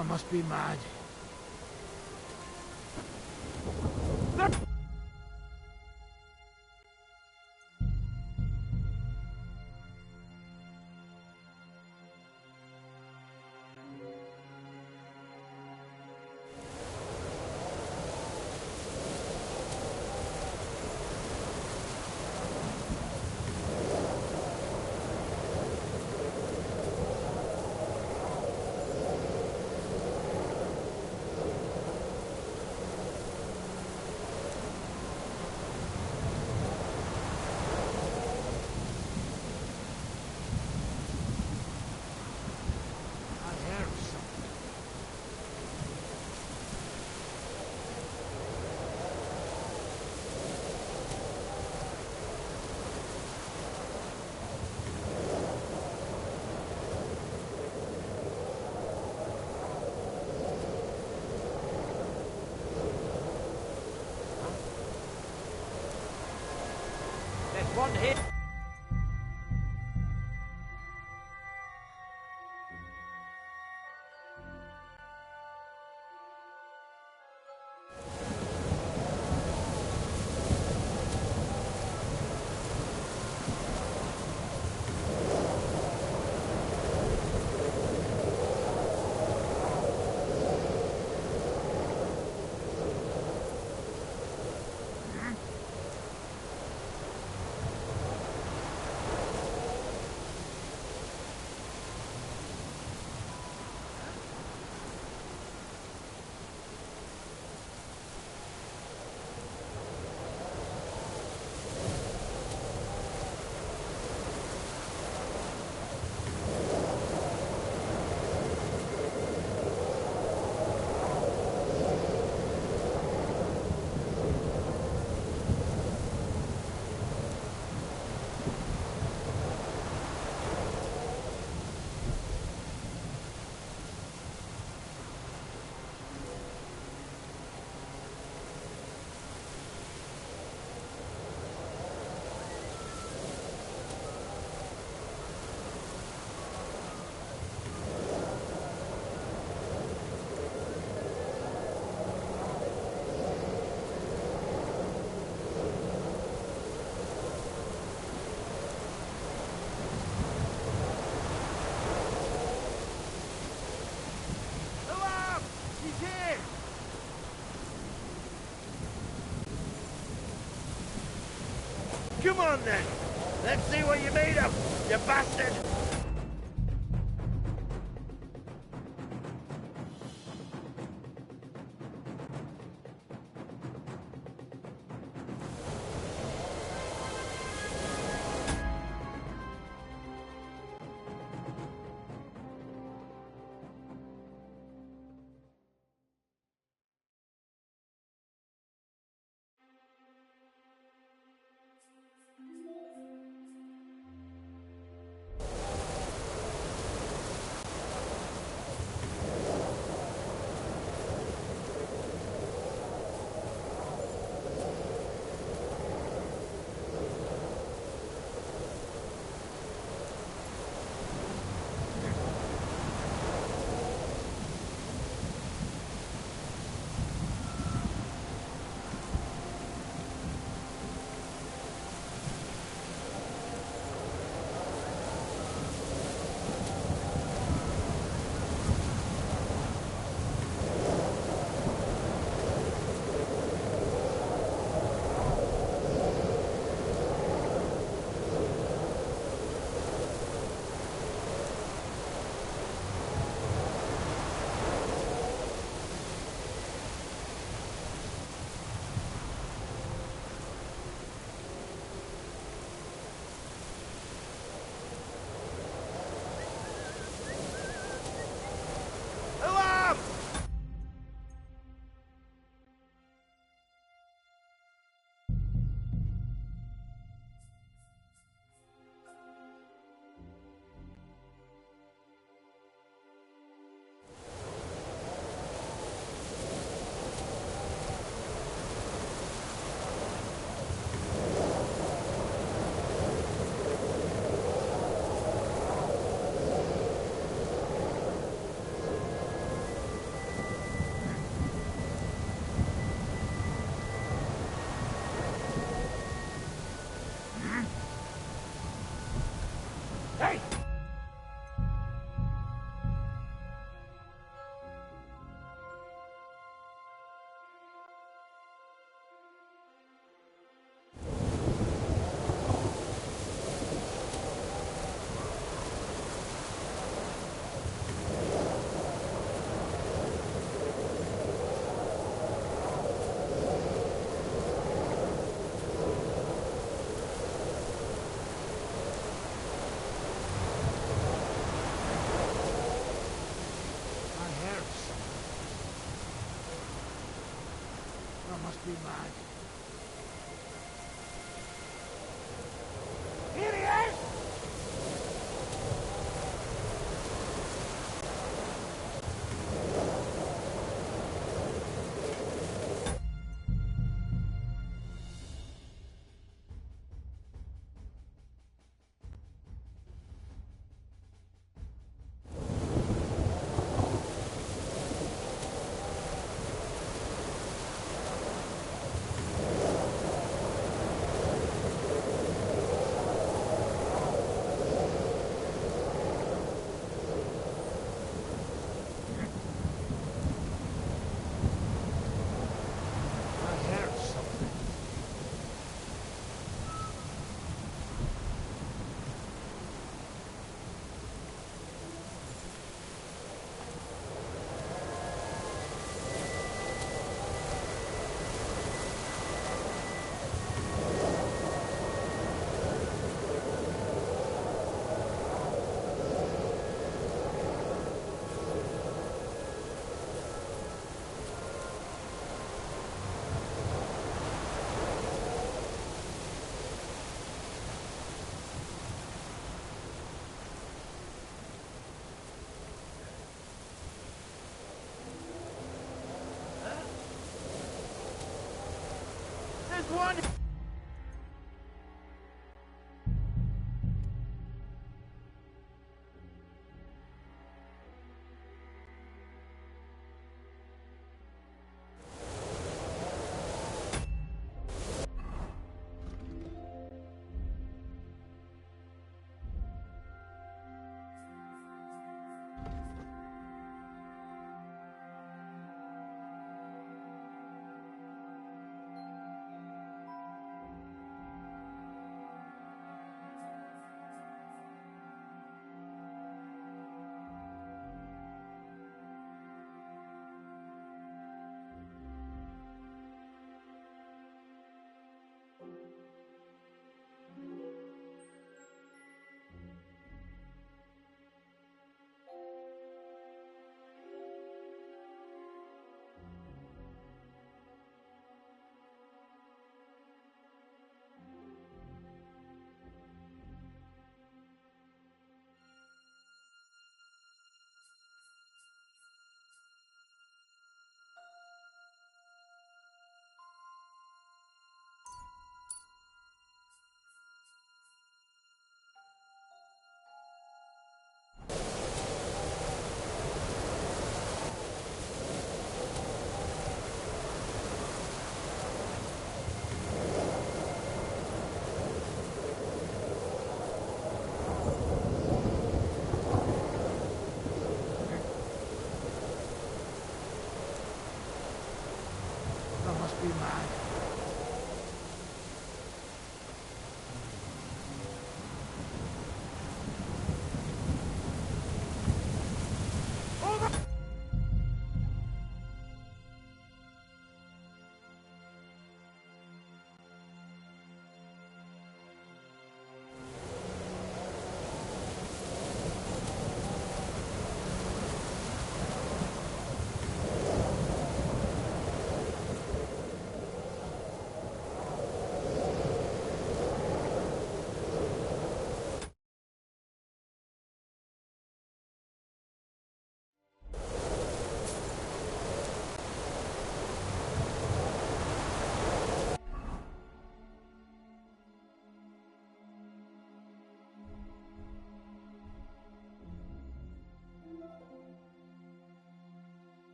I must be mad. One hit. Come on then. Let's see what you're made of, you bastard. Hey! Must be mad. Here he is! There's one!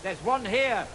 There's one here.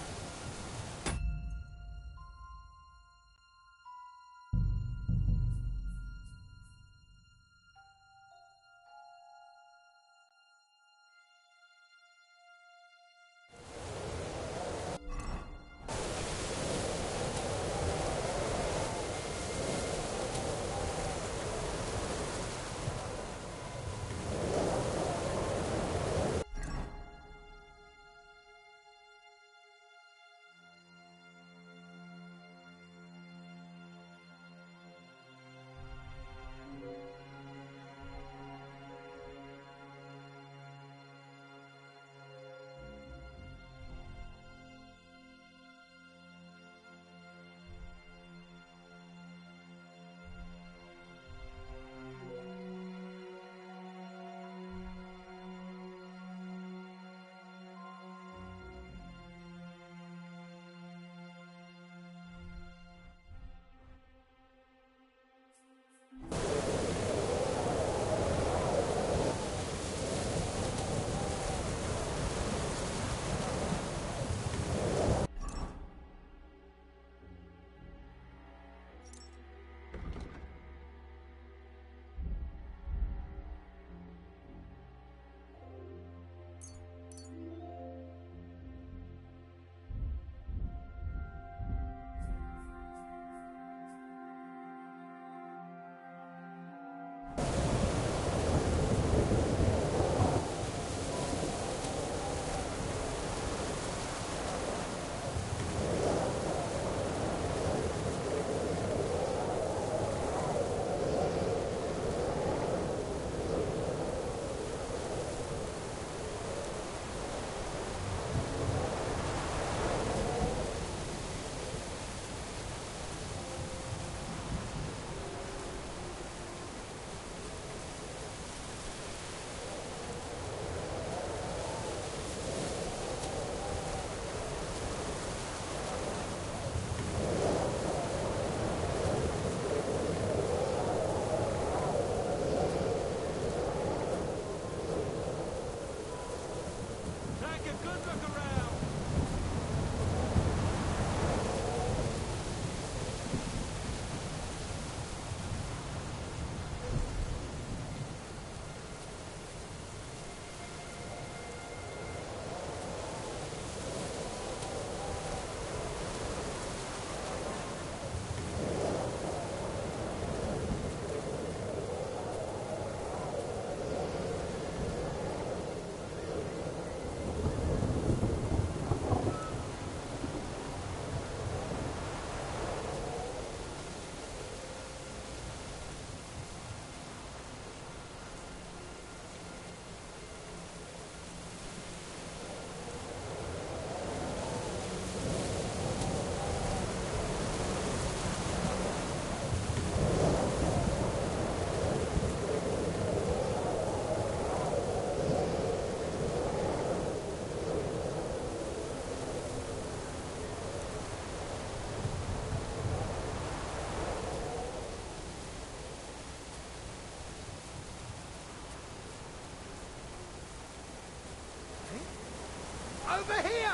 Over here!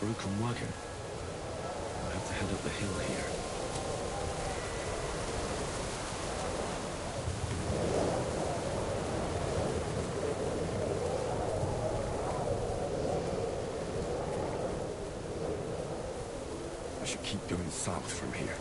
broken wagon. I'll have to head up the hill here. I should keep going south from here.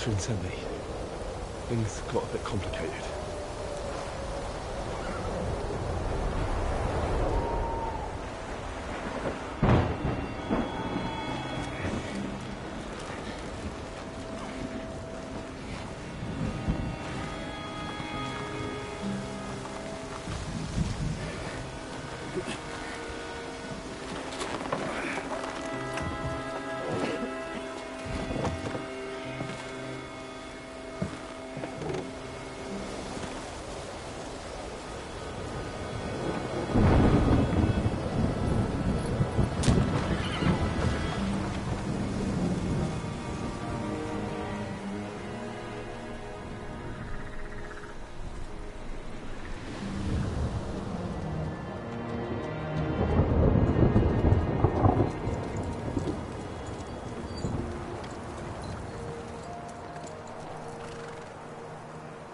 Catherine sent me. Things got a bit complicated.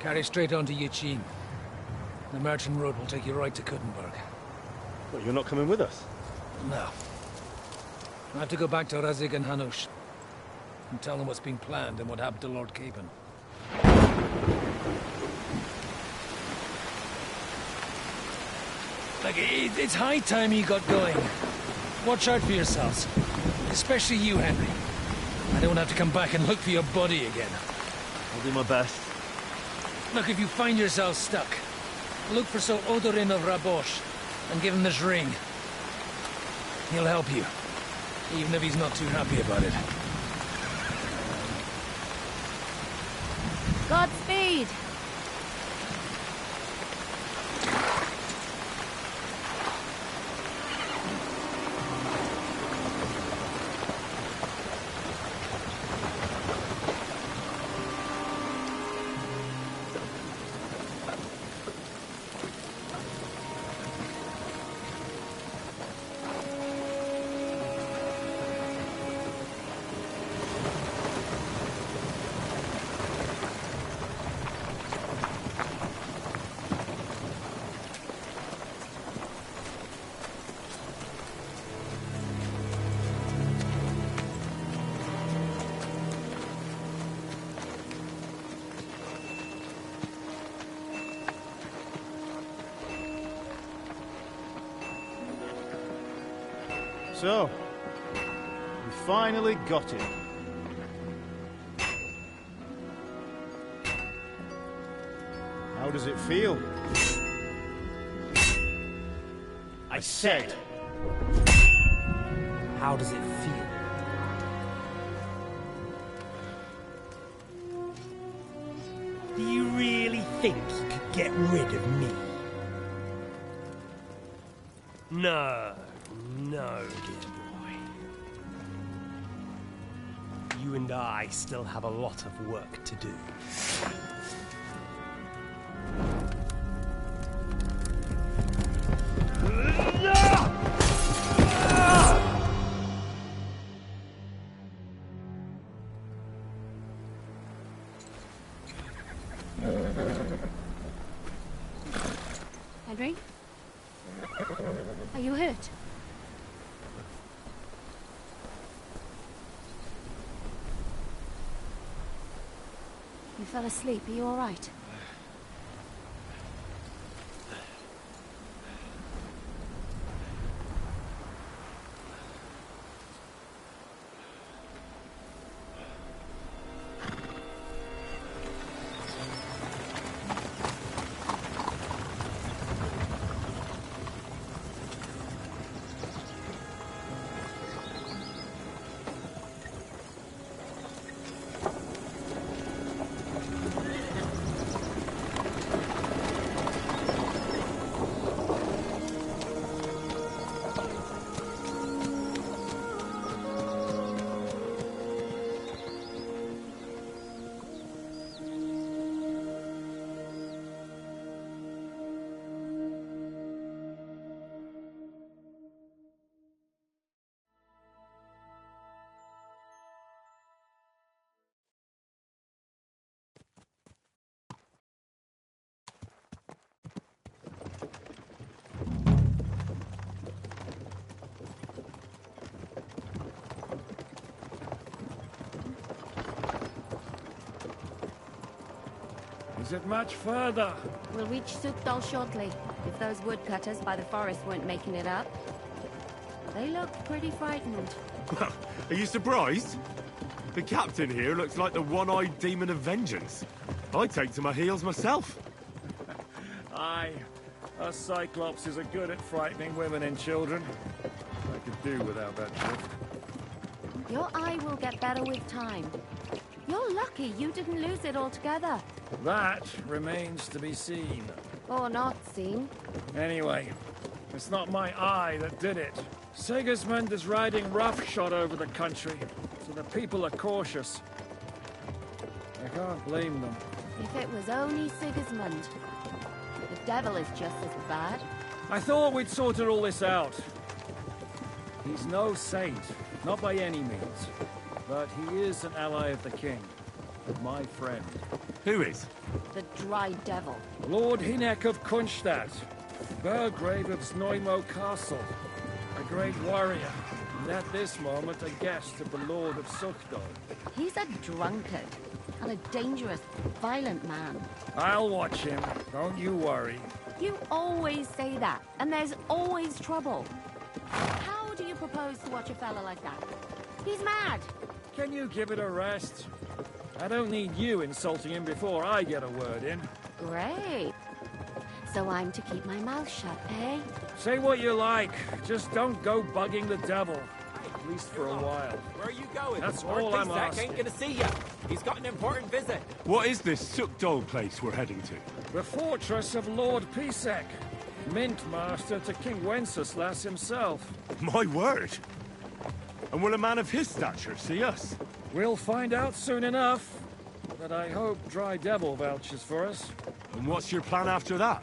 Carry straight on to Yichin. The merchant road will take you right to Kuttenberg. But you're not coming with us? No. I have to go back to Razik and Hanush and tell them what's been planned and what happened to Lord Capon. Like, it's high time you got going. Watch out for yourselves. Especially you, Henry. I don't have to come back and look for your body again. I'll do my best. Look, if you find yourself stuck, look for Sir Odorin of Rabosh and give him this ring. He'll help you, even if he's not too happy about it. Godspeed! So, we finally got it. How does it feel? I said, how does it feel? Do you really think you could get rid of me? No, no, dear boy. You and I still have a lot of work to do. Henry? Are you hurt? You fell asleep. Are you all right? Is it much further? We'll reach Sukdal shortly, if those woodcutters by the forest weren't making it up. They looked pretty frightened. Well, are you surprised? The captain here looks like the one-eyed demon of vengeance. I'd take to my heels myself. Aye. Us Cyclopses are good at frightening women and children. I could do without that gift. Your eye will get better with time. You're lucky you didn't lose it altogether. That remains to be seen. Or not seen. Anyway, it's not my eye that did it. Sigismund is riding roughshod over the country, so the people are cautious. I can't blame them. If it was only Sigismund. The devil is just as bad. I thought we'd sorted all this out. He's no saint, not by any means. But he is an ally of the king. My friend. Who is? The dry devil. Lord Hinek of Kunstadt, Burgrave of Znojmo Castle, a great warrior, and at this moment a guest of the Lord of Sukdal. He's a drunkard, and a dangerous, violent man. I'll watch him, don't you worry. You always say that, and there's always trouble. How do you propose to watch a fella like that? He's mad! Can you give it a rest? I don't need you insulting him before I get a word in. Great. So I'm to keep my mouth shut, eh? Say what you like, just don't go bugging the devil. At least for a while. Where are you going? That's Lord all I'm Pisak asking. ain't gonna see you. He's got an important visit. What is this Sukdol place we're heading to? The fortress of Lord Pisak, mint master to King Wenceslas himself. My word! And will a man of his stature see us? We'll find out soon enough. But I hope Dry Devil vouches for us. And what's your plan after that?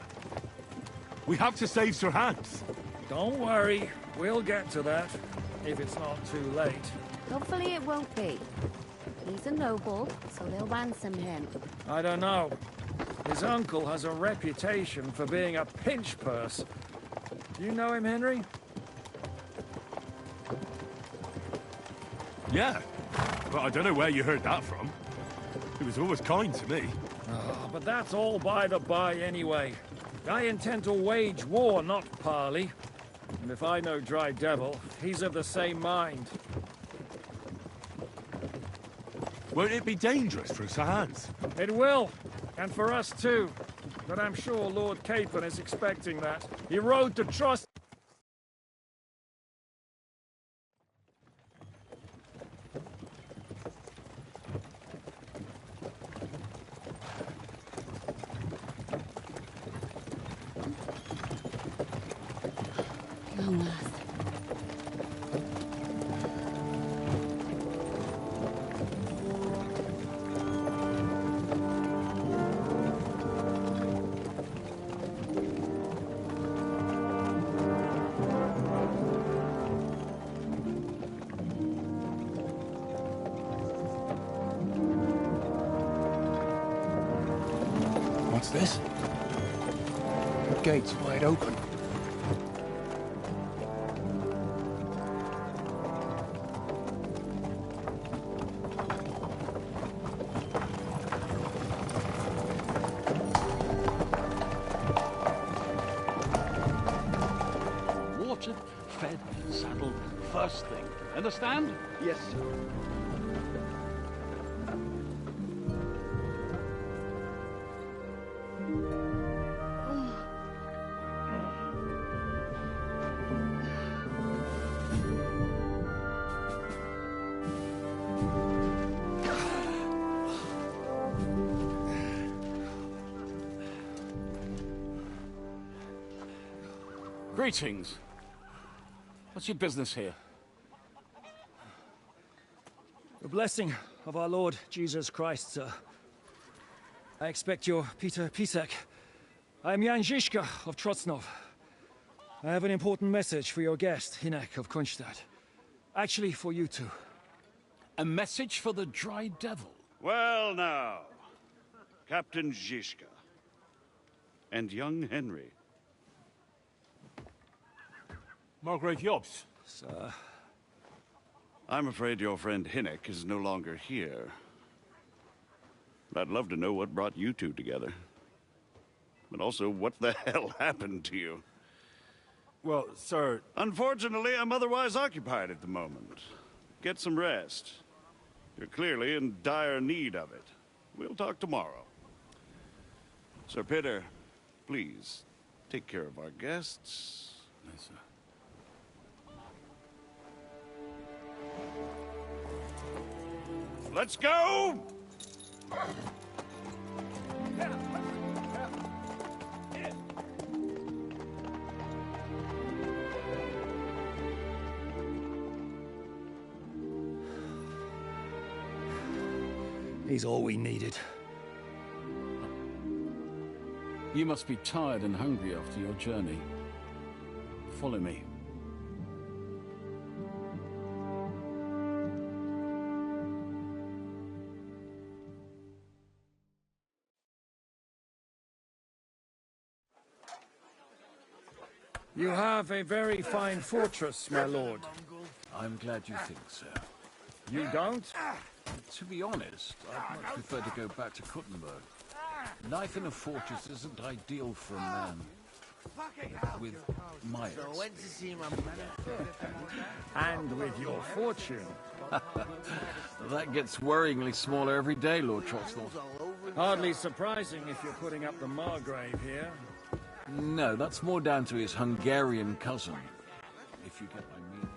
We have to save Sir Hans. Don't worry, we'll get to that, if it's not too late. Hopefully it won't be. He's a noble, so they'll ransom him. I don't know. His uncle has a reputation for being a pinch purse. Do you know him, Henry? Yeah, but I don't know where you heard that from. He was always kind to me. Oh, but that's all by the by anyway. I intend to wage war, not parley. And if I know Dry Devil, he's of the same mind. Won't it be dangerous for Sir Hans? It will, and for us too. But I'm sure Lord Capon is expecting that. He rode to trust... Long last. What's this? The gate's wide open. Watered, fed, saddled, first thing. Understand? Yes, sir. Greetings. What's your business here? The blessing of our Lord Jesus Christ, sir. I expect you're Peter Pisak. I'm Jan Žižka of Trocnov. I have an important message for your guest, Hinek of Kunstadt. Actually, for you two. A message for the Dry Devil? Well now, Captain Žižka. And young Henry. Margrave Jobs. Sir. I'm afraid your friend Hinek is no longer here. I'd love to know what brought you two together. But also, what the hell happened to you? Well, sir... Unfortunately, I'm otherwise occupied at the moment. Get some rest. You're clearly in dire need of it. We'll talk tomorrow. Sir Peter, please, take care of our guests. Yes, sir. Let's go! He's all we needed. You must be tired and hungry after your journey. Follow me. You have a very fine fortress, my lord. I'm glad you think so. You don't? To be honest, I'd much prefer to go back to Kuttenberg. Life in a fortress isn't ideal for a man with my And with your fortune. That gets worryingly smaller every day, Lord Trotsnell. Hardly surprising if you're putting up the Margrave here. No, that's more down to his Hungarian cousin, if you get my meaning.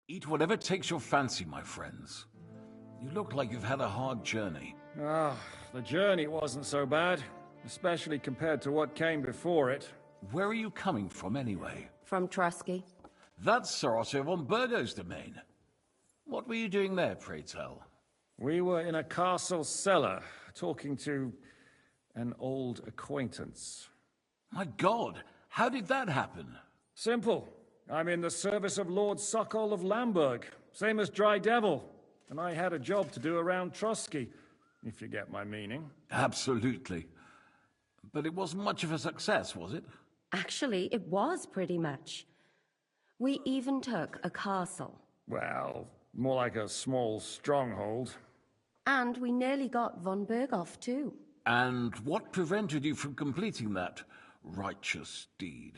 Eat whatever takes your fancy, my friends. You look like you've had a hard journey. Ah, the journey wasn't so bad, especially compared to what came before it. Where are you coming from, anyway? From Trusky. That's Sir Otto von Burgo's domain. What were you doing there, pray tell? We were in a castle cellar, talking to an old acquaintance. My God, how did that happen? Simple. I'm in the service of Lord Sokol of Lamberg, same as Dry Devil, and I had a job to do around Trusky, if you get my meaning. Absolutely. But it wasn't much of a success, was it? Actually, it was pretty much. We even took a castle. Well, more like a small stronghold. And we nearly got von Berghoff, too. And what prevented you from completing that righteous deed?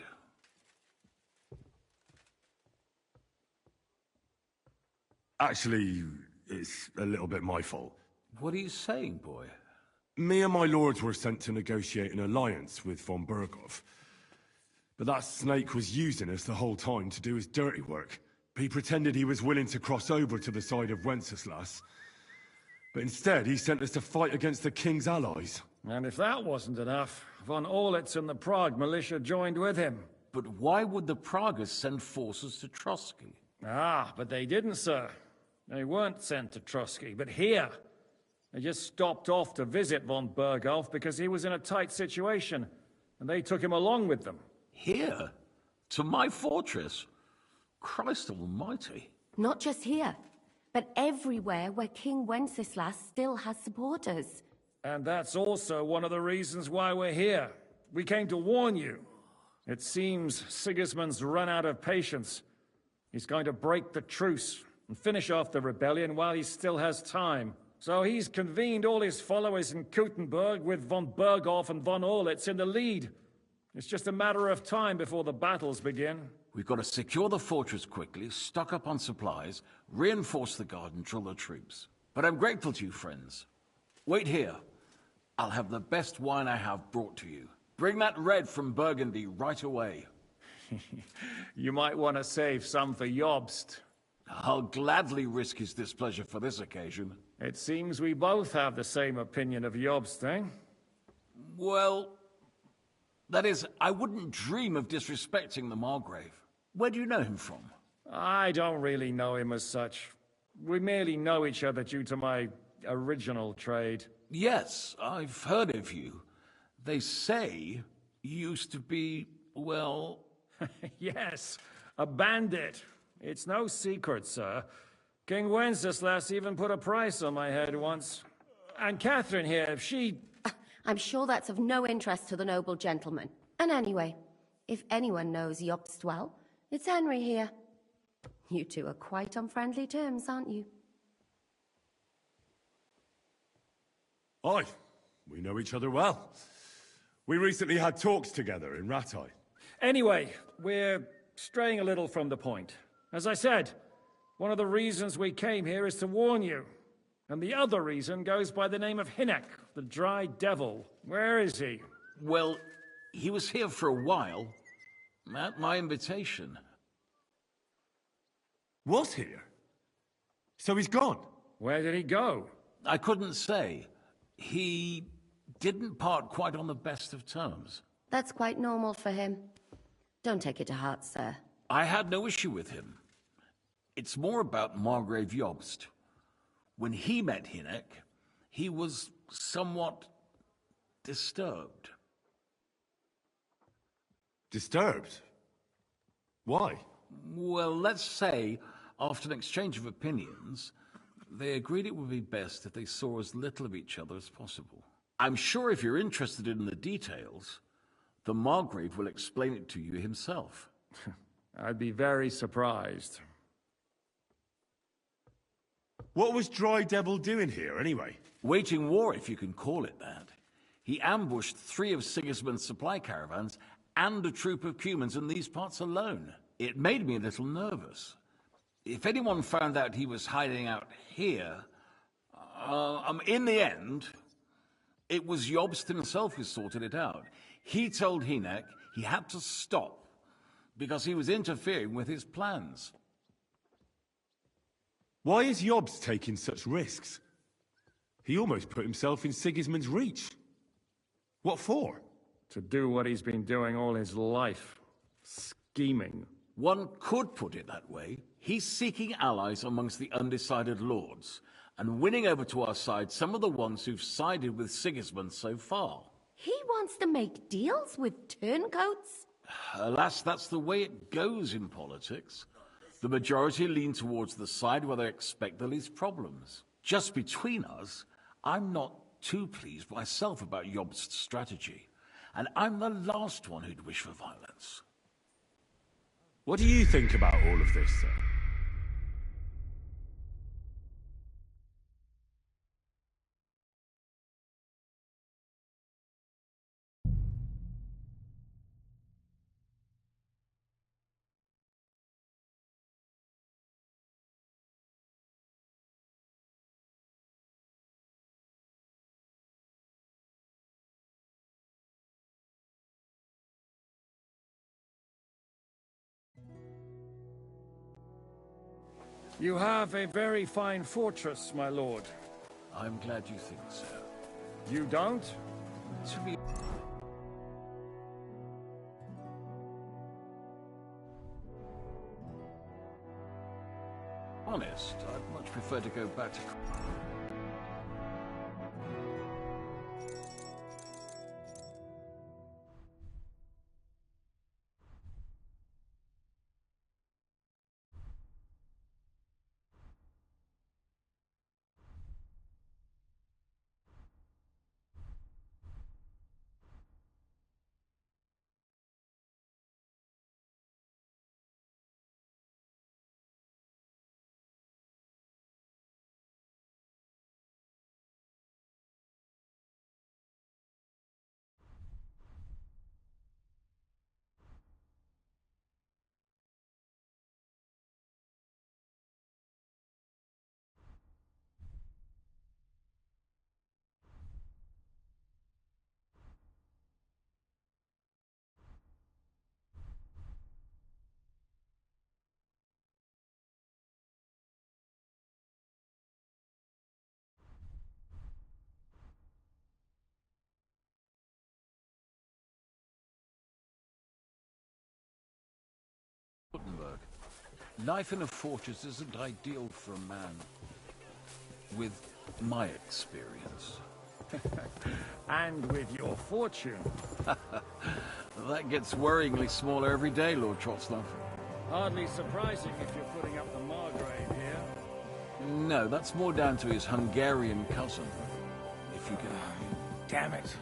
Actually, it's a little bit my fault. What are you saying, boy? Me and my lords were sent to negotiate an alliance with von Berghoff. But that snake was using us the whole time to do his dirty work. He pretended he was willing to cross over to the side of Wenceslas. But instead, he sent us to fight against the king's allies. And if that wasn't enough, von Orlitz and the Prague militia joined with him. But why would the Praguers send forces to Trusky? Ah, but they didn't, sir. They weren't sent to Trusky, but here. They just stopped off to visit von Berghoff because he was in a tight situation, and they took him along with them. Here? To my fortress? Christ almighty. Not just here, but everywhere where King Wenceslas still has supporters. And that's also one of the reasons why we're here. We came to warn you. It seems Sigismund's run out of patience. He's going to break the truce and finish off the rebellion while he still has time. So he's convened all his followers in Kuttenberg with von Berghoff and von Orlitz in the lead. It's just a matter of time before the battles begin. We've got to secure the fortress quickly, stock up on supplies, reinforce the guard and drill the troops. But I'm grateful to you, friends. Wait here. I'll have the best wine I have brought to you. Bring that red from Burgundy right away. You might want to save some for Jobst. I'll gladly risk his displeasure for this occasion. It seems we both have the same opinion of Jobst, eh? Well, that is, I wouldn't dream of disrespecting the Margrave. Where do you know him from? I don't really know him as such. We merely know each other due to my original trade. Yes, I've heard of you. They say you used to be, well... Yes, a bandit. It's no secret, sir. King Wenceslas even put a price on my head once. And Catherine here, she... I'm sure that's of no interest to the noble gentleman. And anyway, if anyone knows Jobst well, it's Henry here. You two are quite on friendly terms, aren't you? Aye, we know each other well. We recently had talks together in Rattay. Anyway, we're straying a little from the point. As I said, one of the reasons we came here is to warn you. And the other reason goes by the name of Hinek, the Dry Devil. Where is he? Well, he was here for a while. At my invitation. Was here? So he's gone? Where did he go? I couldn't say. He didn't part quite on the best of terms. That's quite normal for him. Don't take it to heart, sir. I had no issue with him. It's more about Margrave Jobst. When he met Hinek, he was somewhat disturbed. Disturbed? Why? Well, let's say, after an exchange of opinions, they agreed it would be best if they saw as little of each other as possible. I'm sure if you're interested in the details, the Margrave will explain it to you himself. I'd be very surprised. What was Dry Devil doing here, anyway? Waging war, if you can call it that. He ambushed 3 of Sigismund's supply caravans and a troop of Cumans in these parts alone. It made me a little nervous. If anyone found out he was hiding out here, in the end, it was Jobst himself who sorted it out. He told Hinek he had to stop because he was interfering with his plans. Why is Jobst taking such risks? He almost put himself in Sigismund's reach. What for? To do what he's been doing all his life. Scheming. One could put it that way. He's seeking allies amongst the undecided lords, and winning over to our side some of the ones who've sided with Sigismund so far. He wants to make deals with turncoats? Alas, that's the way it goes in politics. The majority lean towards the side where they expect the least problems. Just between us, I'm not too pleased myself about Jobst's strategy, and I'm the last one who'd wish for violence. What do you think about all of this, sir? You have a very fine fortress, my lord. I'm glad you think so. You don't? To be honest, I'd much prefer to go back to... Life in a fortress isn't ideal for a man with my experience. And with your fortune. That gets worryingly smaller every day, Lord Trotsnov. Hardly surprising if you're putting up the Margrave here. No, that's more down to his Hungarian cousin. If you can... Damn it.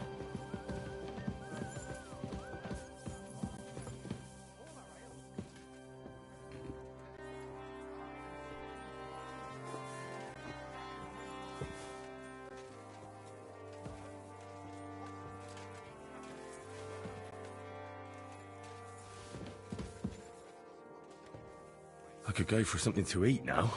I could go for something to eat now.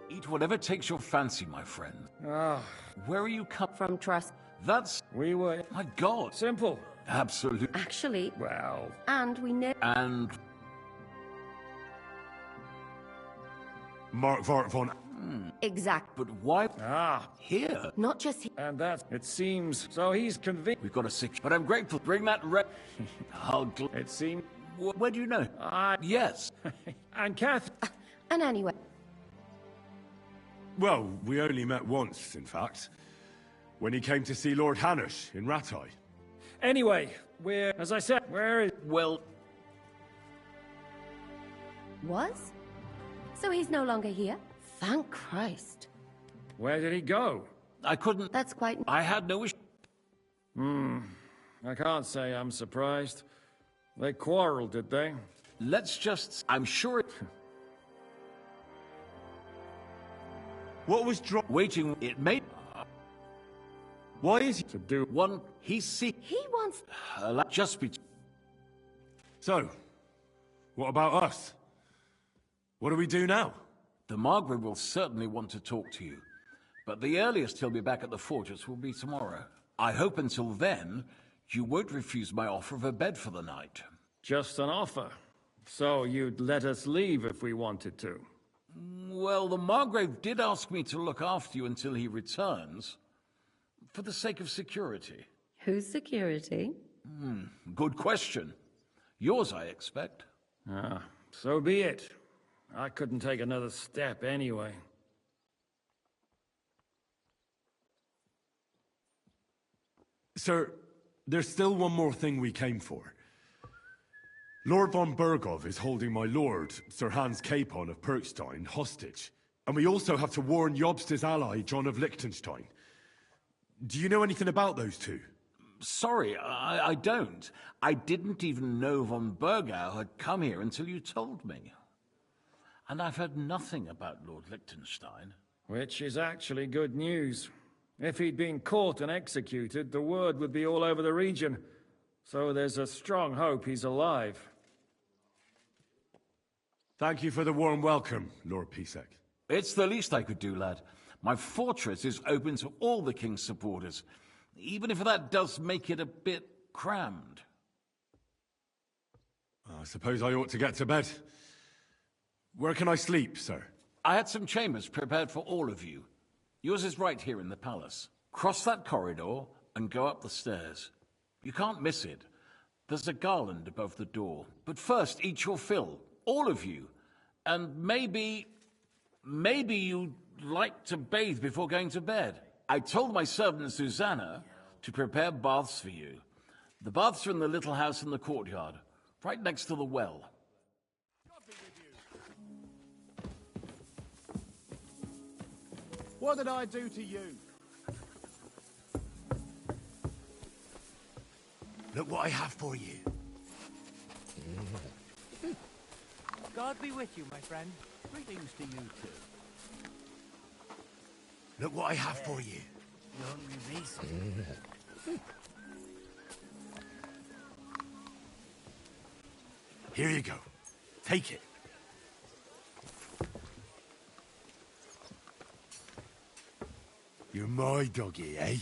Eat whatever takes your fancy, my friend. Ah. Where are you coming From Trust. That's... We were... My God. Simple. Absolutely. Actually, Well... and we know... And... Mark Vart von... Exact. But why... Ah. Here? Not just he... And that, it seems... So he's convinced... We've got a sick... But I'm grateful. Bring that I'll... It seems... Where do you know? Yes. And Kath... And anyway... Well, we only met once, in fact. When he came to see Lord Hanush in Ratai. Anyway, we're... As I said, where is... Well... Was? So he's no longer here? Thank Christ. Where did he go? I couldn't... That's quite... I had no wish... I can't say I'm surprised. They quarreled, did they? Let's just... I'm sure... What was Waiting... It made... Why is he... To do... One... He's sick... He wants... Just be... So, what about us? What do we do now? The Margrave will certainly want to talk to you. But the earliest he'll be back at the fortress will be tomorrow. I hope until then, you won't refuse my offer of a bed for the night. Just an offer. So you'd let us leave if we wanted to. Well, the Margrave did ask me to look after you until he returns. For the sake of security. Whose security? Good question. Yours, I expect. Ah, so be it. I couldn't take another step anyway. Sir, there's still one more thing we came for. Lord von Bergov is holding my lord, Sir Hans Capon of Perkstein, hostage. And we also have to warn Jobsta's ally, John of Liechtenstein. Do you know anything about those two? Sorry, I don't. I didn't even know von Bergau had come here until you told me. And I've heard nothing about Lord Liechtenstein. Which is actually good news. If he'd been caught and executed, the word would be all over the region. So there's a strong hope he's alive. Thank you for the warm welcome, Lord Pisek. It's the least I could do, lad. My fortress is open to all the king's supporters, even if that does make it a bit crammed. I suppose I ought to get to bed. Where can I sleep, sir? I had some chambers prepared for all of you. Yours is right here in the palace. Cross that corridor and go up the stairs. You can't miss it. There's a garland above the door. But first, eat your fill. All of you. And maybe you'd like to bathe before going to bed. I told my servant Susanna to prepare baths for you. The baths are in the little house in the courtyard, right next to the well. What did I do to you? Look what I have for you. God be with you, my friend. Greetings to you too. Look what I have for you. You hungry beast? Here you go. Take it. You're my doggy, eh?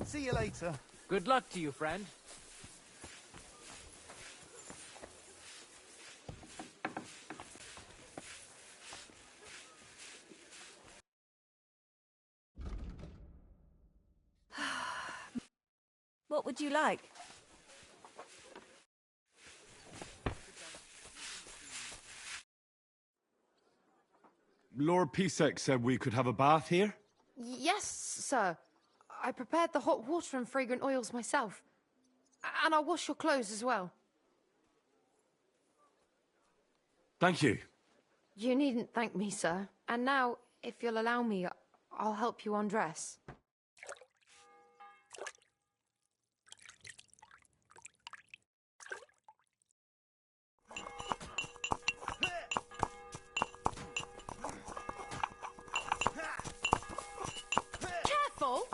See you later. Good luck to you, friend. What would you like? Lord Pisek said we could have a bath here? Yes, sir. I prepared the hot water and fragrant oils myself. And I'll wash your clothes as well. Thank you. You needn't thank me, sir. And now, if you'll allow me, I'll help you undress. Careful!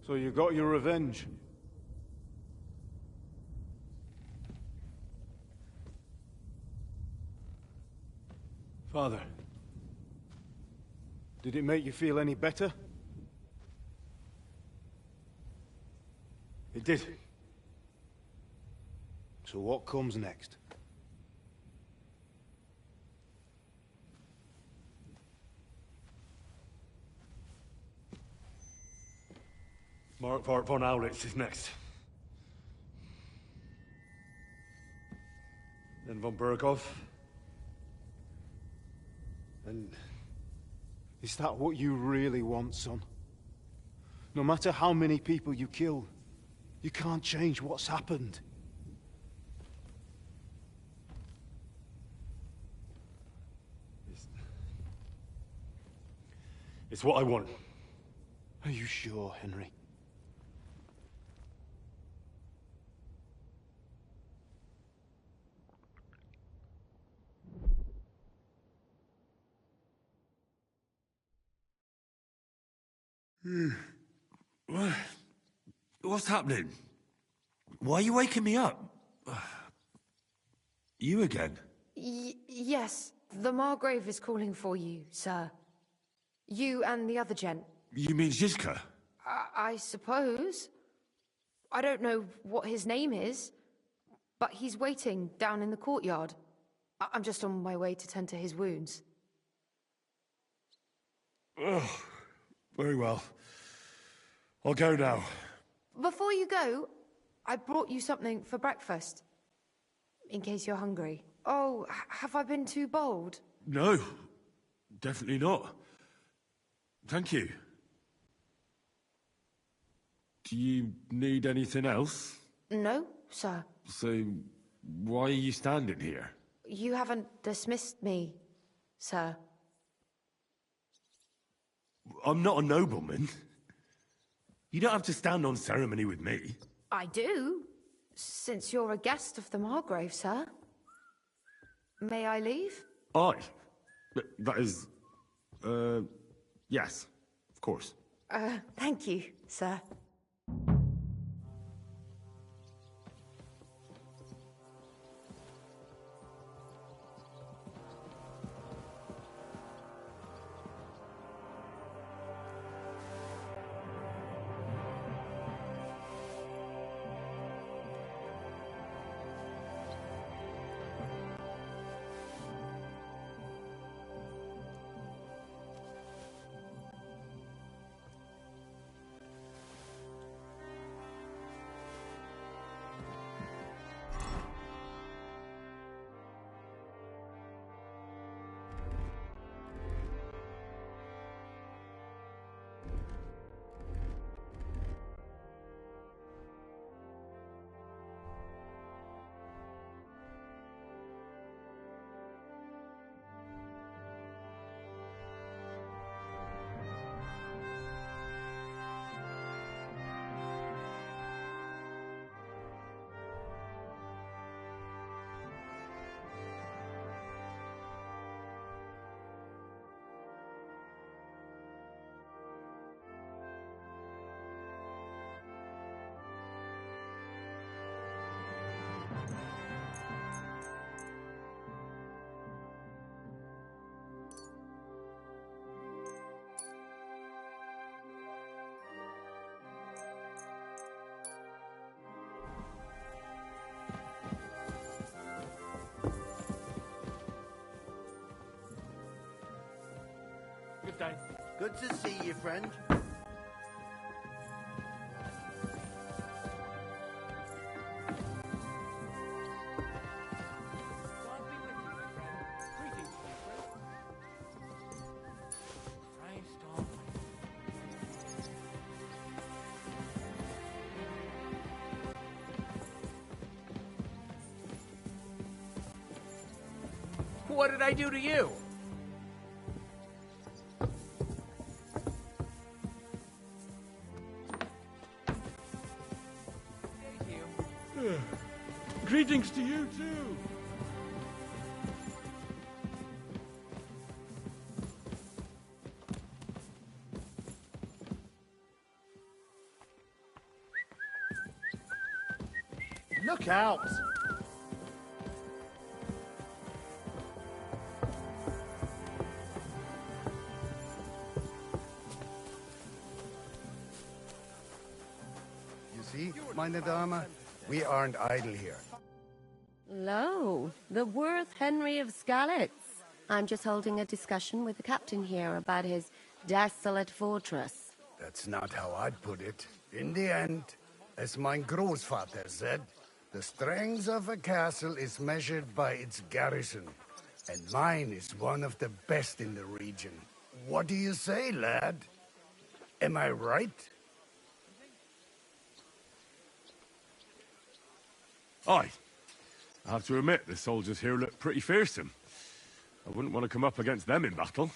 So you got your revenge? Father. Did it make you feel any better? It did. So what comes next? Mark von Aulitz is next. Then von Burgov. And is that what you really want, son? No matter how many people you kill, you can't change what's happened. It's what I want. Are you sure, Henry? What's happening? Why are you waking me up? You again? Yes, the Margrave is calling for you, sir. You and the other gent. You mean Zizka? I suppose. I don't know what his name is, but he's waiting down in the courtyard. I'm just on my way to tend to his wounds. Oh, very well. I'll go now. Before you go, I brought you something for breakfast. In case you're hungry. Oh, have I been too bold? No, definitely not. Thank you. Do you need anything else? No, sir. So, why are you standing here? You haven't dismissed me, sir. I'm not a nobleman. You don't have to stand on ceremony with me. I do, since you're a guest of the Margrave, sir. May I leave? That is... yes, of course. Thank you, sir. Good day. Good to see you, friend. God be with you, my friend. Greetings, my friend. Christ almighty. What did I do to you? Greetings to you, too. Look out! meine Dame. We aren't idle here. Lo, the worth Henry of Skalitz. I'm just holding a discussion with the captain here about his desolate fortress. That's not how I'd put it. In the end, as mein Großvater said, the strength of a castle is measured by its garrison. And mine is one of the best in the region. What do you say, lad? Am I right? Aye. I have to admit, the soldiers here look pretty fearsome. I wouldn't want to come up against them in battle.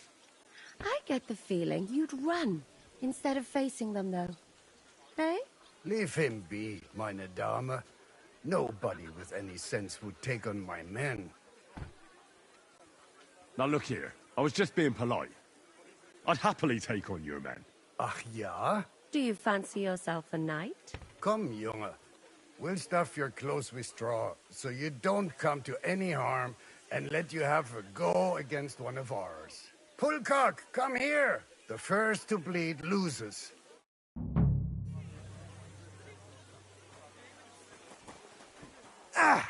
I get the feeling you'd run instead of facing them, though. Eh? Leave him be, meine Dame. Nobody with any sense would take on my men. Now look here, I was just being polite. I'd happily take on your men. Ach ja? Do you fancy yourself a knight? Come, Junge. We'll stuff your clothes with straw, so you don't come to any harm, and let you have a go against one of ours. Pulcock, come here! The first to bleed loses. Ah!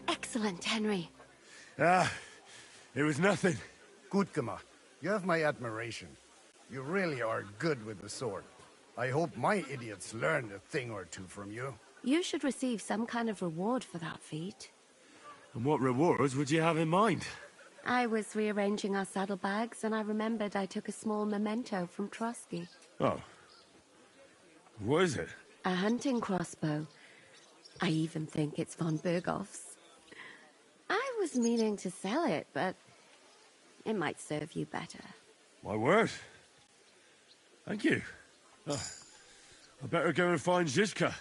Excellent, Henry. It was nothing. Gut gemacht. You have my admiration. You really are good with the sword. I hope my idiots learned a thing or two from you. You should receive some kind of reward for that feat. And what rewards would you have in mind? I was rearranging our saddlebags, and I remembered I took a small memento from Trotsky. Oh. What is it? A hunting crossbow. I even think it's von Berghoff's. I was meaning to sell it, but it might serve you better. My word. Thank you. I better go and find Zizka.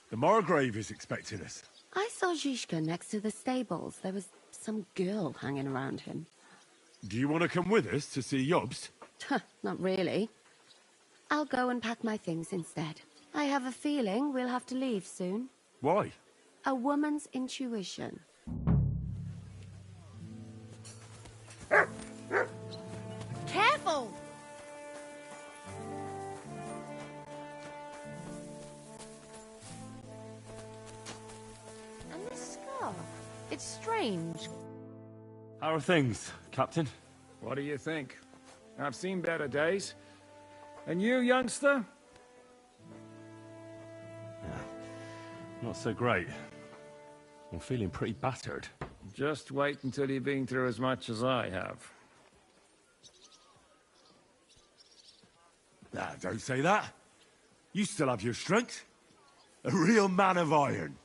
The Margrave is expecting us. I saw Zizka next to the stables. There was some girl hanging around him. Do you want to come with us to see Jobst? Not really. I'll go and pack my things instead. I have a feeling we'll have to leave soon. Why? A woman's intuition. Careful! And this scarf. It's strange. How are things, Captain? What do you think? I've seen better days. And you, youngster? Not so great. I'm feeling pretty battered. Just wait until you've been through as much as I have. Don't say that. You still have your strength. A real man of iron.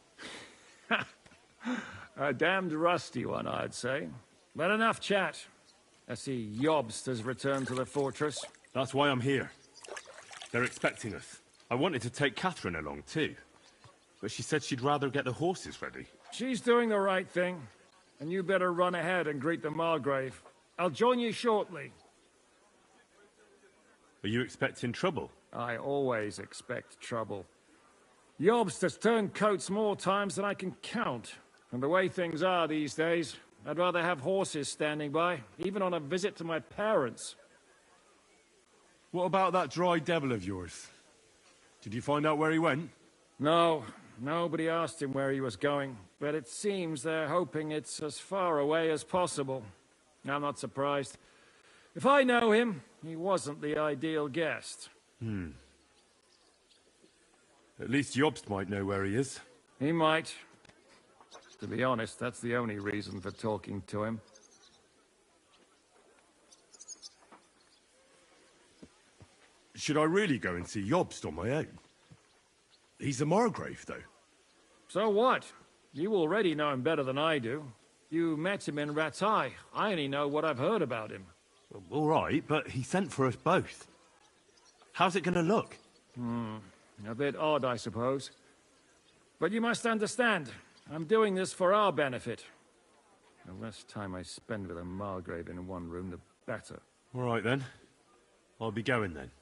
A damned rusty one, I'd say. But enough chat. I see Jobst has returned to the fortress. That's why I'm here. They're expecting us. I wanted to take Catherine along, too. But she said she'd rather get the horses ready. She's doing the right thing. And you better run ahead and greet the Margrave. I'll join you shortly. Are you expecting trouble? I always expect trouble. Jobst has turned coats more times than I can count. And the way things are these days, I'd rather have horses standing by, even on a visit to my parents. What about that dry devil of yours? Did you find out where he went? No, nobody asked him where he was going, but it seems they're hoping it's as far away as possible. I'm not surprised. If I know him, he wasn't the ideal guest. At least Jobst might know where he is. He might. To be honest, that's the only reason for talking to him. Should I really go and see Jobst on my own? He's a Margrave, though. So what? You already know him better than I do. You met him in Rattay. I only know what I've heard about him. Well, all right, but he sent for us both. How's it gonna look? A bit odd, I suppose. But you must understand, I'm doing this for our benefit. The less time I spend with a Margrave in one room, the better. All right, then. I'll be going, then.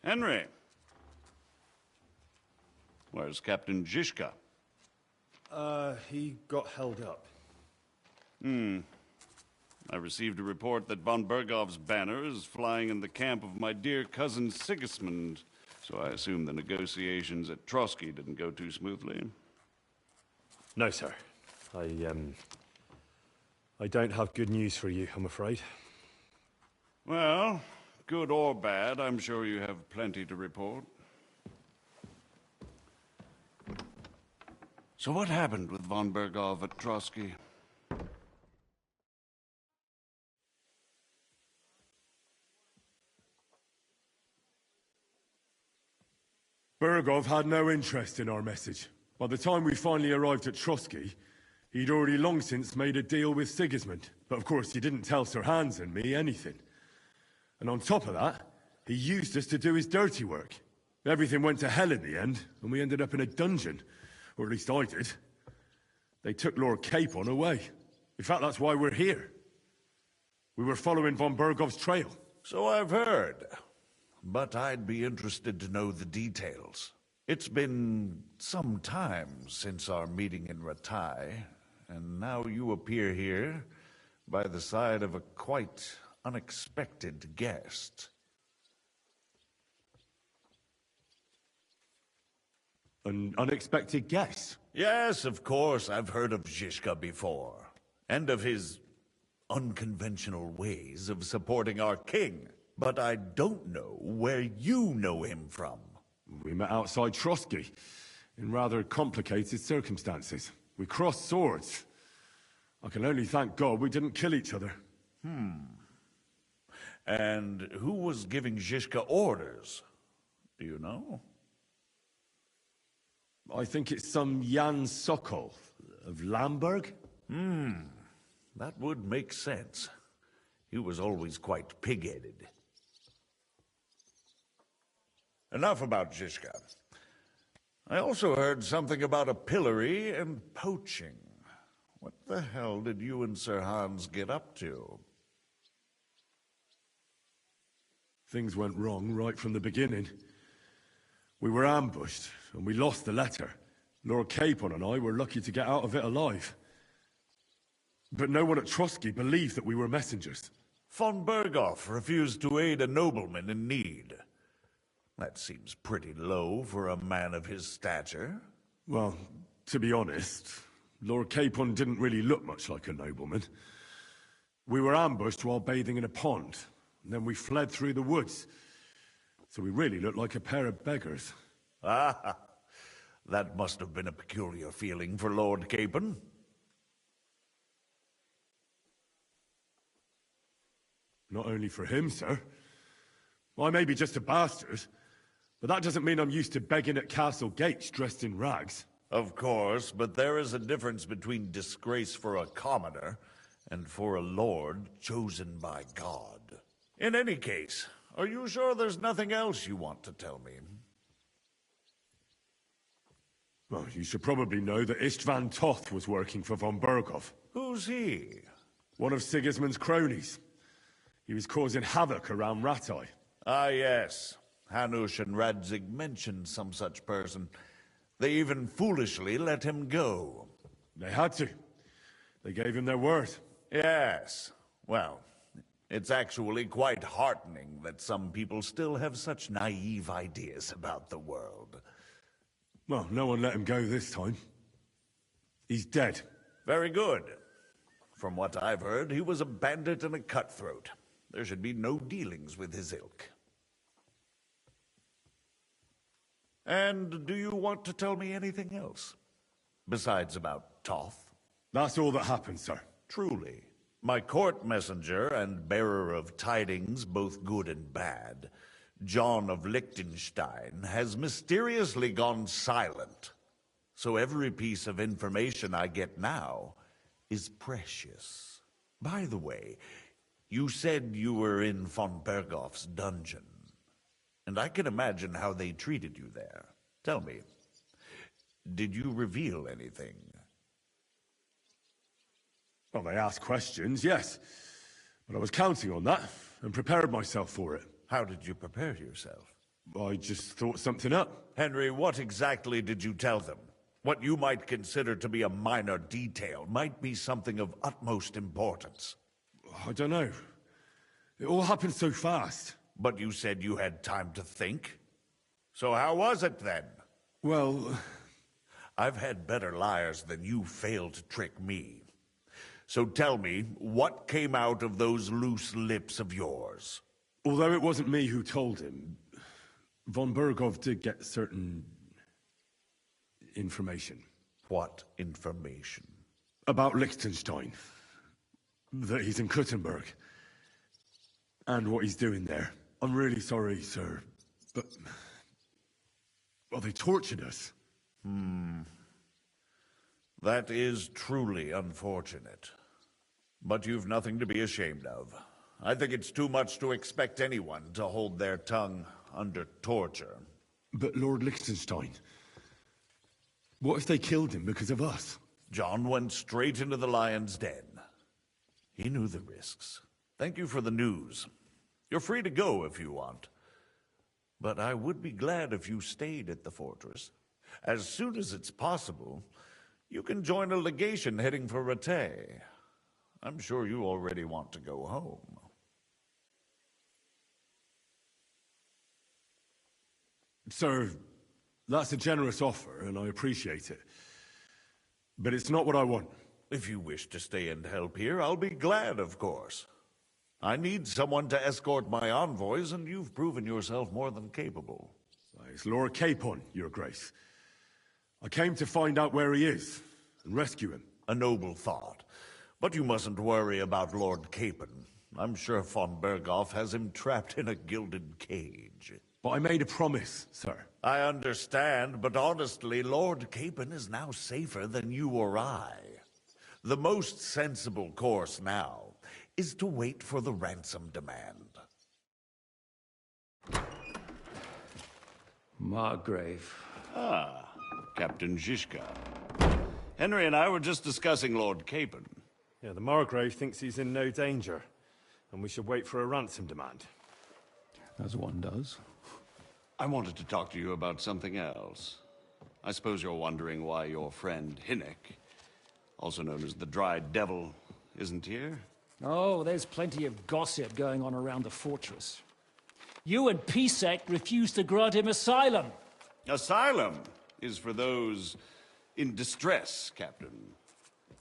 Henry. Where's Captain Zizka? He got held up. I received a report that von Bergov's banner is flying in the camp of my dear cousin Sigismund, so I assume the negotiations at Trotsky didn't go too smoothly. No, sir. I don't have good news for you, I'm afraid. Well, good or bad, I'm sure you have plenty to report. So what happened with von Bergov at Trotsky? Bergov had no interest in our message. By the time we finally arrived at Trotsky, he'd already long since made a deal with Sigismund. But of course, he didn't tell Sir Hans and me anything. And on top of that, he used us to do his dirty work. Everything went to hell in the end, and we ended up in a dungeon. Or at least I did. They took Lord Capon away. In fact, that's why we're here. We were following von Bergov's trail. So I've heard. But I'd be interested to know the details. It's been some time since our meeting in Rattay, and now you appear here by the side of a quite unexpected guest. An unexpected guest? Yes, of course, I've heard of Zizka before, and of his unconventional ways of supporting our king. But I don't know where you know him from. We met outside Trotsky, in rather complicated circumstances. We crossed swords. I can only thank God we didn't kill each other. And who was giving Zizka orders? Do you know? I think it's some Jan Sokol of Lamberg. That would make sense. He was always quite pig-headed. Enough about Zizka. I also heard something about a pillory and poaching. What the hell did you and Sir Hans get up to? Things went wrong right from the beginning. We were ambushed, and we lost the letter. Lord Capon and I were lucky to get out of it alive. But no one at Trotsky believed that we were messengers. Von Bergov refused to aid a nobleman in need. That seems pretty low for a man of his stature. Well, to be honest, Lord Capon didn't really look much like a nobleman. We were ambushed while bathing in a pond, and then we fled through the woods. So we really looked like a pair of beggars. Ah, that must have been a peculiar feeling for Lord Capon. Not only for him, sir. I may be just a bastard, but that doesn't mean I'm used to begging at castle gates dressed in rags. Of course, but there is a difference between disgrace for a commoner and for a lord chosen by God. In any case, are you sure there's nothing else you want to tell me? Well, you should probably know that Istvan Toth was working for von Bergov. Who's he? One of Sigismund's cronies. He was causing havoc around Rattay. Ah, yes. Hanush and Radzig mentioned some such person. They even foolishly let him go. They had to. They gave him their word. Yes. Well, it's actually quite heartening that some people still have such naive ideas about the world. Well, no one let him go this time. He's dead. Very good. From what I've heard, he was a bandit and a cutthroat. There should be no dealings with his ilk. And do you want to tell me anything else? Besides about Toth? That's all that happened, sir. Truly. My court messenger and bearer of tidings, both good and bad, John of Liechtenstein, has mysteriously gone silent. So every piece of information I get now is precious. By the way, you said you were in von Bergoff's dungeon. And I can imagine how they treated you there. Tell me, did you reveal anything? Well, they asked questions, yes. But I was counting on that, and prepared myself for it. How did you prepare yourself? I just thought something up. Henry, what exactly did you tell them? What you might consider to be a minor detail might be something of utmost importance. I don't know. It all happened so fast. But you said you had time to think. So how was it then? Well, I've had better liars than you failed to trick me. So tell me, what came out of those loose lips of yours? Although it wasn't me who told him, von Berghoff did get certain information. What information? About Liechtenstein. That he's in Kuttenberg. And what he's doing there. I'm really sorry, sir, but... well, they tortured us. That is truly unfortunate. But you've nothing to be ashamed of. I think it's too much to expect anyone to hold their tongue under torture. But Lord Liechtenstein... what if they killed him because of us? John went straight into the lion's den. He knew the risks. Thank you for the news. You're free to go if you want. But I would be glad if you stayed at the fortress. As soon as it's possible, you can join a legation heading for Rattay. I'm sure you already want to go home. Sir, that's a generous offer, and I appreciate it. But it's not what I want. If you wish to stay and help here, I'll be glad, of course. I need someone to escort my envoys, and you've proven yourself more than capable. It's Lord Capon, Your Grace. I came to find out where he is, and rescue him. A noble thought. But you mustn't worry about Lord Capon. I'm sure von Berghoff has him trapped in a gilded cage. But I made a promise, sir. I understand, but honestly, Lord Capon is now safer than you or I. The most sensible course now is to wait for the ransom demand. Margrave. Ah, Captain Zizka. Henry and I were just discussing Lord Capon. Yeah, the Margrave thinks he's in no danger, and we should wait for a ransom demand. As one does. I wanted to talk to you about something else. I suppose you're wondering why your friend Hinnek, also known as the Dried Devil, isn't here? Oh, there's plenty of gossip going on around the fortress. You and Pisek refused to grant him asylum. Asylum is for those in distress, Captain.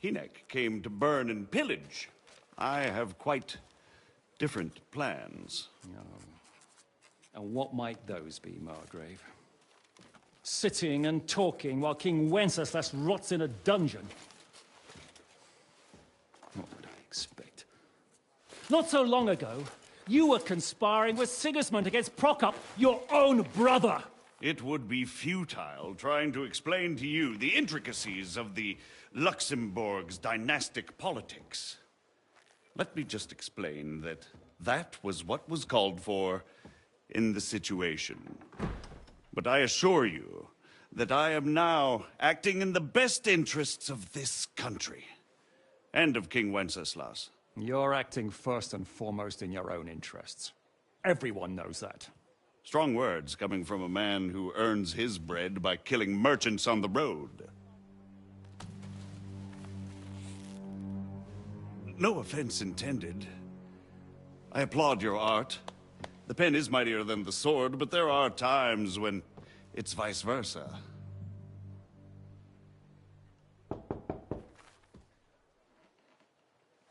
Hinnek came to burn and pillage. I have quite different plans. Oh. And what might those be, Margrave? Sitting and talking while King Wenceslas rots in a dungeon. What would I expect? Not so long ago, you were conspiring with Sigismund against Prokop, your own brother. It would be futile trying to explain to you the intricacies of the Luxembourg's dynastic politics. Let me just explain that that was what was called for in the situation. But I assure you that I am now acting in the best interests of this country and of King Wenceslas. You're acting first and foremost in your own interests. Everyone knows that. Strong words coming from a man who earns his bread by killing merchants on the road. No offense intended. I applaud your art. The pen is mightier than the sword, but there are times when it's vice versa.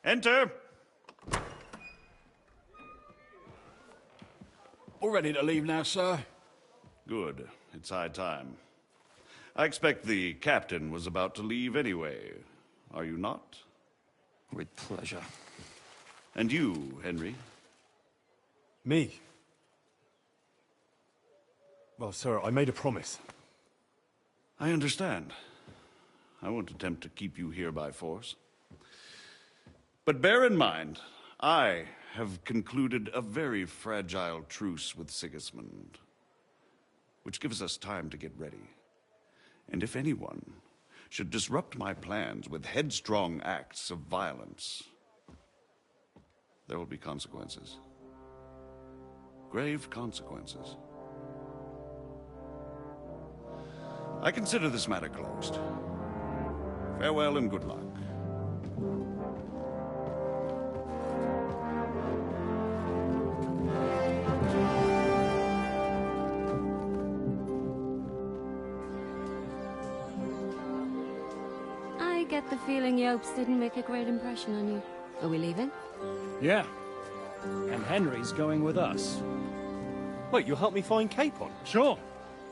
Enter! All ready to leave now, sir? Good. It's high time. I expect the captain was about to leave anyway. Are you not? With pleasure. And you, Henry? Me? Well, sir, I made a promise. I understand. I won't attempt to keep you here by force. But bear in mind, I have concluded a very fragile truce with Sigismund, which gives us time to get ready. And if anyone should disrupt my plans with headstrong acts of violence, there will be consequences. Grave consequences. I consider this matter closed. Farewell and good luck. I get the feeling Yopes didn't make a great impression on you. Are we leaving? Yeah. And Henry's going with us. Wait, you'll help me find Capon? Sure.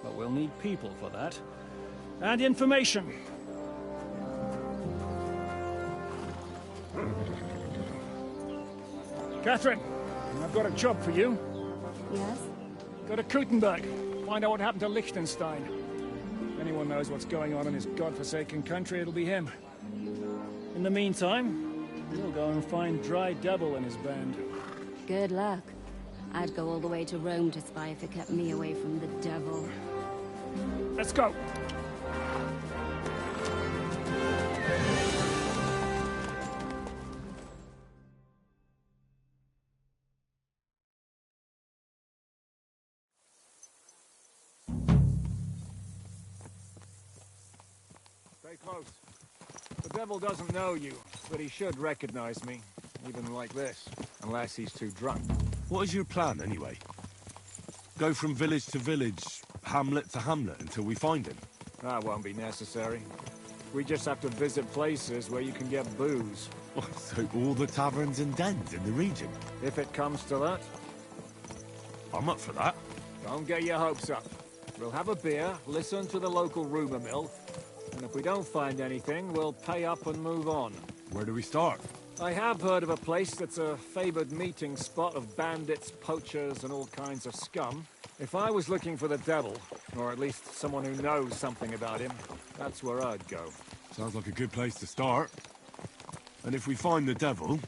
But we'll need people for that. And information. Catherine, I've got a job for you. Yes? Go to Kuttenberg. Find out what happened to Liechtenstein. If anyone knows what's going on in his godforsaken country, it'll be him. In the meantime, we'll go and find Dry Devil and his band. Good luck. I'd go all the way to Rome to spy if it kept me away from the devil. Let's go! Stay close. The devil doesn't know you, but he should recognize me, even like this, unless he's too drunk. What is your plan, anyway? Go from village to village, hamlet to hamlet, until we find him? That won't be necessary. We just have to visit places where you can get booze. So all the taverns and dens in the region? If it comes to that. I'm up for that. Don't get your hopes up. We'll have a beer, listen to the local rumor mill, and if we don't find anything, we'll pay up and move on. Where do we start? I have heard of a place that's a favored meeting spot of bandits, poachers, and all kinds of scum. If I was looking for the devil, or at least someone who knows something about him, that's where I'd go. Sounds like a good place to start. And if we find the devil,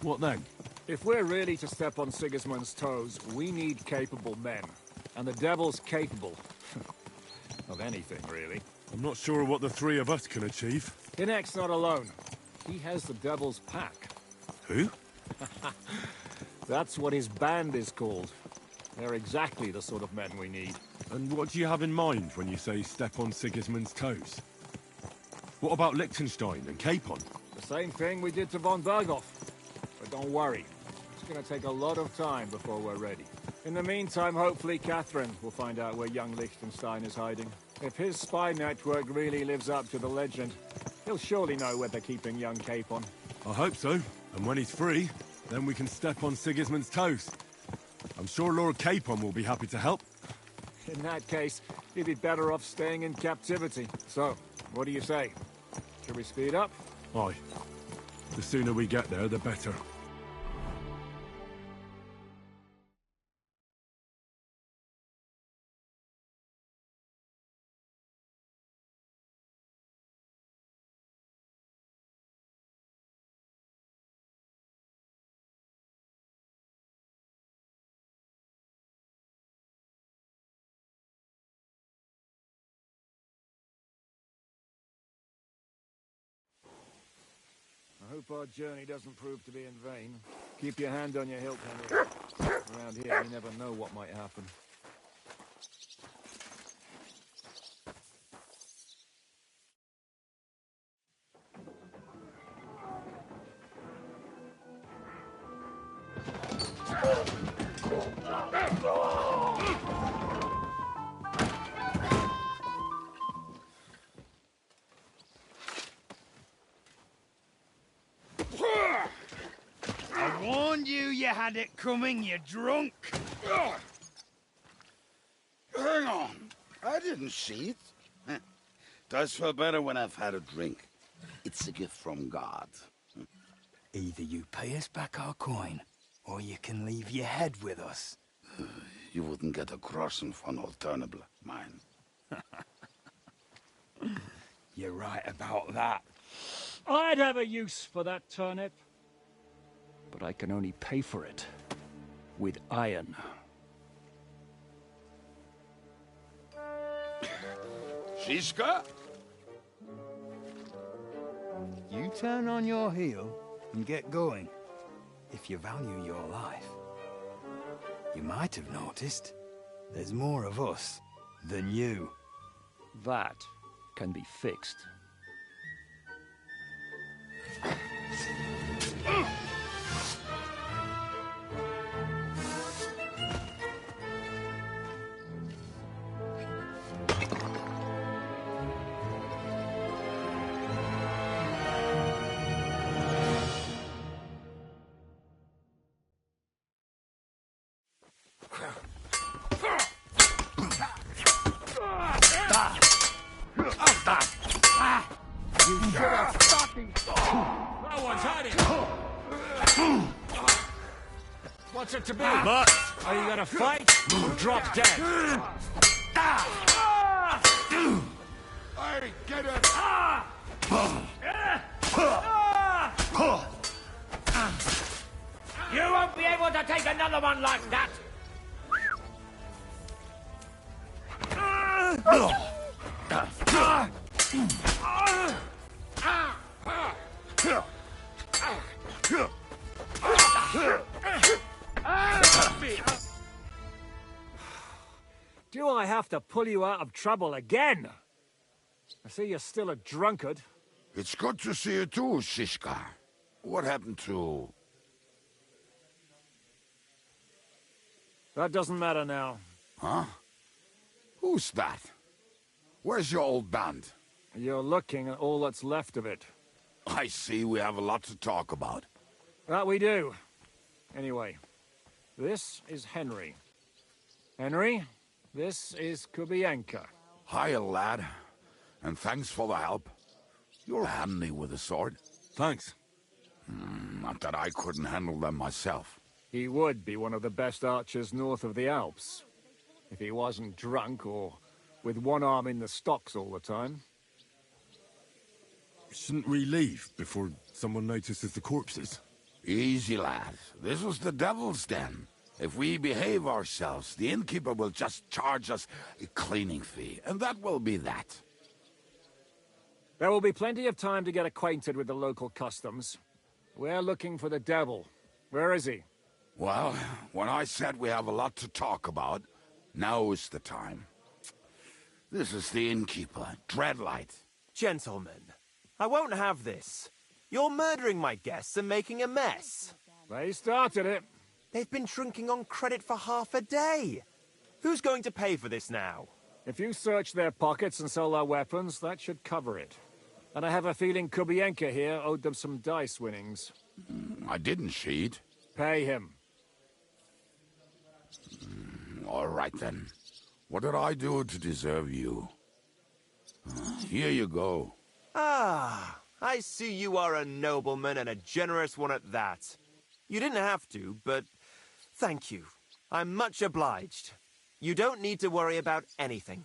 what then? If we're really to step on Sigismund's toes, we need capable men. And the devil's capable. of anything, really. I'm not sure what the three of us can achieve. Inek's not alone. He has the devil's pack. Who? That's what his band is called. They're exactly the sort of men we need. And what do you have in mind when you say step on Sigismund's toes? What about Liechtenstein and Capon? The same thing we did to von Berghoff. But don't worry. It's going to take a lot of time before we're ready. In the meantime, hopefully Catherine will find out where young Liechtenstein is hiding. If his spy network really lives up to the legend, he'll surely know where they're keeping young Capon. I hope so. And when he's free, then we can step on Sigismund's toes. I'm sure Lord Capon will be happy to help. In that case, he'd be better off staying in captivity. So, what do you say? Should we speed up? Aye. The sooner we get there, the better. I Hope our journey doesn't prove to be in vain. Keep your hand on your hilt, Henry. Around here, you never know what might happen. I warned you you had it coming, you drunk. Hang on. I didn't see it. Does feel better when I've had a drink. It's a gift from God. Either you pay us back our coin, or you can leave your head with us. You wouldn't get a groschen for an alternative, mine. You're right about that. I'd have a use for that turnip. But I can only pay for it with iron. Shiska? You turn on your heel and get going, if you value your life. You might have noticed there's more of us than you. That can be fixed. What's it to be? But are you gonna fight or drop dead? Hey, get it! You won't be able to take another one like that! Do I have to pull you out of trouble again? I see you're still a drunkard. It's good to see you too, Shiska. What happened to... That doesn't matter now. Huh? Who's that? Where's your old band? You're looking at all that's left of it. I see we have a lot to talk about. That we do. Anyway, this is Henry. Henry, this is Kubienka. Hiya, lad. And thanks for the help. You're handy with a sword. Thanks. Not that I couldn't handle them myself. He would be one of the best archers north of the Alps. If he wasn't drunk or with one arm in the stocks all the time. Shouldn't we leave before someone notices the corpses? Easy, lad. This was the devil's den. If we behave ourselves, the innkeeper will just charge us a cleaning fee, and that will be that. There will be plenty of time to get acquainted with the local customs. We're looking for the devil. Where is he? Well, when I said we have a lot to talk about, now is the time. This is the innkeeper, Dreadlight. Gentlemen, I won't have this. You're murdering my guests and making a mess. They started it. They've been drinking on credit for half a day. Who's going to pay for this now? If you search their pockets and sell their weapons, that should cover it. And I have a feeling Kubienka here owed them some dice winnings. I didn't cheat. Pay him. All right, then. What did I do to deserve you? Here you go. Ah, I see you are a nobleman and a generous one at that. You didn't have to, but thank you. I'm much obliged. You don't need to worry about anything.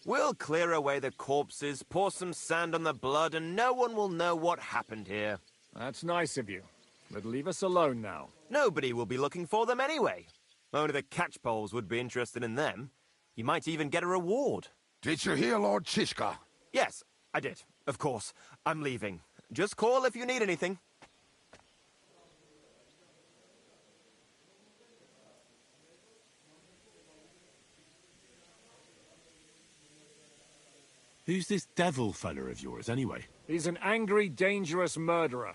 We'll clear away the corpses, pour some sand on the blood, and no one will know what happened here. That's nice of you. But leave us alone now. Nobody will be looking for them anyway. Only the catchpoles would be interested in them. You might even get a reward. Did you hear Lord Shishka? Yes, I did. Of course. I'm leaving. Just call if you need anything. Who's this devil fella of yours, anyway? He's an angry, dangerous murderer.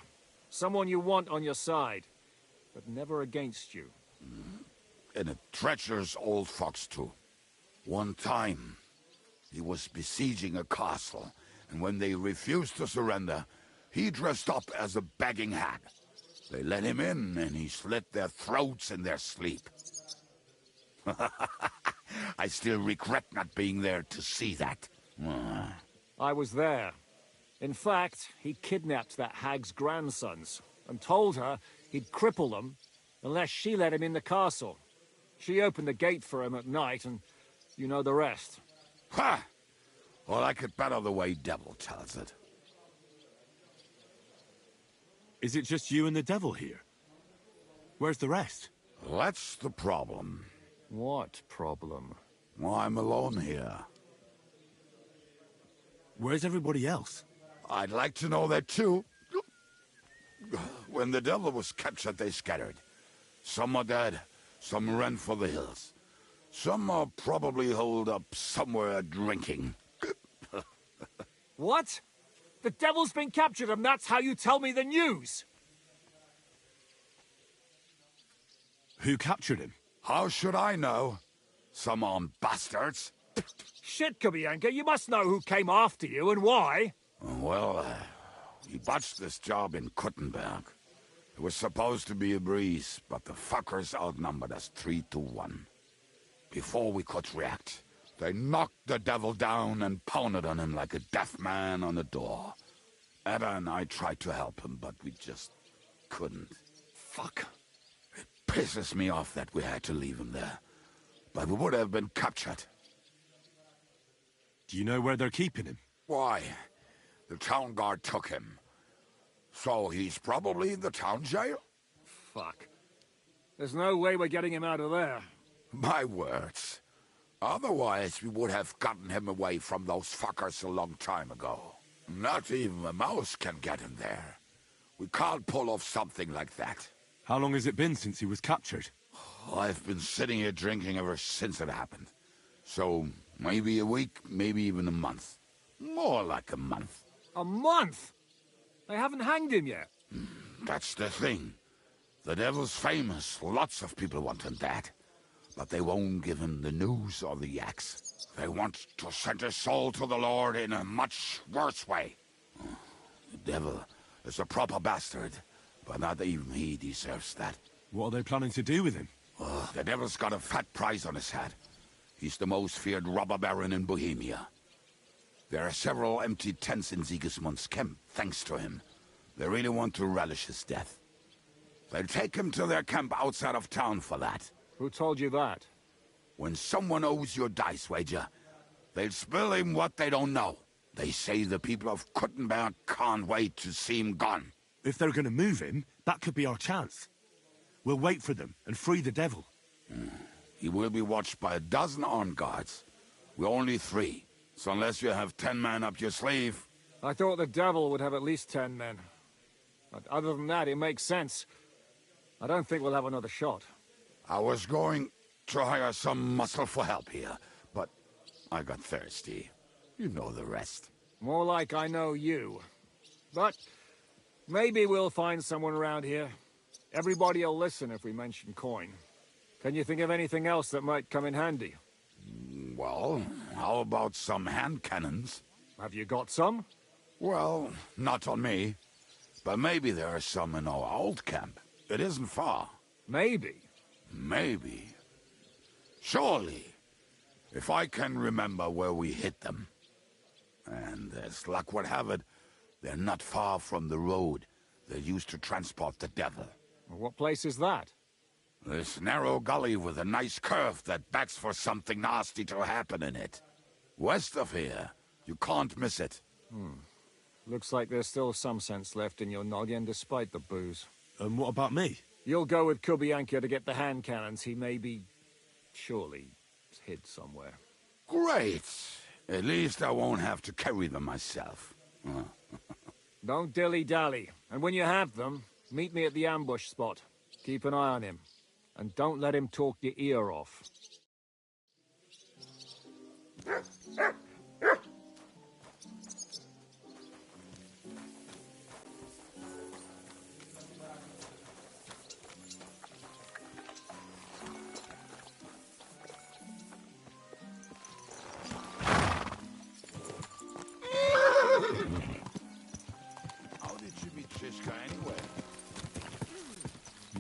Someone you want on your side, but never against you. And a treacherous old fox, too. One time, he was besieging a castle, and when they refused to surrender, he dressed up as a begging hag. They let him in, and he slit their throats in their sleep. I still regret not being there to see that. I was there. In fact, he kidnapped that hag's grandsons, and told her he'd cripple them unless she let him in the castle. She opened the gate for him at night, and you know the rest. Ha! Well, I could bet on the way Devil tells it. Is it just you and the devil here? Where's the rest? That's the problem. What problem? Well, I'm alone here. Where's everybody else? I'd like to know that too. When the devil was captured, they scattered. Some are dead, some ran for the hills. Some are probably holed up somewhere drinking. What? The devil's been captured and that's how you tell me the news? Who captured him? How should I know? Some armed bastards. Shit, Kubianka, you must know who came after you and why. Well, we botched this job in Kuttenberg. It was supposed to be a breeze, but the fuckers outnumbered us 3-1. Before we could react, they knocked the devil down and pounded on him like a deaf man on a door. Etta and I tried to help him, but we just couldn't. Fuck. It pisses me off that we had to leave him there. But we would have been captured. Do you know where they're keeping him? Why? The town guard took him. So he's probably in the town jail? Fuck. There's no way we're getting him out of there. My words. Otherwise, we would have gotten him away from those fuckers a long time ago. Not even a mouse can get him there. We can't pull off something like that. How long has it been since he was captured? I've been sitting here drinking ever since it happened. So, maybe a week, maybe even a month. More like a month. A month? They haven't hanged him yet. That's the thing. The devil's famous. Lots of people want him dead. But they won't give him the news or the axe. They want to send his soul to the Lord in a much worse way. The devil is a proper bastard, but not even he deserves that. What are they planning to do with him? The devil's got a fat price on his head. He's the most feared robber baron in Bohemia. There are several empty tents in Sigismund's camp, thanks to him. They really want to relish his death. They'll take him to their camp outside of town for that. Who told you that? When someone owes you a dice wager, they'll spill him what they don't know. They say the people of Kuttenberg can't wait to see him gone. If they're going to move him, that could be our chance. We'll wait for them and free the devil. He will be watched by 12 armed guards. We're only 3, so unless you have 10 men up your sleeve... I thought the devil would have at least 10 men. But other than that, it makes sense. I don't think we'll have another shot. I was going to hire some muscle for help here, but I got thirsty. You know the rest. More like I know you. But maybe we'll find someone around here. Everybody will listen if we mention coin. Can you think of anything else that might come in handy? Well, how about some hand cannons? Have you got some? Well, not on me. But maybe there are some in our old camp. It isn't far. Maybe. Maybe. Surely. If I can remember where we hid them. And as luck would have it, they're not far from the road they used to transport the devil. What place is that? This narrow gully with a nice curve that begs for something nasty to happen in it. West of here. You can't miss it. Looks like there's still some sense left in your noggin despite the booze. And what about me? You'll go with Kubianka to get the hand cannons. He may be... surely hid somewhere. Great. At least I won't have to carry them myself. Don't dilly-dally. And when you have them, meet me at the ambush spot. Keep an eye on him. And don't let him talk your ear off.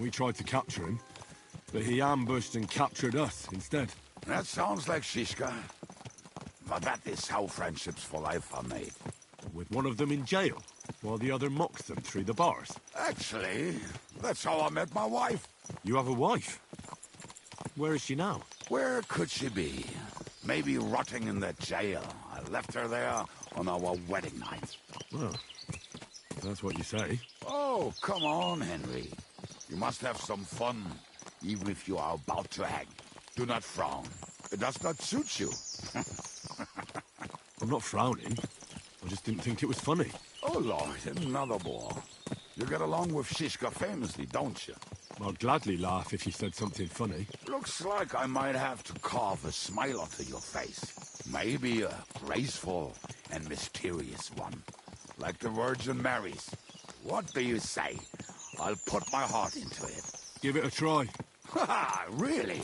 We tried to capture him, but he ambushed and captured us instead. That sounds like Shishka. But that is how friendships for life are made. With one of them in jail, while the other mocks them through the bars. Actually, that's how I met my wife. You have a wife? Where is she now? Where could she be? Maybe rotting in that jail. I left her there on our wedding night. Well, that's what you say. Oh, come on, Henry. You must have some fun, even if you are about to hang. Do not frown. It does not suit you. I'm not frowning. I just didn't think it was funny. Oh, Lord, another ball. You get along with Shishka famously, don't you? I'd gladly laugh if you said something funny. Looks like I might have to carve a smile onto your face. Maybe a graceful and mysterious one. Like the Virgin Mary's. What do you say? I'll put my heart into it. Give it a try. Ha! Really?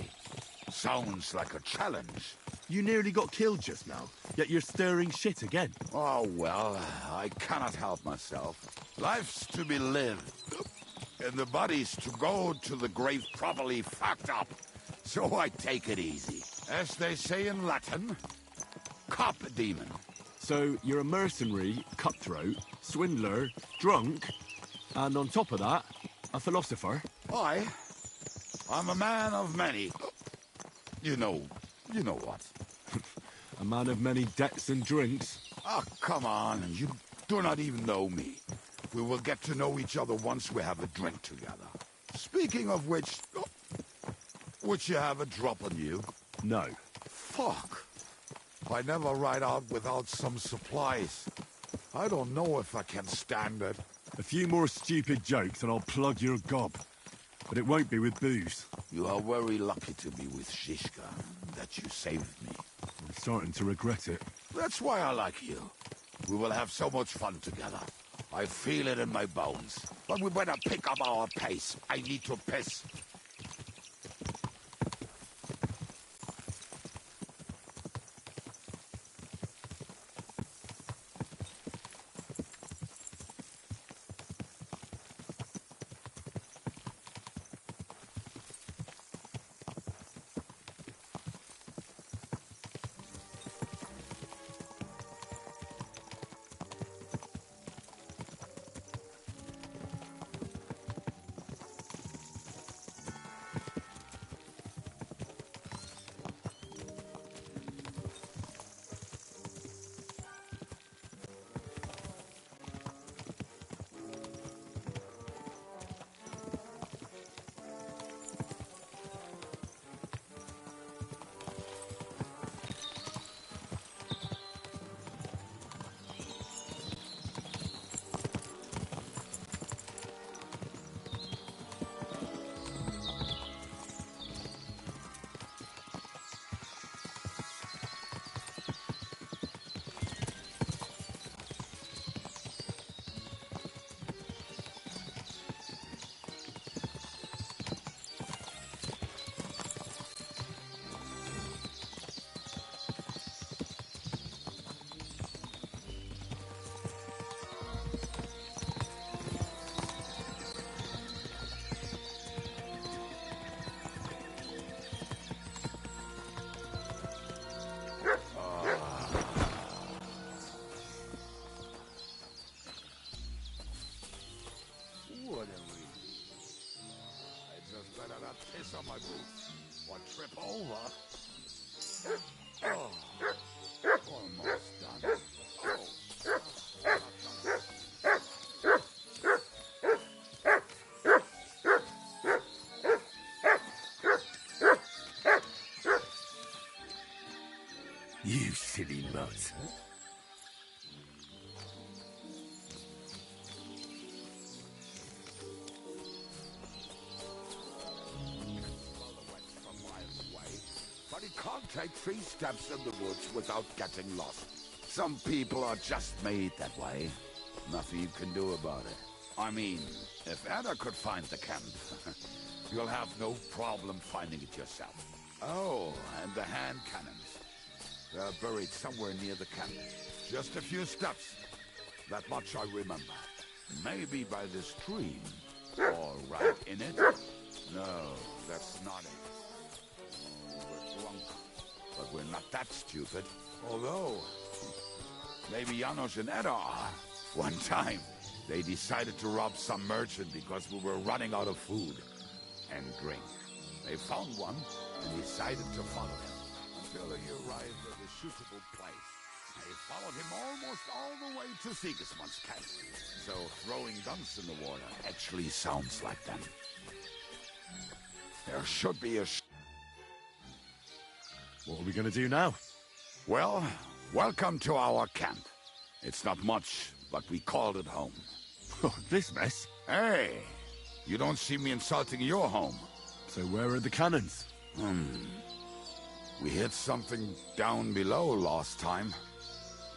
Sounds like a challenge. You nearly got killed just now, yet you're stirring shit again. Oh, well, I cannot help myself. Life's to be lived. And the body's to go to the grave properly fucked up. So I take it easy. As they say in Latin, cop a demon. So you're a mercenary, cutthroat, swindler, drunk, and on top of that, a philosopher? I'm a man of many. You know what. A man of many debts and drinks. Oh, come on. You do not even know me. We will get to know each other once we have a drink together. Speaking of which, would you have a drop on you? No. Fuck. I never ride out without some supplies. I don't know if I can stand it. A few more stupid jokes and I'll plug your gob. But it won't be with booze. You are very lucky to be with Shishka, that you saved me. I'm starting to regret it. That's why I like you. We will have so much fun together. I feel it in my bones. But we better pick up our pace. I need to piss. Piss on my boots. Or trip over. Oh, almost done. You silly mutt. But he can't take 3 steps in the woods without getting lost. Some people are just made that way. Nothing you can do about it. I mean, if Anna could find the camp, you'll have no problem finding it yourself. Oh, and the hand cannons. They're buried somewhere near the camp. Just a few steps. That much I remember. Maybe by the stream. Or right in it? No, that's not it. We're drunk, but we're not that stupid. Although, maybe Janos and Edda are. One time, they decided to rob some merchant because we were running out of food and drink. They found one and decided to follow him until he arrived at a suitable place. They followed him almost all the way to Sigismund's camp. So throwing guns in the water actually sounds like them. There should be a... What are we going to do now? Well, welcome to our camp. It's not much, but we called it home. Oh, this mess? Hey, you don't see me insulting your home. So where are the cannons? We hit something down below last time.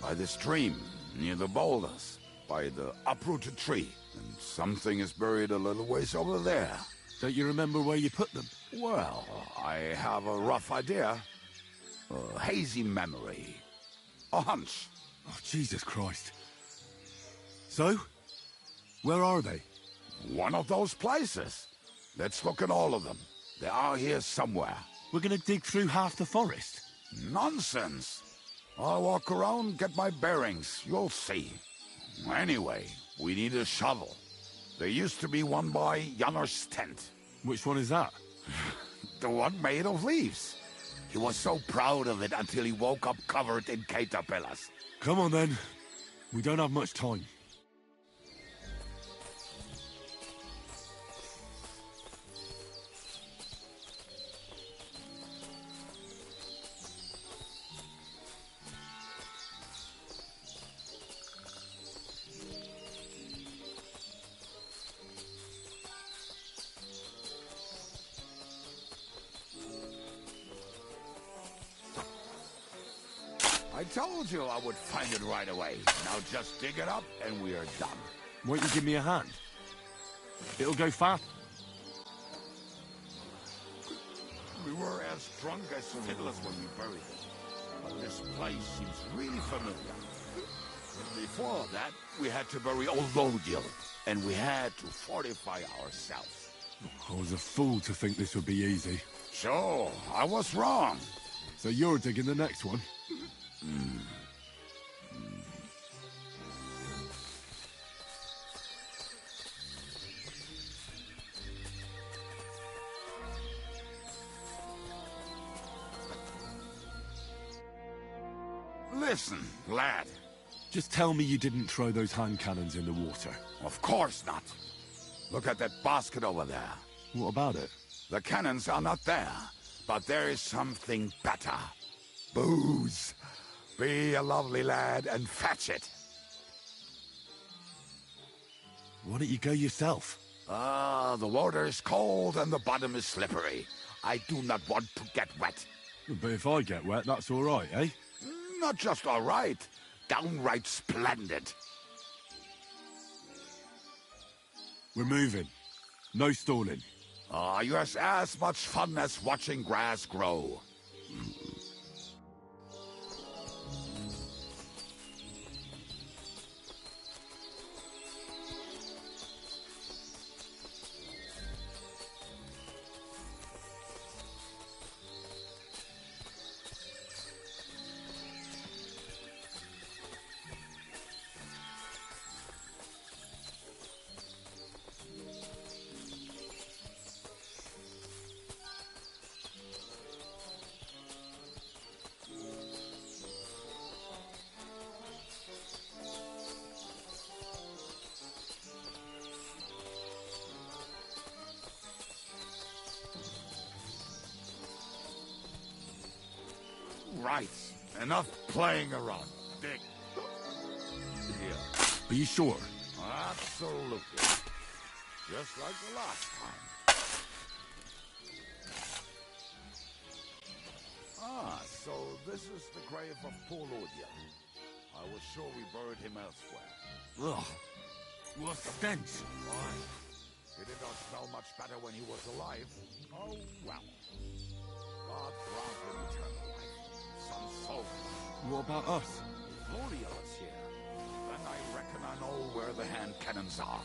By the stream, near the boulders. By the uprooted tree. And something is buried a little ways over there. Don't you remember where you put them? Well, I have a rough idea. A hazy memory. A hunch. Oh, Jesus Christ. So? Where are they? One of those places. Let's look at all of them. They are here somewhere. We're gonna dig through half the forest? Nonsense. I'll walk around, get my bearings. You'll see. Anyway, we need a shovel. There used to be one by Janos' tent. Which one is that? The one made of leaves. He was so proud of it until he woke up covered in caterpillars. Come on then. We don't have much time. I told you I would find it right away. Now just dig it up and we are done. Won't you give me a hand? It'll go fast. We were as drunk as fiddlers when we buried it. But this place seems really familiar. Before that, we had to bury old Lodiel, and we had to fortify ourselves. I was a fool to think this would be easy. Sure, I was wrong. So you're digging the next one? Listen, lad. Just tell me you didn't throw those hand cannons in the water. Of course not. Look at that basket over there. What about it? The cannons are not there, but there is something better. Booze. Be a lovely lad and fetch it. Why don't you go yourself? The water is cold and the bottom is slippery. I do not want to get wet. But if I get wet, that's all right, eh? Not just all right. Downright splendid. We're moving. No stalling. You have as much fun as watching grass grow. Right. Enough playing around. Dig. Here. Are you sure? Absolutely. Just like the last time. So this is the grave of poor Lodiel. I was sure we buried him elsewhere. Ugh. What stench. Why? Did it not smell much better when he was alive? Oh, well. God grant him eternal life. Some soul. What about us? Lodiel is here. Then I reckon I know where the hand cannons are.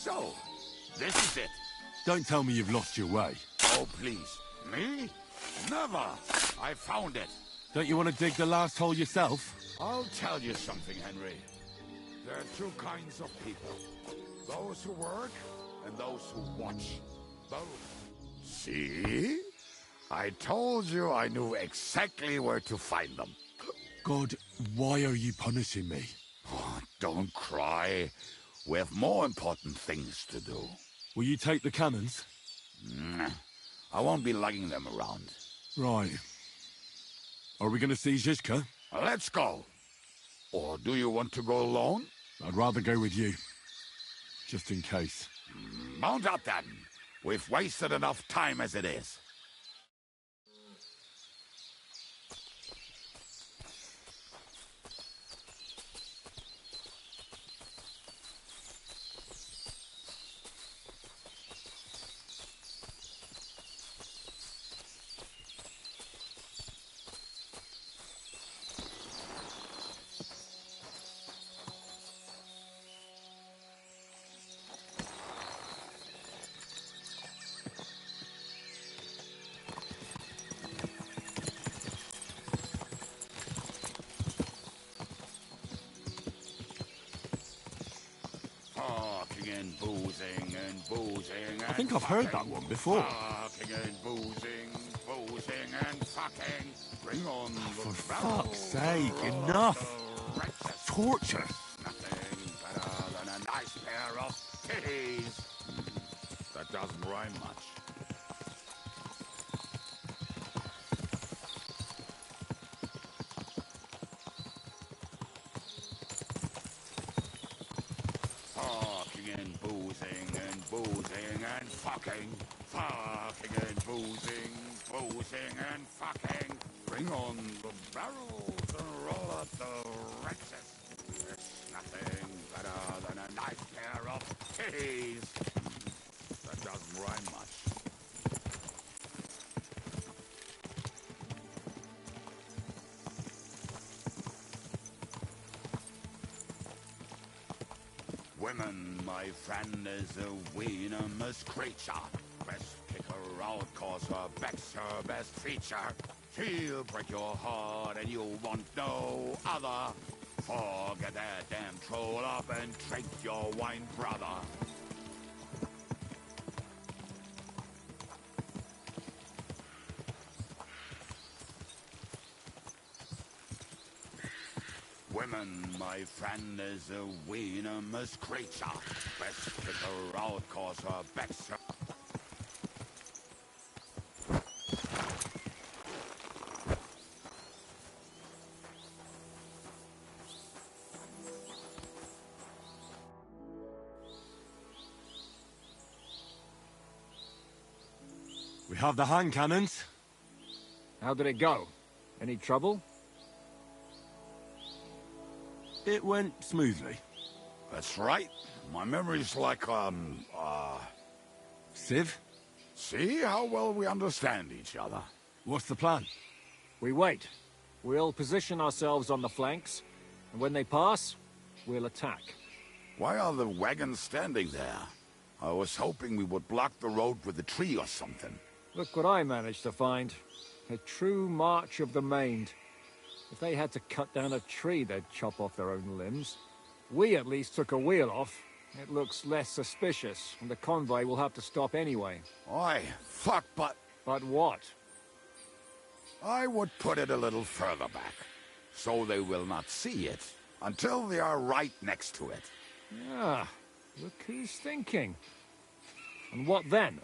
So, this is it. Don't tell me you've lost your way. Oh, please. Me? Never. I found it. Don't you want to dig the last hole yourself? I'll tell you something, Henry. There are two kinds of people. Those who work and those who watch. Both. See? I told you I knew exactly where to find them. God, why are you punishing me? Oh, don't cry. We have more important things to do. Will you take the cannons? I won't be lugging them around. Right. Are we going to see Zizka? Let's go. Or do you want to go alone? I'd rather go with you. Just in case. Mount up then. We've wasted enough time as it is. And boozing and boozing. I think I've heard that one before. Fucking and boozing and fucking. Bring on For fuck's sake, enough! Torture! Nothing better than a nice pair of titties. That doesn't rhyme much. And fucking and boozing and fucking. Bring on the barrels and roll up the wretches. There's nothing better than a nice pair of titties. That doesn't rhyme much. Women, my friend, is a venomous creature. Best kick her out, cause her back's her best feature. She'll break your heart and you'll want no other. Forget that damn troll up and drink your wine, brother. Women, my friend, is a venomous creature. Best kick her out, cause her back's her... We have the hand cannons. How did it go? Any trouble? It went smoothly. That's right. My memory's like, Civ? See how well we understand each other. What's the plan? We wait. We'll position ourselves on the flanks, and when they pass, we'll attack. Why are the wagons standing there? I was hoping we would block the road with a tree or something. Look what I managed to find. A true march of the maimed. If they had to cut down a tree, they'd chop off their own limbs. We at least took a wheel off. It looks less suspicious, and the convoy will have to stop anyway. Oi, fuck, but... But what? I would put it a little further back, so they will not see it, until they are right next to it. Ah, look who's thinking. And what then?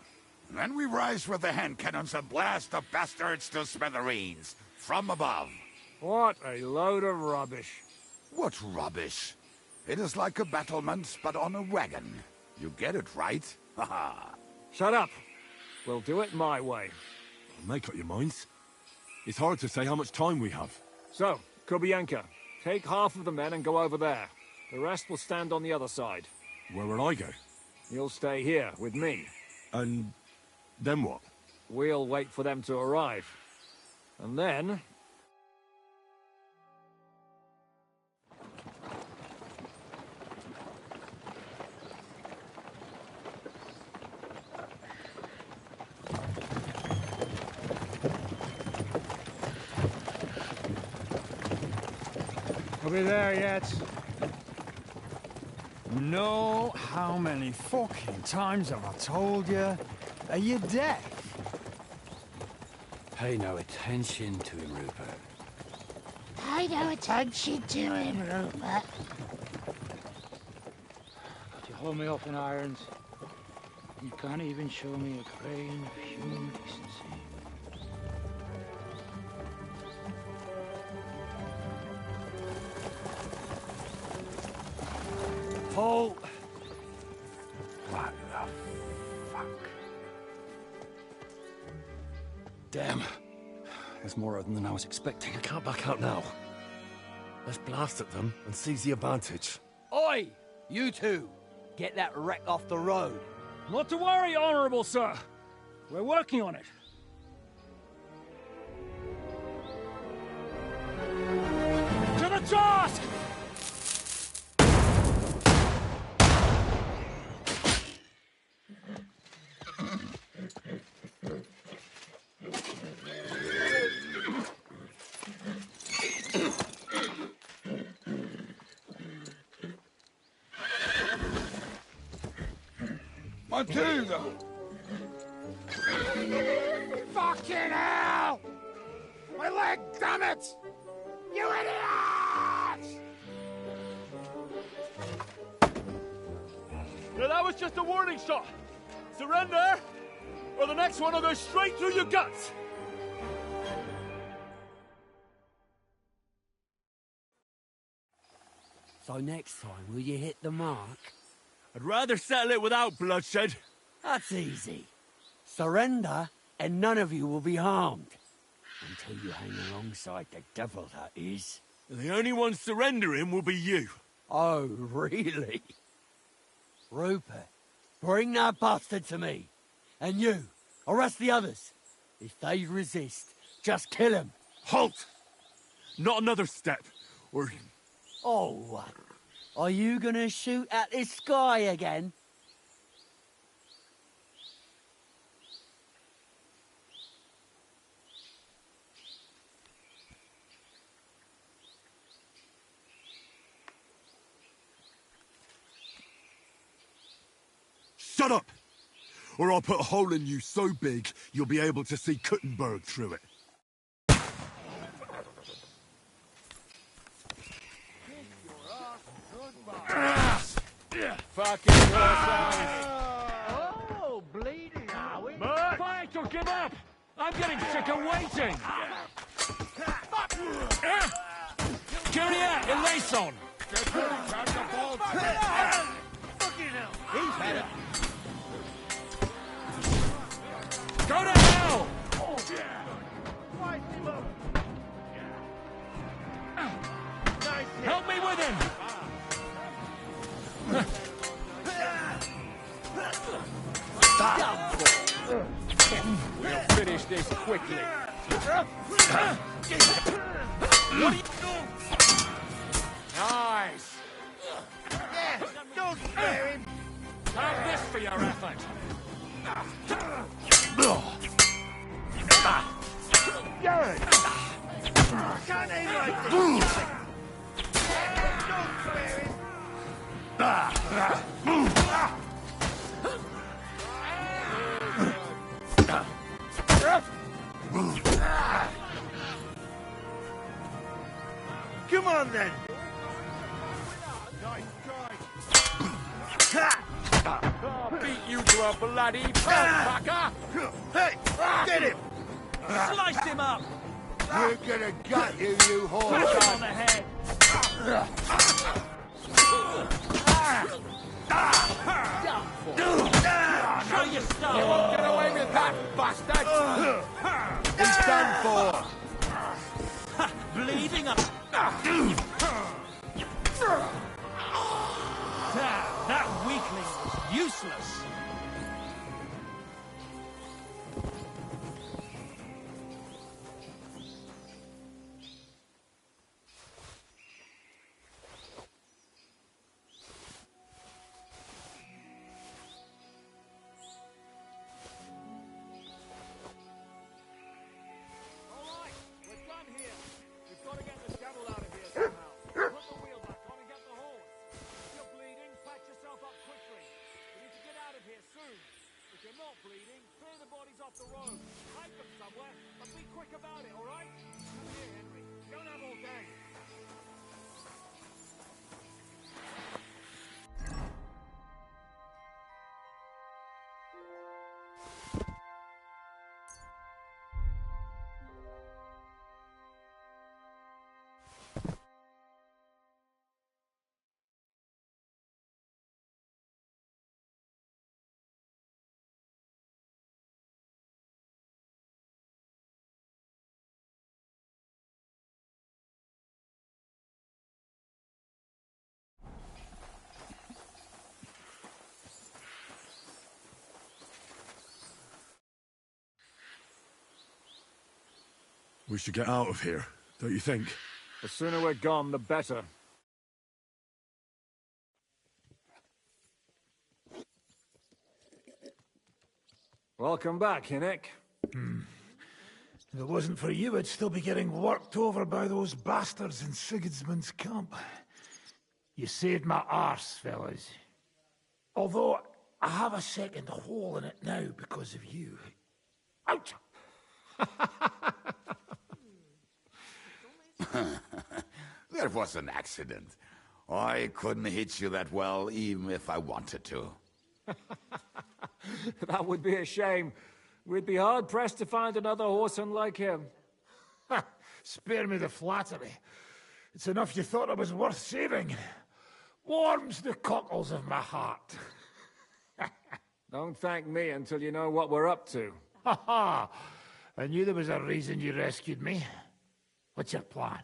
Then we rise with the hand cannons and blast the bastards to smithereens, from above. What a load of rubbish. What rubbish? It is like a battlement, but on a wagon. You get it, right? Haha. Shut up. We'll do it my way. Make up your minds. It's hard to say how much time we have. So, Kubianka, take half of the men and go over there. The rest will stand on the other side. Where will I go? You'll stay here, with me. And then what? We'll wait for them to arrive. And then... be there yet. No, how many fucking times have I told you? Are you deaf? Pay no attention to him, Rupert. Pay no attention to him, Rupert. But you hold me up in irons. You can't even show me a grain of human decency. Paul! What the fuck? Damn. There's more of them than I was expecting. We can't back out now. Let's blast at them and seize the advantage. Oi! You two! Get that wreck off the road. Not to worry, Honourable Sir. We're working on it. To the task! Matilda! Fucking hell! My leg, damn it! You idiots! No, that was just a warning shot. Surrender, or the next one will go straight through your guts. So next time, will you hit the mark? I'd rather settle it without bloodshed. That's easy. Surrender, and none of you will be harmed. Until you hang alongside the devil, that is. The only one surrendering will be you. Oh, really? Rupert, bring that bastard to me. And you, arrest the others. If they resist, just kill them. Halt! Not another step, or... Oh, what? Are you gonna shoot at this sky again? Shut up! Or I'll put a hole in you so big, you'll be able to see Kuttenberg through it. Fucking oh, bleeding, are we? Fight or give up! I'm getting sick of waiting! Juliet, Eleison! He's better. Go to hell! Help me with him! We'll finish this quickly. What are you doing? Nice. Yeah, don't spare him. Have this for your effort. Can't aim like this. Yeah, don't spare him. Come on, then. I'll beat you to a bloody pulp, fucker. Hey, get him! Slice him up! We're gonna gut you, you Bash whore! him on the head! Show your stuff! You won't get away with that, bastard. He's done for! Bleeding up! That weakling was useless! not bleeding, clear the bodies off the road. Hide them somewhere, but be quick about it, all right? Come here, Henry. You don't have all day. We should get out of here, don't you think? The sooner we're gone, the better. Welcome back, Hinnick. If it wasn't for you, I'd still be getting worked over by those bastards in Sigismund's camp. You saved my arse, fellas. Although, I have a second hole in it now because of you. Ouch! That was an accident. I couldn't hit you that well, even if I wanted to. That would be a shame. We'd be hard-pressed to find another horseman like him. Spare me the flattery. It's enough you thought I was worth saving. Warms the cockles of my heart. Don't thank me until you know what we're up to. Ha ha! I knew there was a reason you rescued me. What's your plan?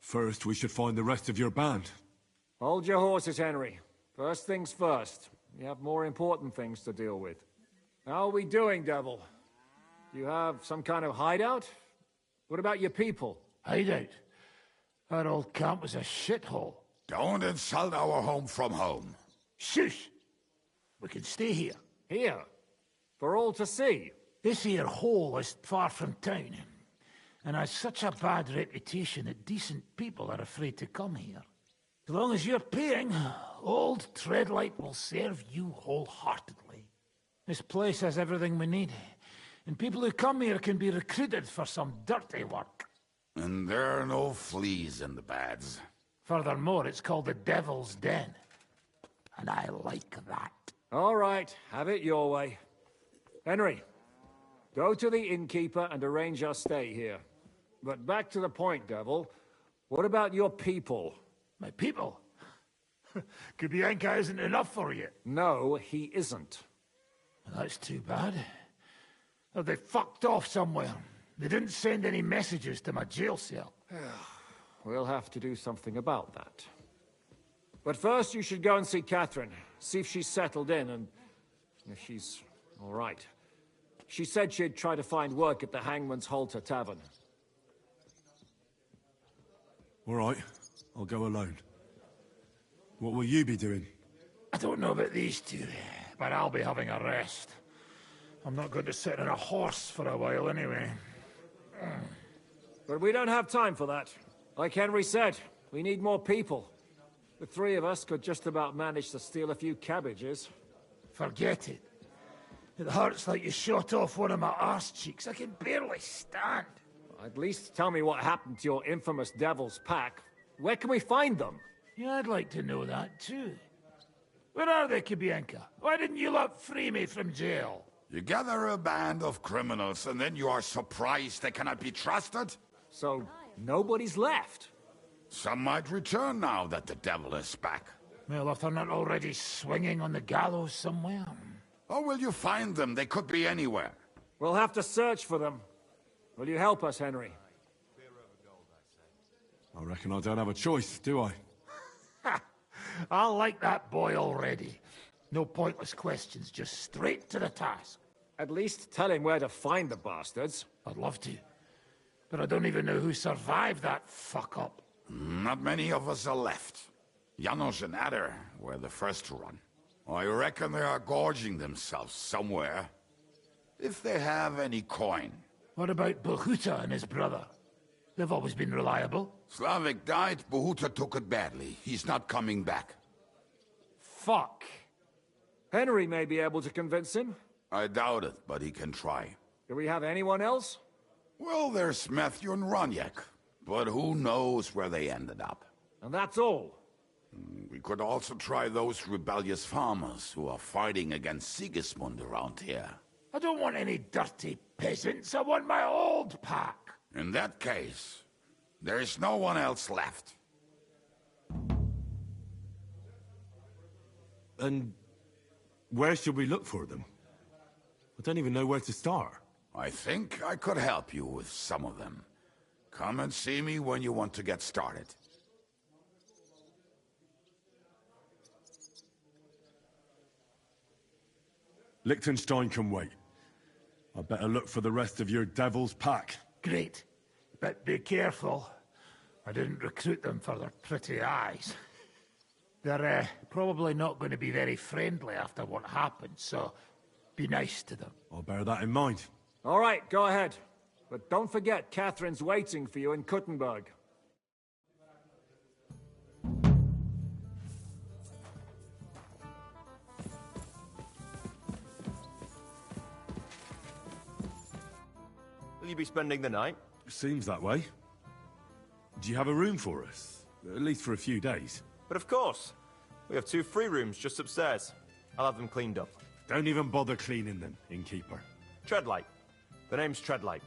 First, we should find the rest of your band. Hold your horses, Henry. First things first. We have more important things to deal with. How are we doing, Devil? Do you have some kind of hideout? What about your people? Hideout? That old camp was a shithole. Don't insult our home from home. Shush! We can stay here. Here? For all to see? This here hole is far from town, and has such a bad reputation that decent people are afraid to come here. As long as you're paying, old Treadlight will serve you wholeheartedly. This place has everything we need, and people who come here can be recruited for some dirty work. And there are no fleas in the beds. Furthermore, it's called the Devil's Den, and I like that. All right, have it your way. Henry, go to the innkeeper and arrange our stay here. But back to the point, Devil. What about your people? My people? Kubienka isn't enough for you. No, he isn't. That's too bad. Oh, they fucked off somewhere. They didn't send any messages to my jail cell. We'll have to do something about that. But first you should go and see Catherine. See if she's settled in and if she's all right. She said she'd try to find work at the Hangman's Halter Tavern. All right, I'll go alone. What will you be doing? I don't know about these two, but I'll be having a rest. I'm not going to sit on a horse for a while anyway. But we don't have time for that. Like Henry said, we need more people. The three of us could just about manage to steal a few cabbages. Forget it. It hurts like you shot off one of my arse cheeks. I can barely stand. At least tell me what happened to your infamous Devil's Pack. Where can we find them? Yeah, I'd like to know that too. Where are they, Kubienka? Why didn't you lot free me from jail? You gather a band of criminals and then you are surprised they cannot be trusted? So, nobody's left? Some might return now that the devil is back. Well, if they're not already swinging on the gallows somewhere. How will you find them? They could be anywhere. We'll have to search for them. Will you help us, Henry? I reckon I don't have a choice, do I? I like that boy already. No pointless questions, just straight to the task. At least tell him where to find the bastards. I'd love to. But I don't even know who survived that fuck-up. Not many of us are left. Janos and Adder were the first to run. I reckon they are gorging themselves somewhere. If they have any coin. What about Bohuta and his brother? They've always been reliable. Slavik died, Bohuta took it badly. He's not coming back. fuck. Henry may be able to convince him. I doubt it, but he can try. Do we have anyone else? Well, there's Matthew and Roniak, but who knows where they ended up. And that's all? We could also try those rebellious farmers who are fighting against Sigismund around here. I don't want any dirty peasants. I want my old pack. In that case, there is no one else left. And where should we look for them? I don't even know where to start. I think I could help you with some of them. Come and see me when you want to get started. Liechtenstein can wait. I better look for the rest of your devil's pack. Great. But be careful. I didn't recruit them for their pretty eyes. They're probably not going to be very friendly after what happened, so be nice to them. I'll bear that in mind. All right, go ahead. But don't forget, Catherine's waiting for you in Kuttenberg. Will you be spending the night? Seems that way. Do you have a room for us? At least for a few days. But of course. We have 2 free rooms just upstairs. I'll have them cleaned up. Don't even bother cleaning them, innkeeper. Treadlight. The name's Treadlight.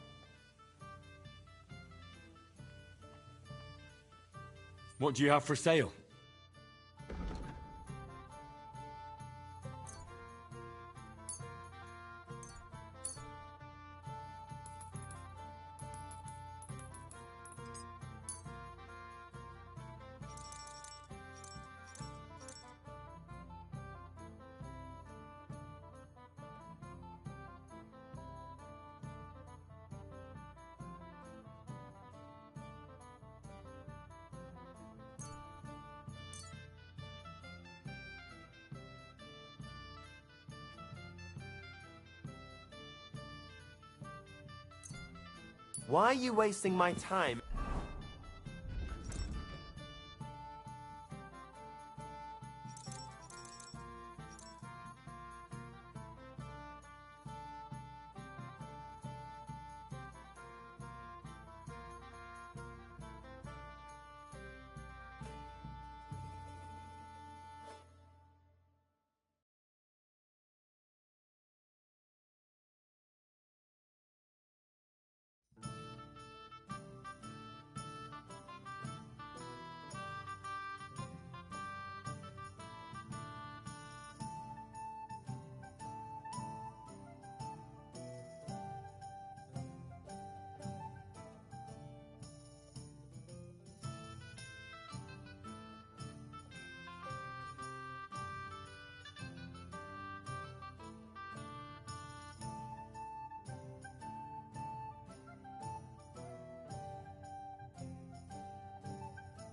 What do you have for sale? Why are you wasting my time?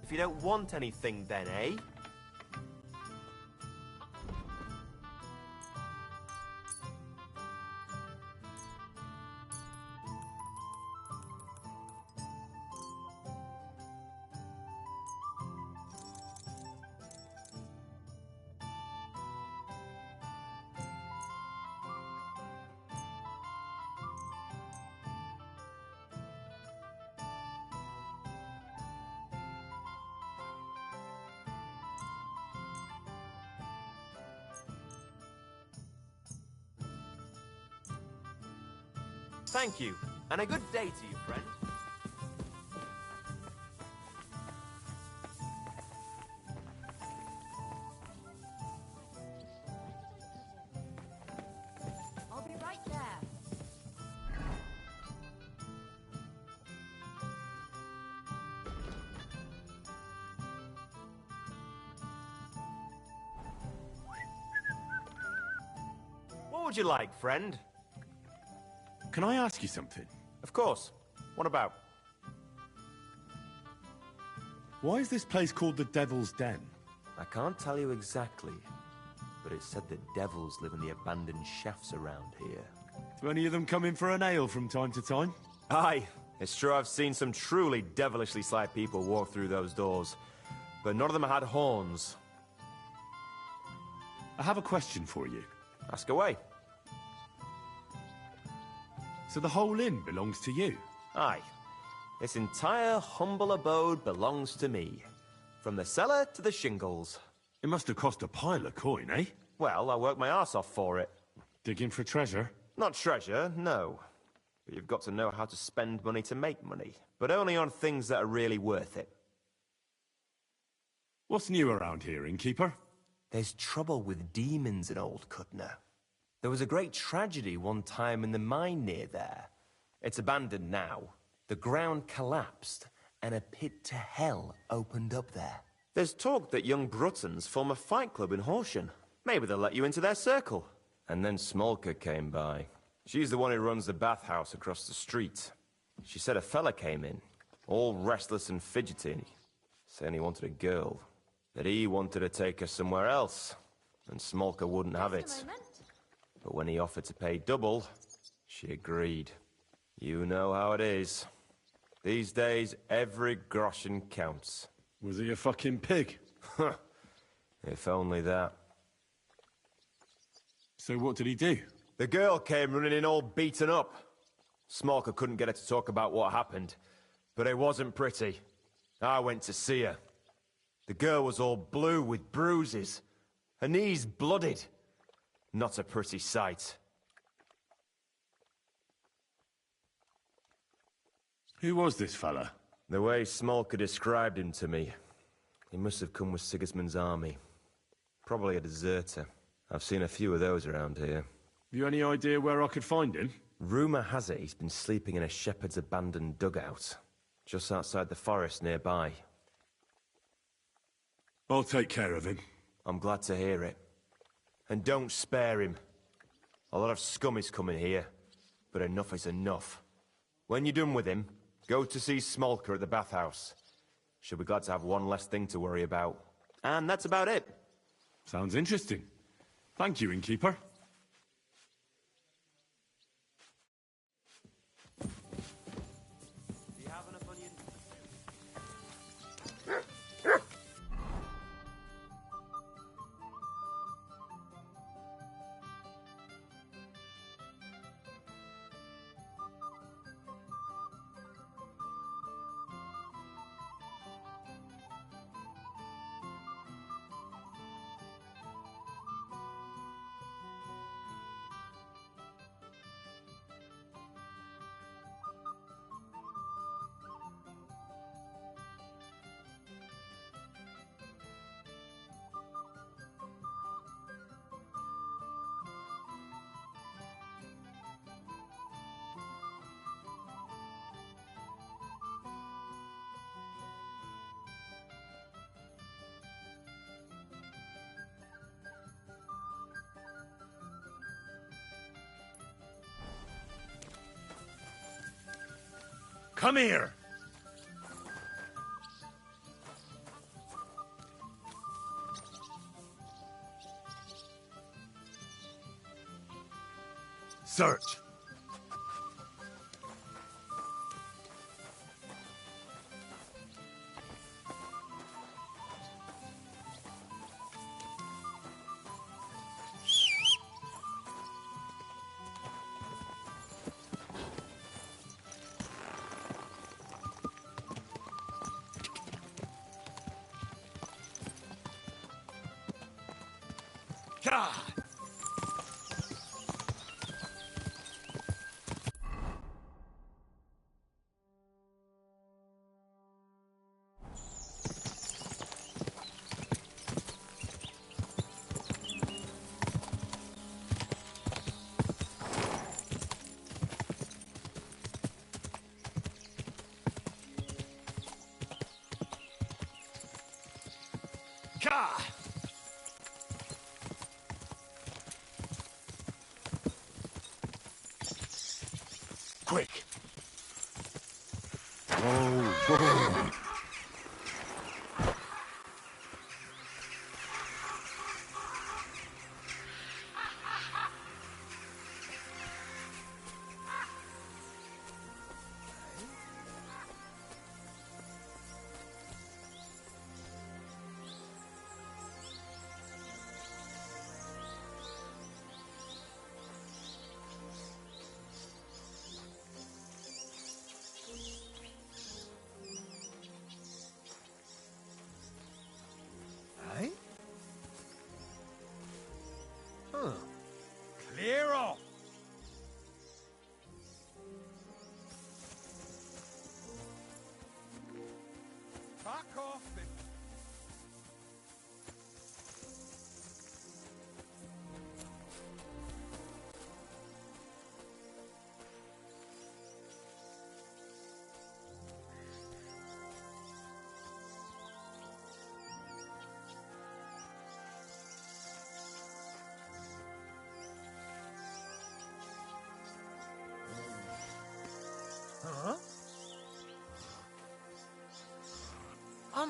If you don't want anything, then, eh? Thank you, and a good day to you, friend. I'll be right there. What would you like, friend? Can I ask you something? Of course. What about? Why is this place called the Devil's Den? I can't tell you exactly, but it's said that devils live in the abandoned shafts around here. Do any of them come in for an ale from time to time? Aye, it's true I've seen some truly devilishly sly people walk through those doors, but none of them had horns. I have a question for you. Ask away. So the whole inn belongs to you? Aye. This entire humble abode belongs to me. From the cellar to the shingles. It must have cost a pile of coin, eh? Well, I worked my arse off for it. Digging for treasure? Not treasure, no. But you've got to know how to spend money to make money. But only on things that are really worth it. What's new around here, innkeeper? There's trouble with demons in Old Cutner. There was a great tragedy one time in the mine near there. It's abandoned now. The ground collapsed, and a pit to hell opened up there. There's talk that young Bruttons form a fight club in Horsham. Maybe they'll let you into their circle. And then Smolka came by. She's the one who runs the bathhouse across the street. She said a fella came in, all restless and fidgety, saying he wanted a girl. That he wanted to take her somewhere else, and Smolka wouldn't have it. But when he offered to pay double, she agreed. You know how it is. These days, every groschen counts. Was he a fucking pig? If only that. So what did he do? The girl came running in all beaten up. Smolka couldn't get her to talk about what happened, but it wasn't pretty. I went to see her. The girl was all blue with bruises. Her knees blooded. Not a pretty sight. Who was this fella? The way Smolka described him to me, he must have come with Sigismund's army. Probably a deserter. I've seen a few of those around here. Have you any idea where I could find him? Rumour has it he's been sleeping in a shepherd's abandoned dugout, just outside the forest nearby. I'll take care of him. I'm glad to hear it. And don't spare him. A lot of scum is coming here, but enough is enough. When you're done with him, go to see Smolka at the bathhouse. She'll be glad to have one less thing to worry about. And that's about it. Sounds interesting. Thank you, innkeeper. Come here! Search! God! God! Quick! Whoa!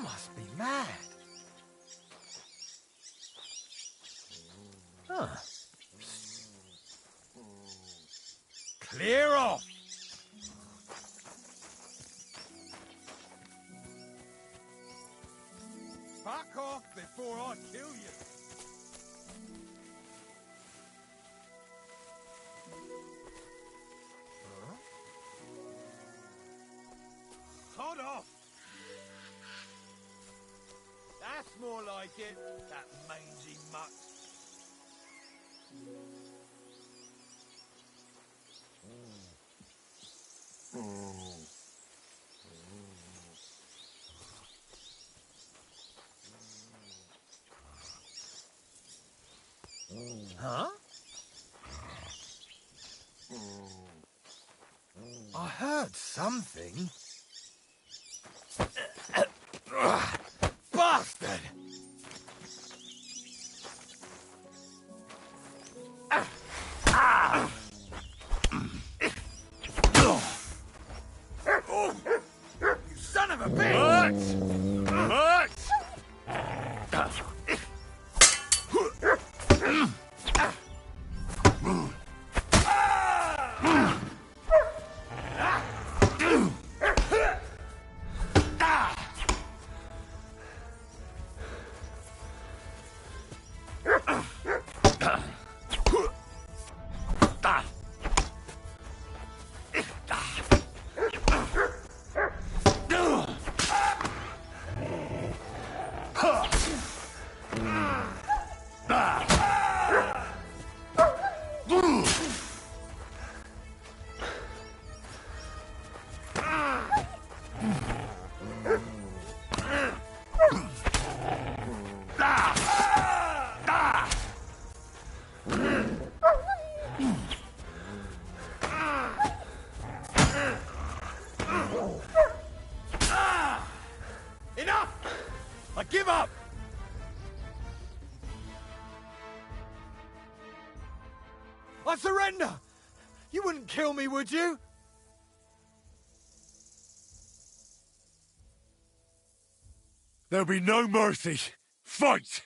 must be mad. Huh. Clear off! Fuck off before I kill you! Huh? Sod off! That's more like it, that mangy mutt. Huh? I heard something. Bastard! You son of a bitch! Enough! I give up! I surrender! You wouldn't kill me, would you? There'll be no mercy. Fight!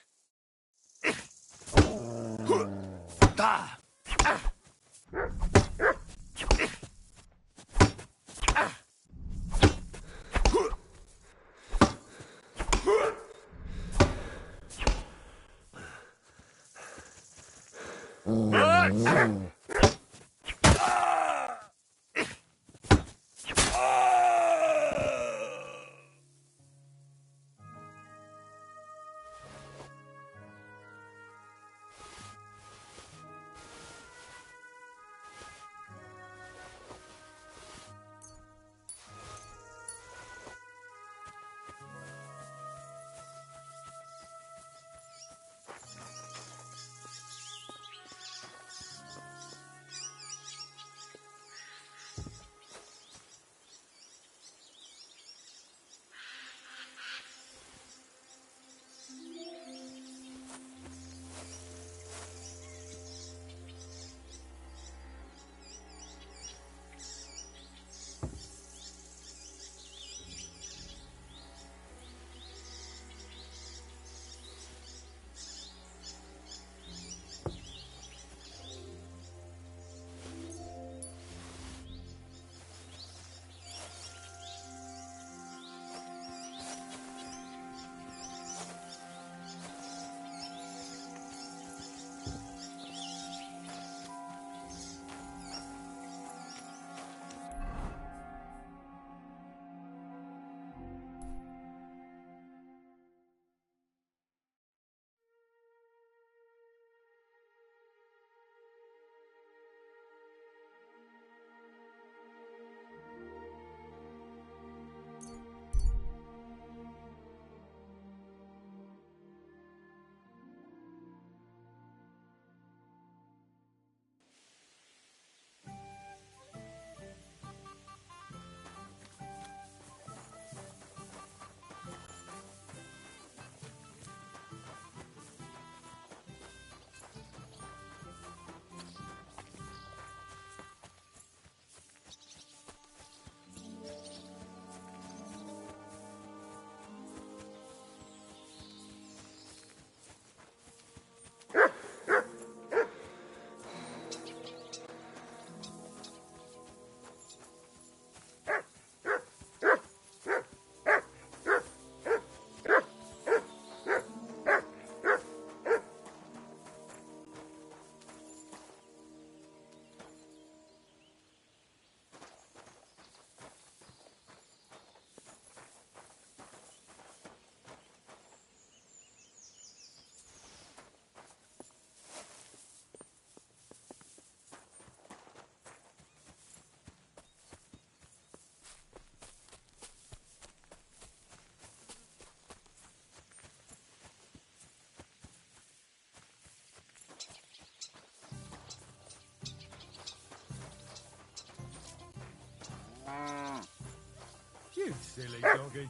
silly doggy.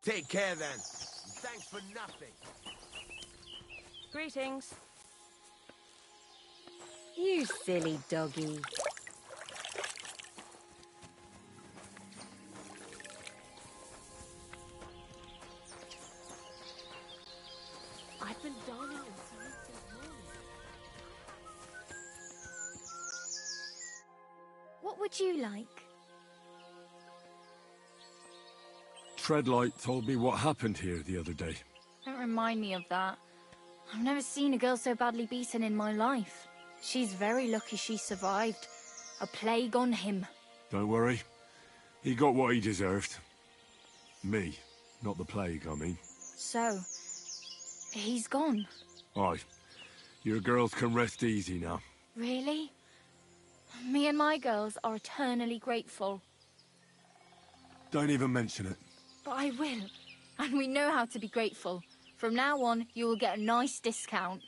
Take care then. Thanks for nothing. Greetings. You silly doggy. I've been dining inside since morning. What would you like? Treadlight told me what happened here the other day. Don't remind me of that. I've never seen a girl so badly beaten in my life. She's very lucky she survived. A plague on him. Don't worry. He got what he deserved. Me. Not the plague, I mean. So, he's gone. Aye. Your girls can rest easy now. Really? Me and my girls are eternally grateful. Don't even mention it. But I will. And we know how to be grateful. From now on, you will get a nice discount.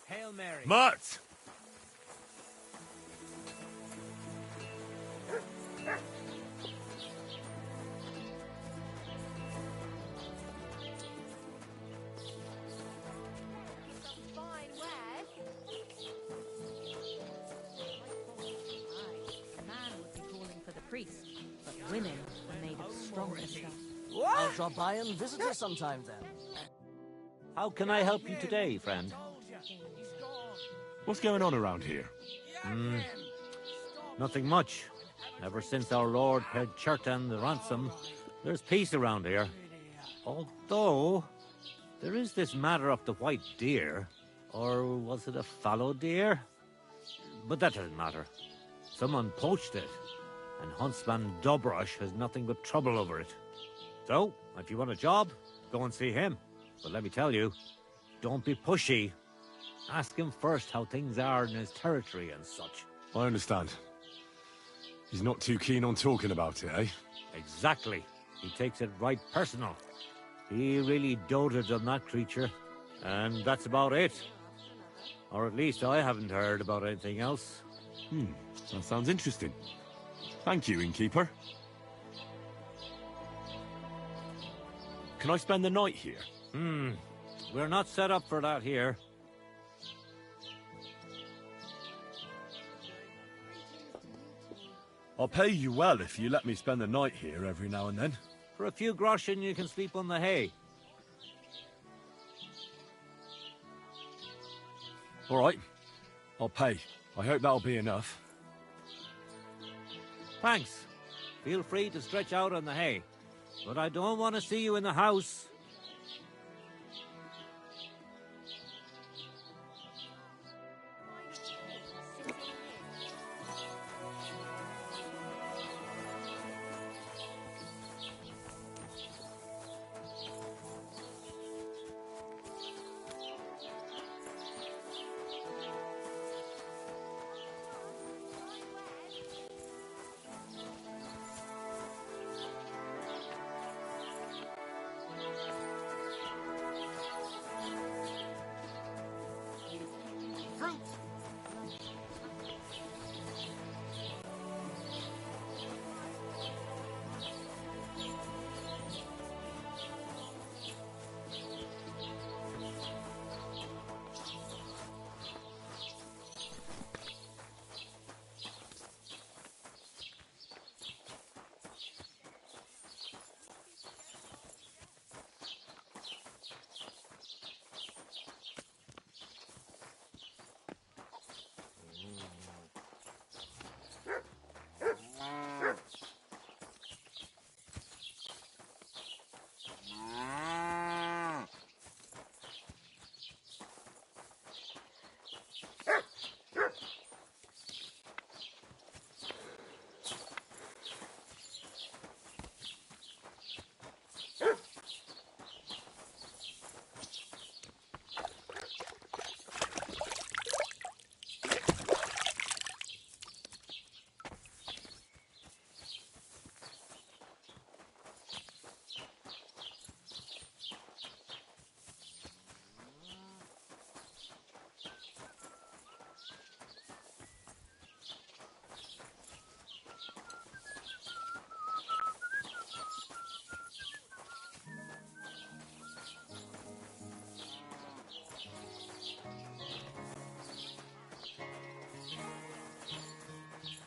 Hail Mary. Mutt! Priest, but women are made of stronger stuff. I'll drop by and visit her sometime then. How can I help you today, friend? What's going on around here? Nothing much. Ever since our Lord paid Chertan the ransom, there's peace around here. Although, there is this matter of the white deer. Or was it a fallow deer? But that doesn't matter. Someone poached it, and Huntsman Dobrush has nothing but trouble over it. So, if you want a job, go and see him. But let me tell you, don't be pushy. Ask him first how things are in his territory and such. I understand. He's not too keen on talking about it, eh? Exactly. He takes it right personal. He really doted on that creature. And that's about it. Or at least I haven't heard about anything else. That sounds interesting. Thank you, innkeeper. Can I spend the night here? We're not set up for that here. I'll pay you well if you let me spend the night here every now and then. For a few groschen, you can sleep on the hay. All right. I'll pay. I hope that'll be enough. Thanks. Feel free to stretch out on the hay. But I don't want to see you in the house. recruit!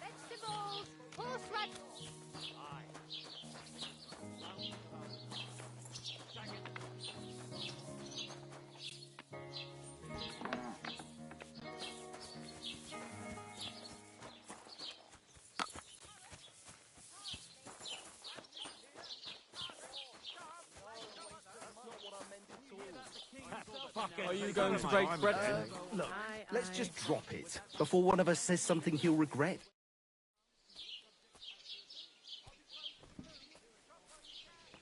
Vegetables! Horseradish! Are you going to bake bread then? Look, let's just drop it before one of us says something he'll regret.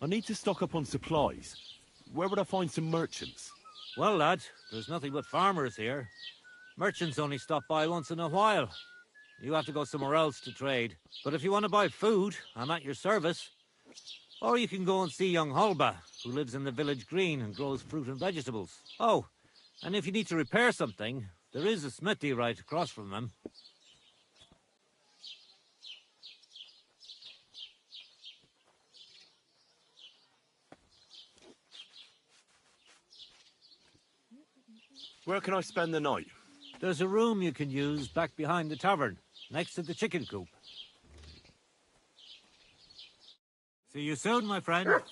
I need to stock up on supplies. Where would I find some merchants? Well, lad, there's nothing but farmers here. Merchants only stop by once in a while. You have to go somewhere else to trade. But if you want to buy food, I'm at your service. Or you can go and see young Holba, who lives in the village green and grows fruit and vegetables. Oh, and if you need to repair something, there is a smithy right across from them. Where can I spend the night? There's a room you can use back behind the tavern, next to the chicken coop. See you soon, my friend.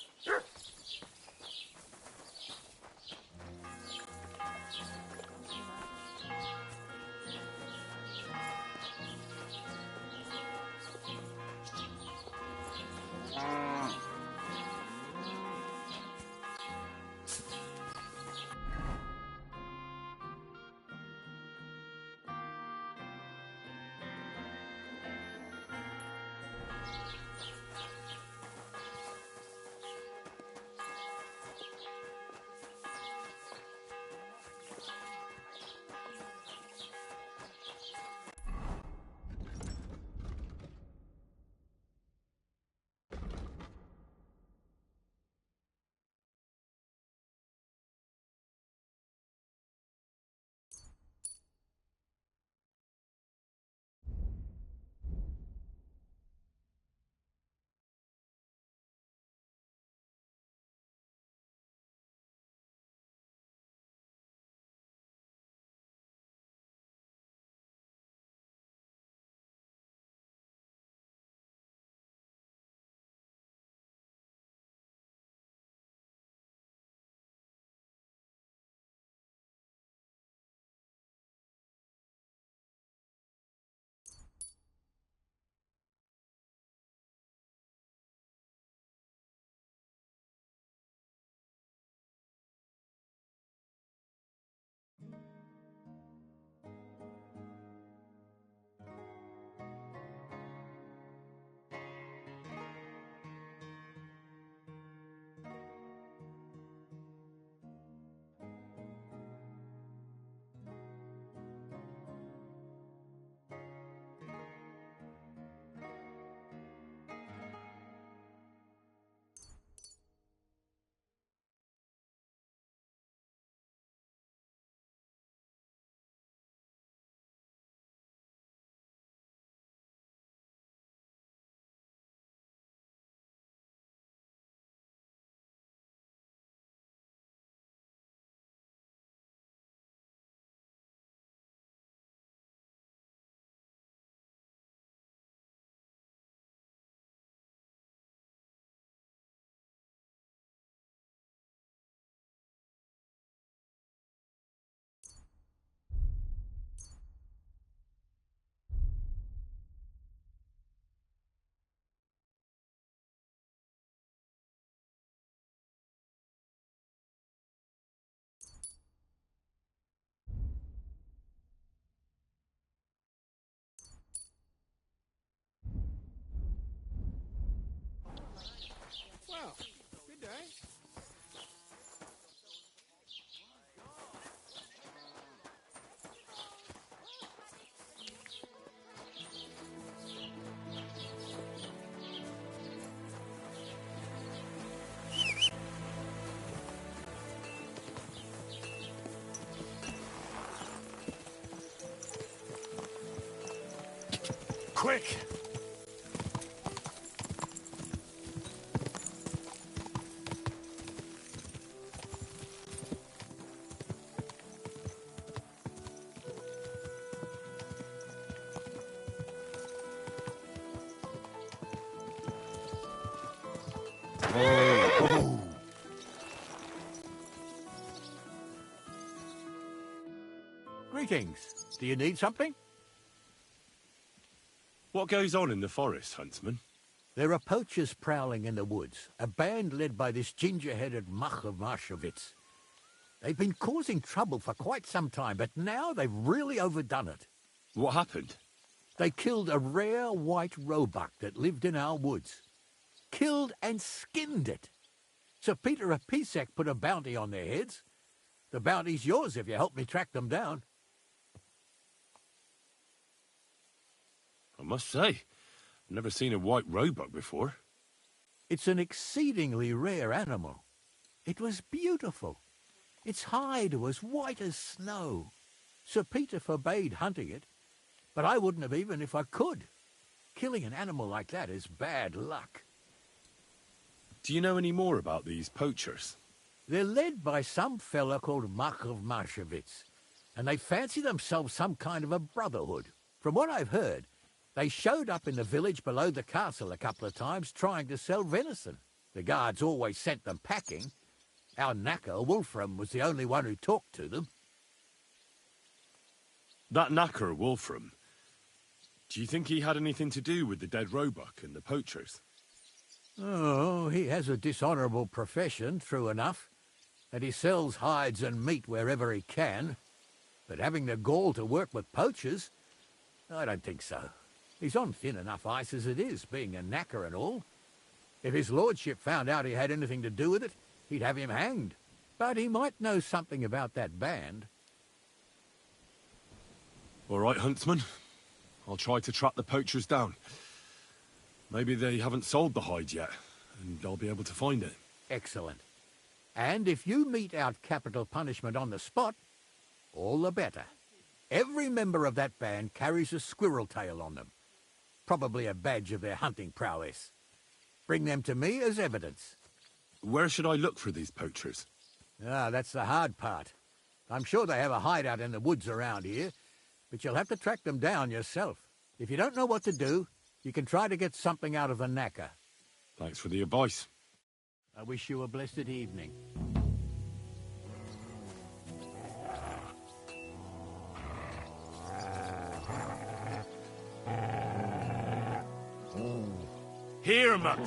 quick! Oh. Greetings. Do you need something? What goes on in the forest, Huntsman? There are poachers prowling in the woods, a band led by this ginger-headed muck of Marshowitz. They've been causing trouble for quite some time, but now they've really overdone it. What happened? They killed a rare white roebuck that lived in our woods. Killed and skinned it. Sir Peter of Pisek put a bounty on their heads. The bounty's yours if you help me track them down. I must say, I've never seen a white roebuck before. It's an exceedingly rare animal. It was beautiful. Its hide was white as snow. Sir Peter forbade hunting it, but I wouldn't have even if I could. Killing an animal like that is bad luck. Do you know any more about these poachers? They're led by some fella called Mark of Marshowitz, and they fancy themselves some kind of a brotherhood. From what I've heard, they showed up in the village below the castle a couple of times trying to sell venison. The guards always sent them packing. Our knacker, Wolfram, was the only one who talked to them. That knacker, Wolfram, do you think he had anything to do with the dead roebuck and the poachers? Oh, he has a dishonourable profession, true enough, and he sells hides and meat wherever he can. But having the gall to work with poachers, I don't think so. He's on thin enough ice as it is, being a knacker and all. If his lordship found out he had anything to do with it, he'd have him hanged. But he might know something about that band. All right, Huntsman. I'll try to track the poachers down. Maybe they haven't sold the hide yet, and I'll be able to find it. Excellent. And if you mete out capital punishment on the spot, all the better. Every member of that band carries a squirrel tail on them. Probably a badge of their hunting prowess. Bring them to me as evidence. Where should I look for these poachers? Ah, that's the hard part. I'm sure they have a hideout in the woods around here, but you'll have to track them down yourself. If you don't know what to do, you can try to get something out of the knacker. Thanks for the advice. I wish you a blessed evening. Here, Mutt!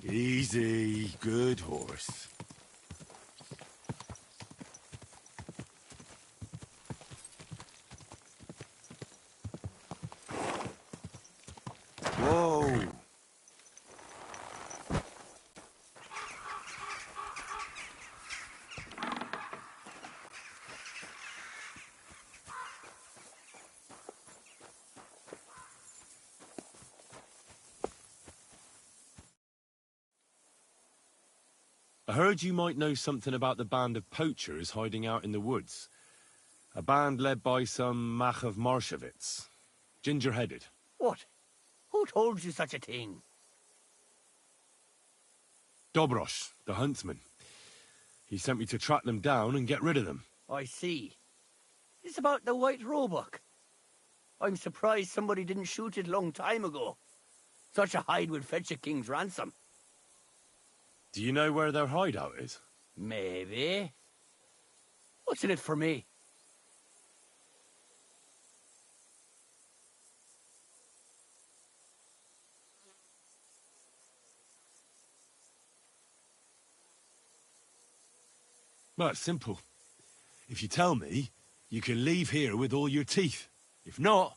Easy, good horse. Whoa! I heard you might know something about the band of poachers hiding out in the woods. A band led by some Mach of Marshowitz. Ginger-headed. What? Who told you such a thing? Dobrosh, the huntsman. He sent me to track them down and get rid of them. I see. It's about the white roebuck. I'm surprised somebody didn't shoot it long time ago. Such a hide would fetch a king's ransom. Do you know where their hideout is? Maybe. What's in it for me? Well, it's simple. If you tell me, you can leave here with all your teeth. If not,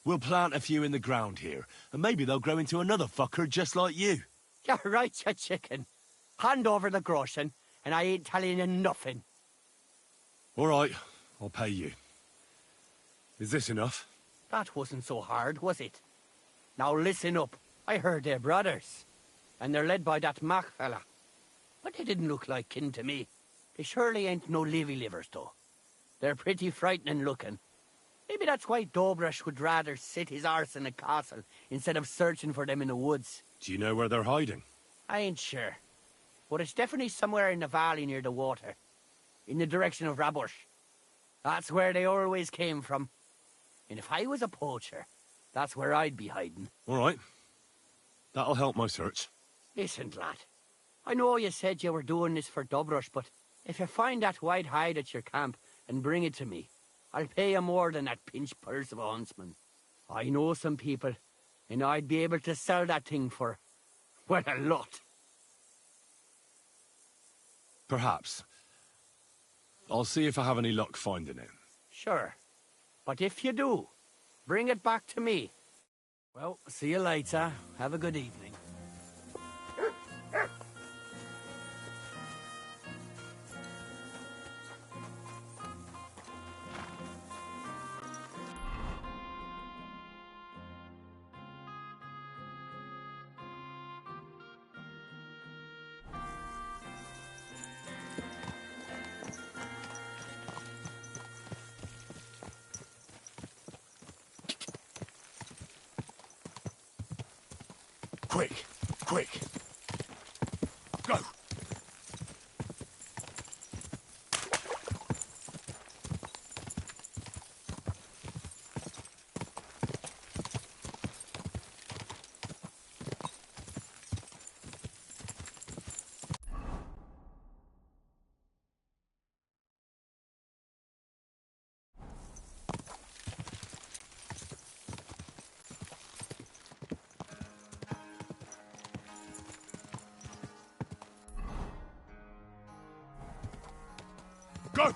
we'll plant a few in the ground here, and maybe they'll grow into another fucker just like you. You're right, you chicken. Hand over the groschen, and I ain't telling you nothing. All right, I'll pay you. Is this enough? That wasn't so hard, was it? Now listen up. I heard they're brothers. And they're led by that Mac fella. But they didn't look like kin to me. They surely ain't no livers, though. They're pretty frightening looking. Maybe that's why Dobrush would rather sit his arse in a castle instead of searching for them in the woods. Do you know where they're hiding? I ain't sure. But it's definitely somewhere in the valley near the water. In the direction of Rabush. That's where they always came from. And if I was a poacher, that's where I'd be hiding. All right. That'll help my search. Listen, lad. I know you said you were doing this for Dobrush, but if you find that white hide at your camp and bring it to me, I'll pay you more than that pinched purse of a huntsman. I know some people, and I'd be able to sell that thing for, well, a lot. Perhaps. I'll see if I have any luck finding it. Sure. But if you do, bring it back to me. Well, see you later. Have a good evening. Quick! Quick! Go! Go!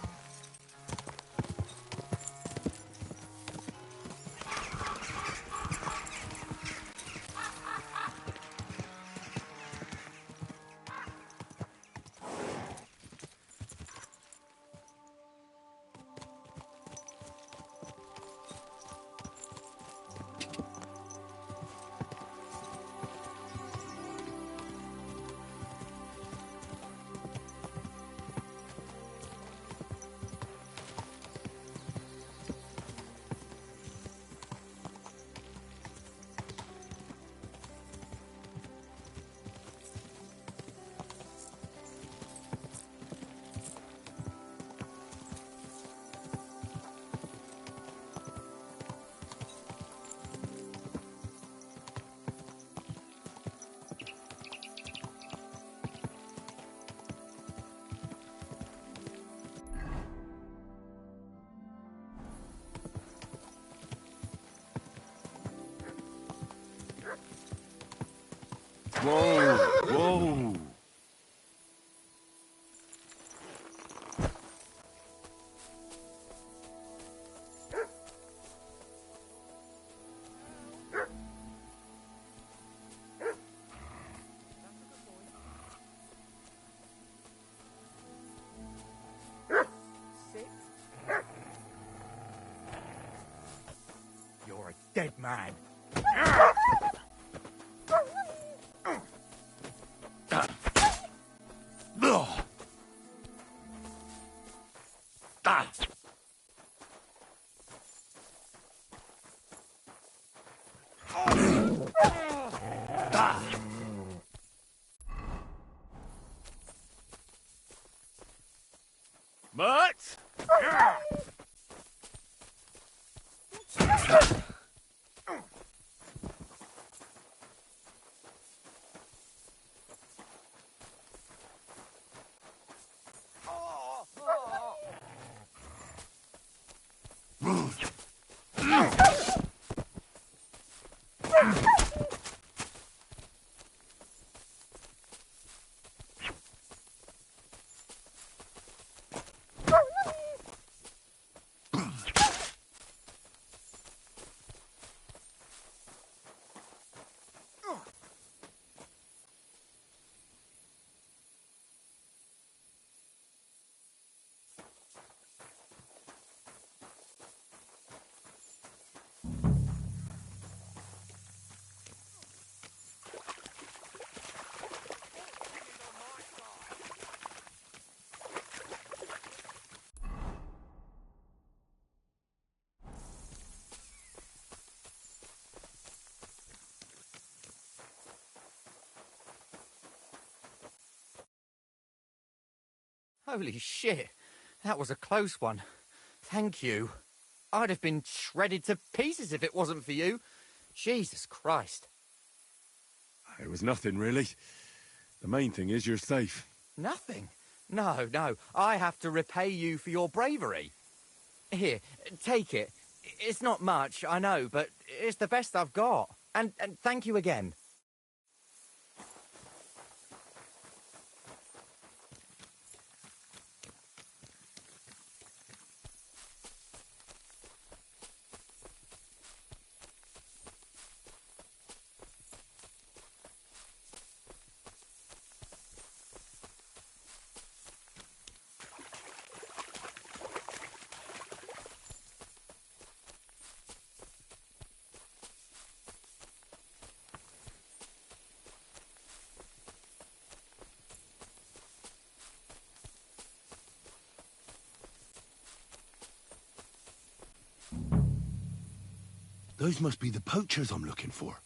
Whoa! Whoa! You're a dead man. But Holy shit. That was a close one. Thank you. I'd have been shredded to pieces if it wasn't for you. Jesus Christ. It was nothing, really. The main thing is you're safe. Nothing? No, no. I have to repay you for your bravery. Here, take it. It's not much, I know, but it's the best I've got. And thank you again. Those must be the poachers I'm looking for.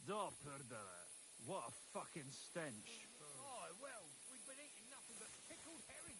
Dopperder. What a fucking stench. Oh, well, we've been eating nothing but pickled herring.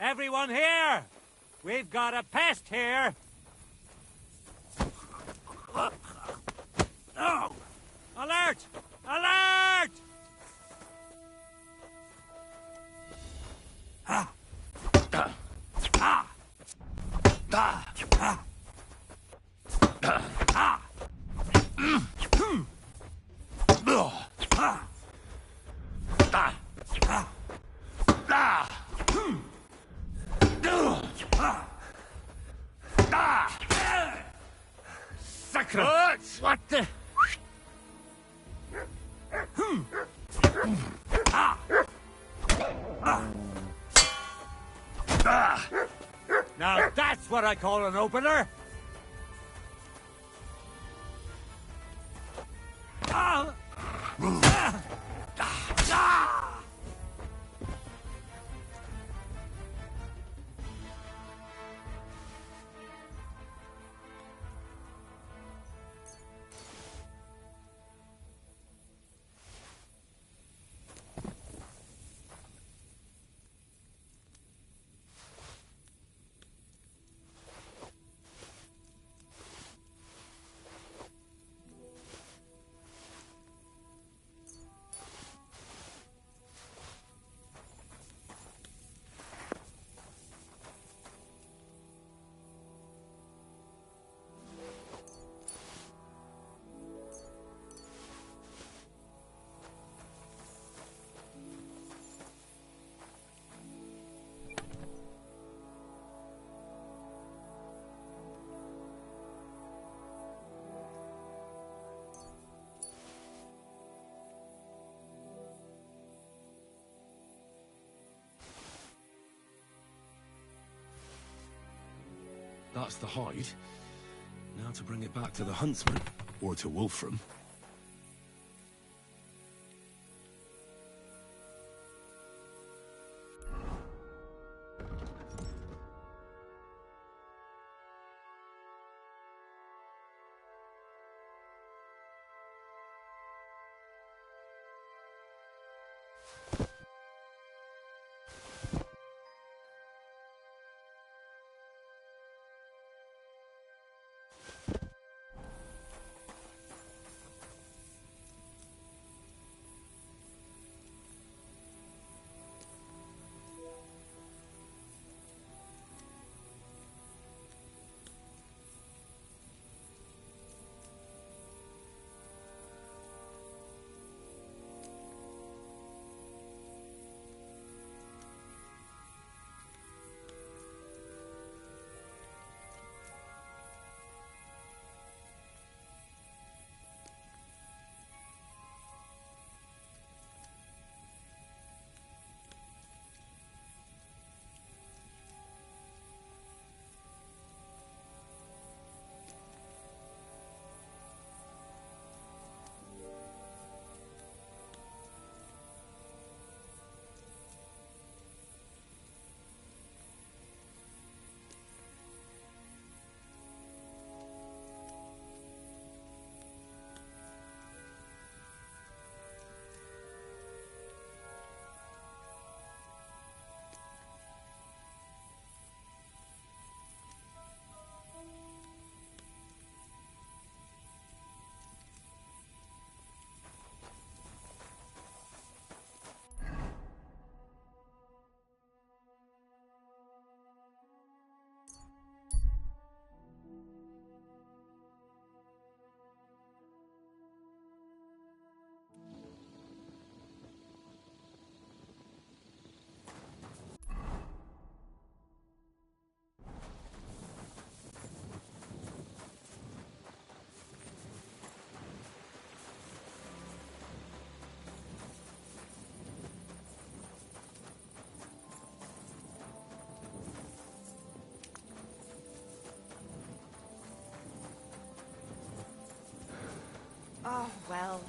Everyone here! We've got a pest here! No! Alert! Alert! Ah! Ah! Ah! Ah! Ah! Ah! Sacre! What the? Now that's what I call an opener! That's the hide. Now to bring it back to the huntsman, or to Wolfram. Oh, well,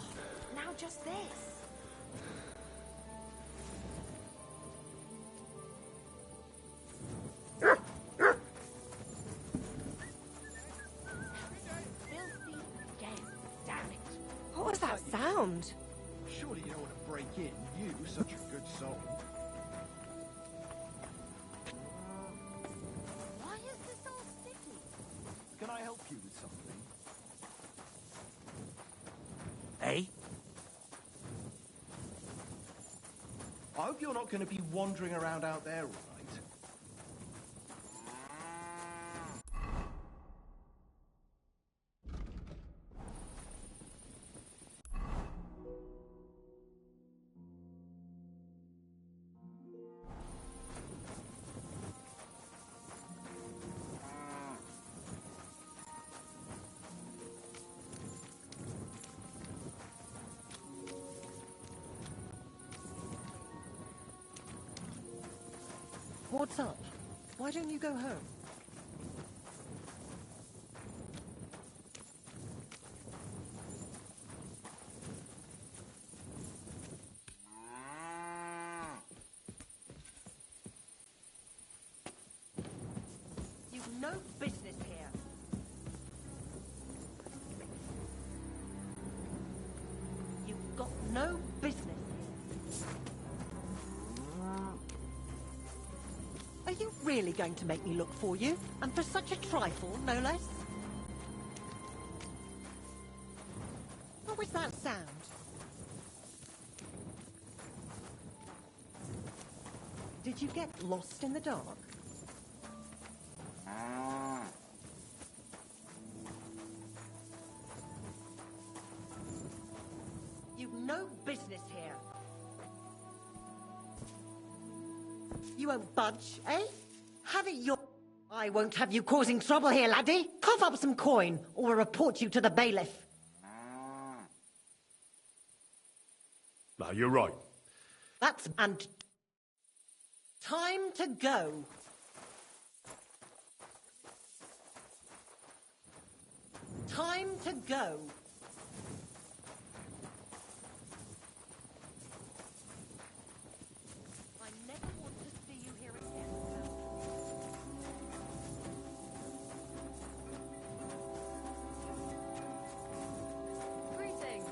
now just this. Filthy dead, damn it. What was that sound? Surely you don't want to break in, you, such a good soul. Why is this all sticky? Can I help you with something? Eh? I hope you're not going to be wandering around out there all night. What's up? Why don't you go home? You've no business here. You've got no business here. Are you really going to make me look for you? And for such a trifle, no less? What was that sound? Did you get lost in the dark? You've no business here. You won't budge, eh? Have it your... I won't have you causing trouble here, laddie. Cough up some coin, or we'll report you to the bailiff. No, you're right. That's... and... time to go. time to go. I never want to see you here again. Greetings.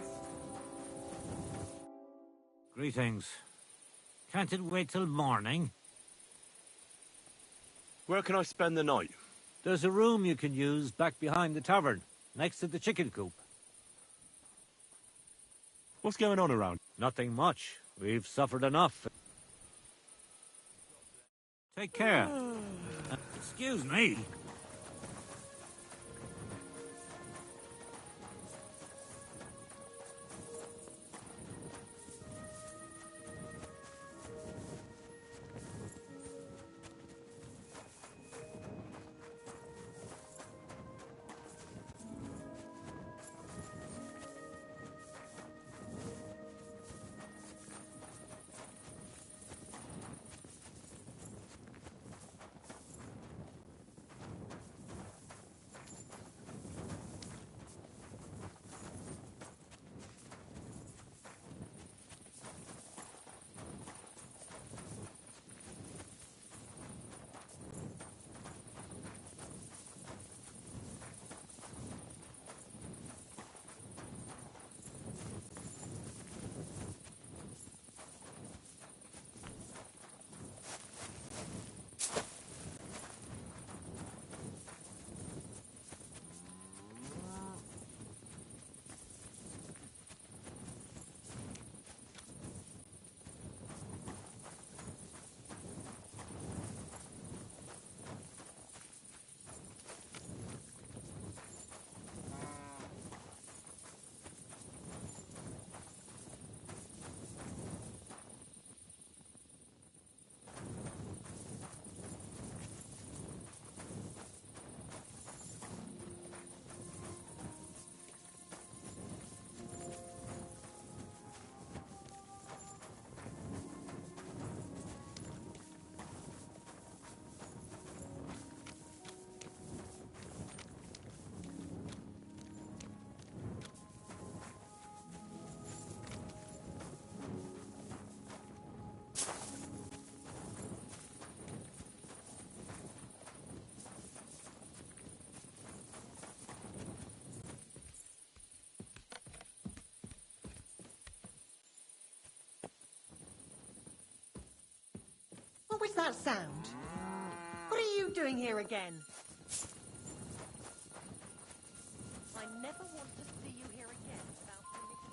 Greetings. Can't it wait till morning? Where can I spend the night? There's a room you can use back behind the tavern, next to the chicken coop. What's going on around? Nothing much. We've suffered enough. Take care. Excuse me. What was that sound? What are you doing here again? I never want to see you here again without permission.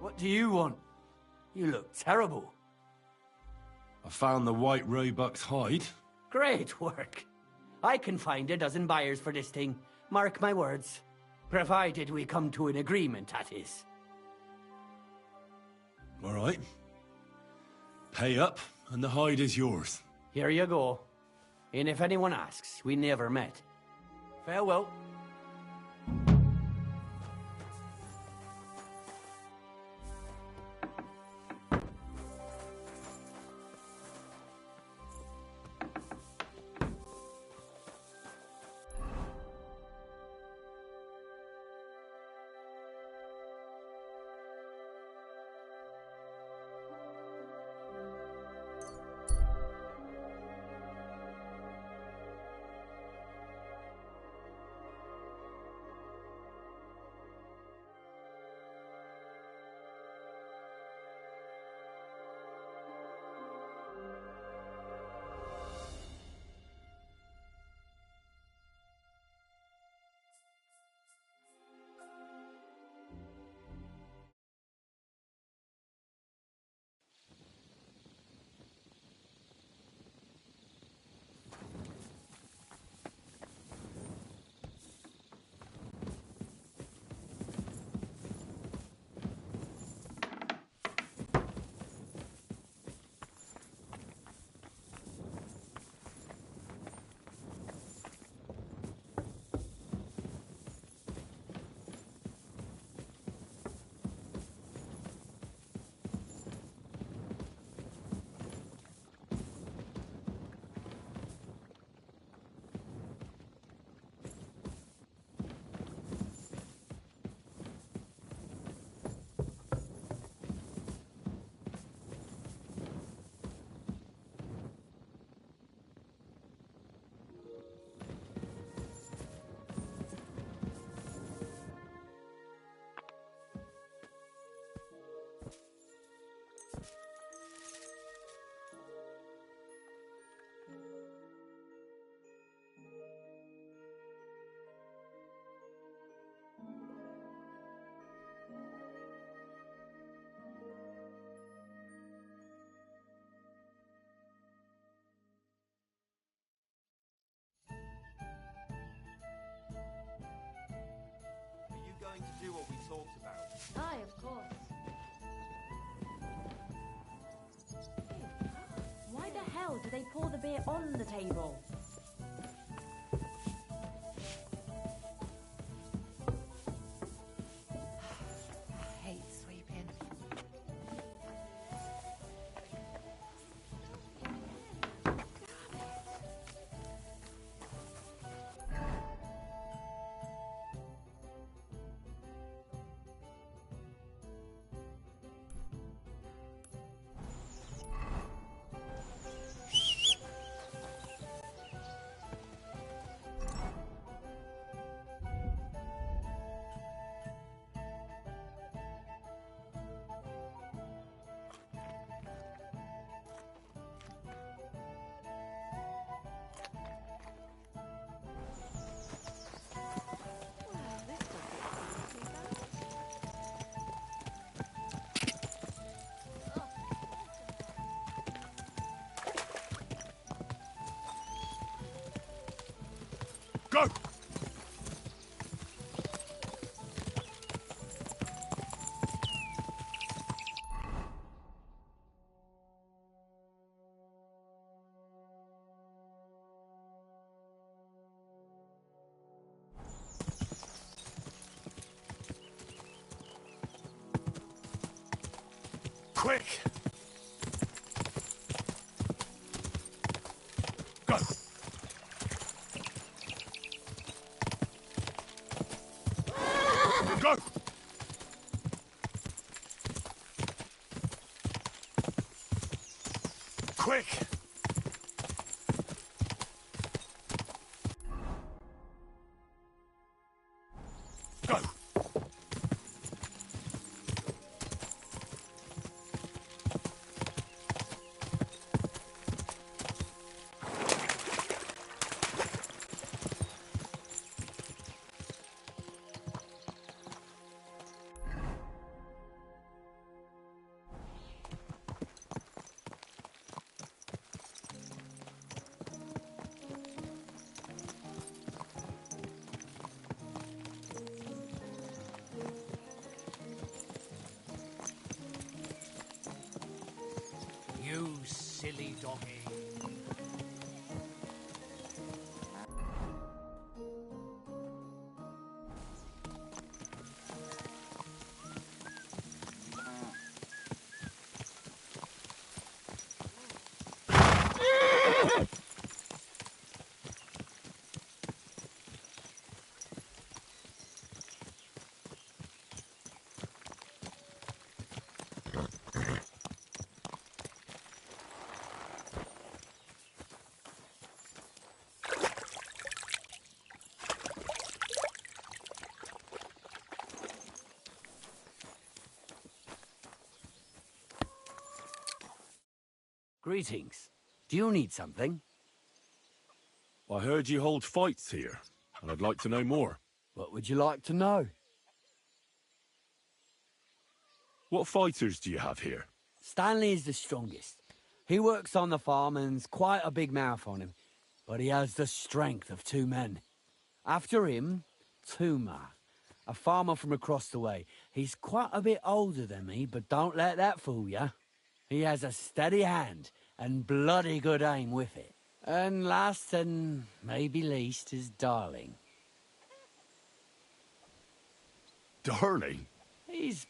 What do you want? You look terrible. I found the white roebuck's hide. Great work. I can find a dozen buyers for this thing. Mark my words. Provided we come to an agreement, that is. All right. Pay up, and the hide is yours. Here you go. And if anyone asks, we never met. Farewell. Do they pour the beer on the table? I hate sweeping. Go! Quick! Go! Go! Quick! Go! You silly doggy. Greetings. Do you need something? I heard you hold fights here, and I'd like to know more. What would you like to know? What fighters do you have here? Stanley is the strongest. He works on the farm and's quite a big mouth on him, but he has the strength of 2 men. After him, Tuma, a farmer from across the way. He's quite a bit older than me, but don't let that fool ya. He has a steady hand and bloody good aim with it. And last and maybe least is Darling. Darling? He's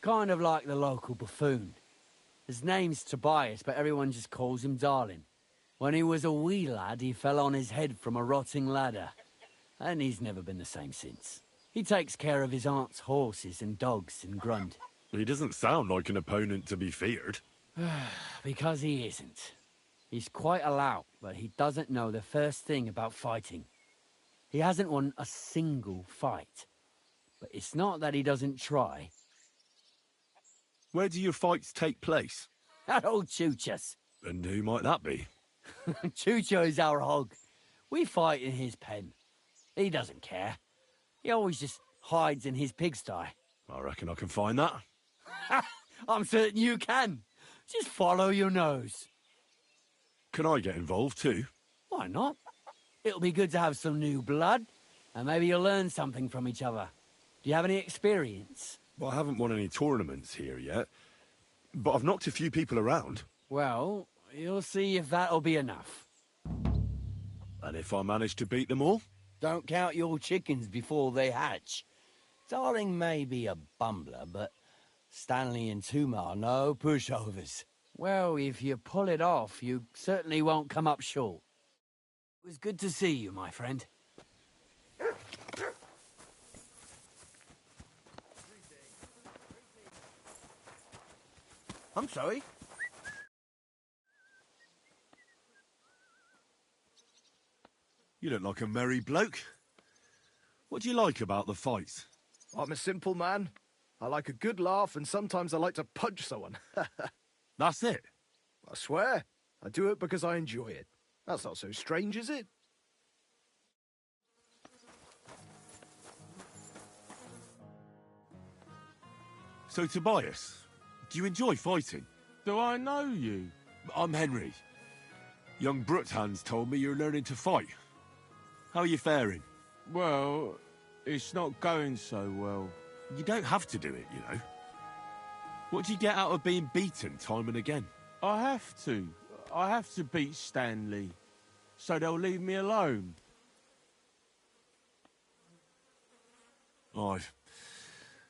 kind of like the local buffoon. His name's Tobias, but everyone just calls him Darling. When he was a wee lad, he fell on his head from a rotting ladder, and he's never been the same since. He takes care of his aunt's horses and dogs in Grund. He doesn't sound like an opponent to be feared. Because he isn't. He's quite a lout, but he doesn't know the first thing about fighting. He hasn't won a single fight. But it's not that he doesn't try. Where do your fights take place? At old Chucha's. And who might that be? Chucho is our hog. We fight in his pen. He doesn't care. He always just hides in his pigsty. I reckon I can find that. I'm certain you can. Just follow your nose. Can I get involved too? Why not? It'll be good to have some new blood, and maybe you'll learn something from each other. Do you have any experience? Well, I haven't won any tournaments here yet, but I've knocked a few people around. Well, You'll see if that'll be enough. And if I manage to beat them all? Don't count your chickens before they hatch. Darling may be a bumbler, but Stanley and Tuma are no pushovers. Well, if you pull it off, you certainly won't come up short. It was good to see you, my friend. I'm sorry. You look like a merry bloke. What do you like about the fights? I'm a simple man. I like a good laugh, and sometimes I like to punch someone. That's it? I swear. I do it because I enjoy it. That's not so strange, is it? So, Tobias, do you enjoy fighting? Do I know you? I'm Henry. Young Bruthans told me you're learning to fight. How are you faring? Well, it's not going so well. You don't have to do it, you know. What do you get out of being beaten time and again? I have to. I have to beat Stanley, so they'll leave me alone. Aye.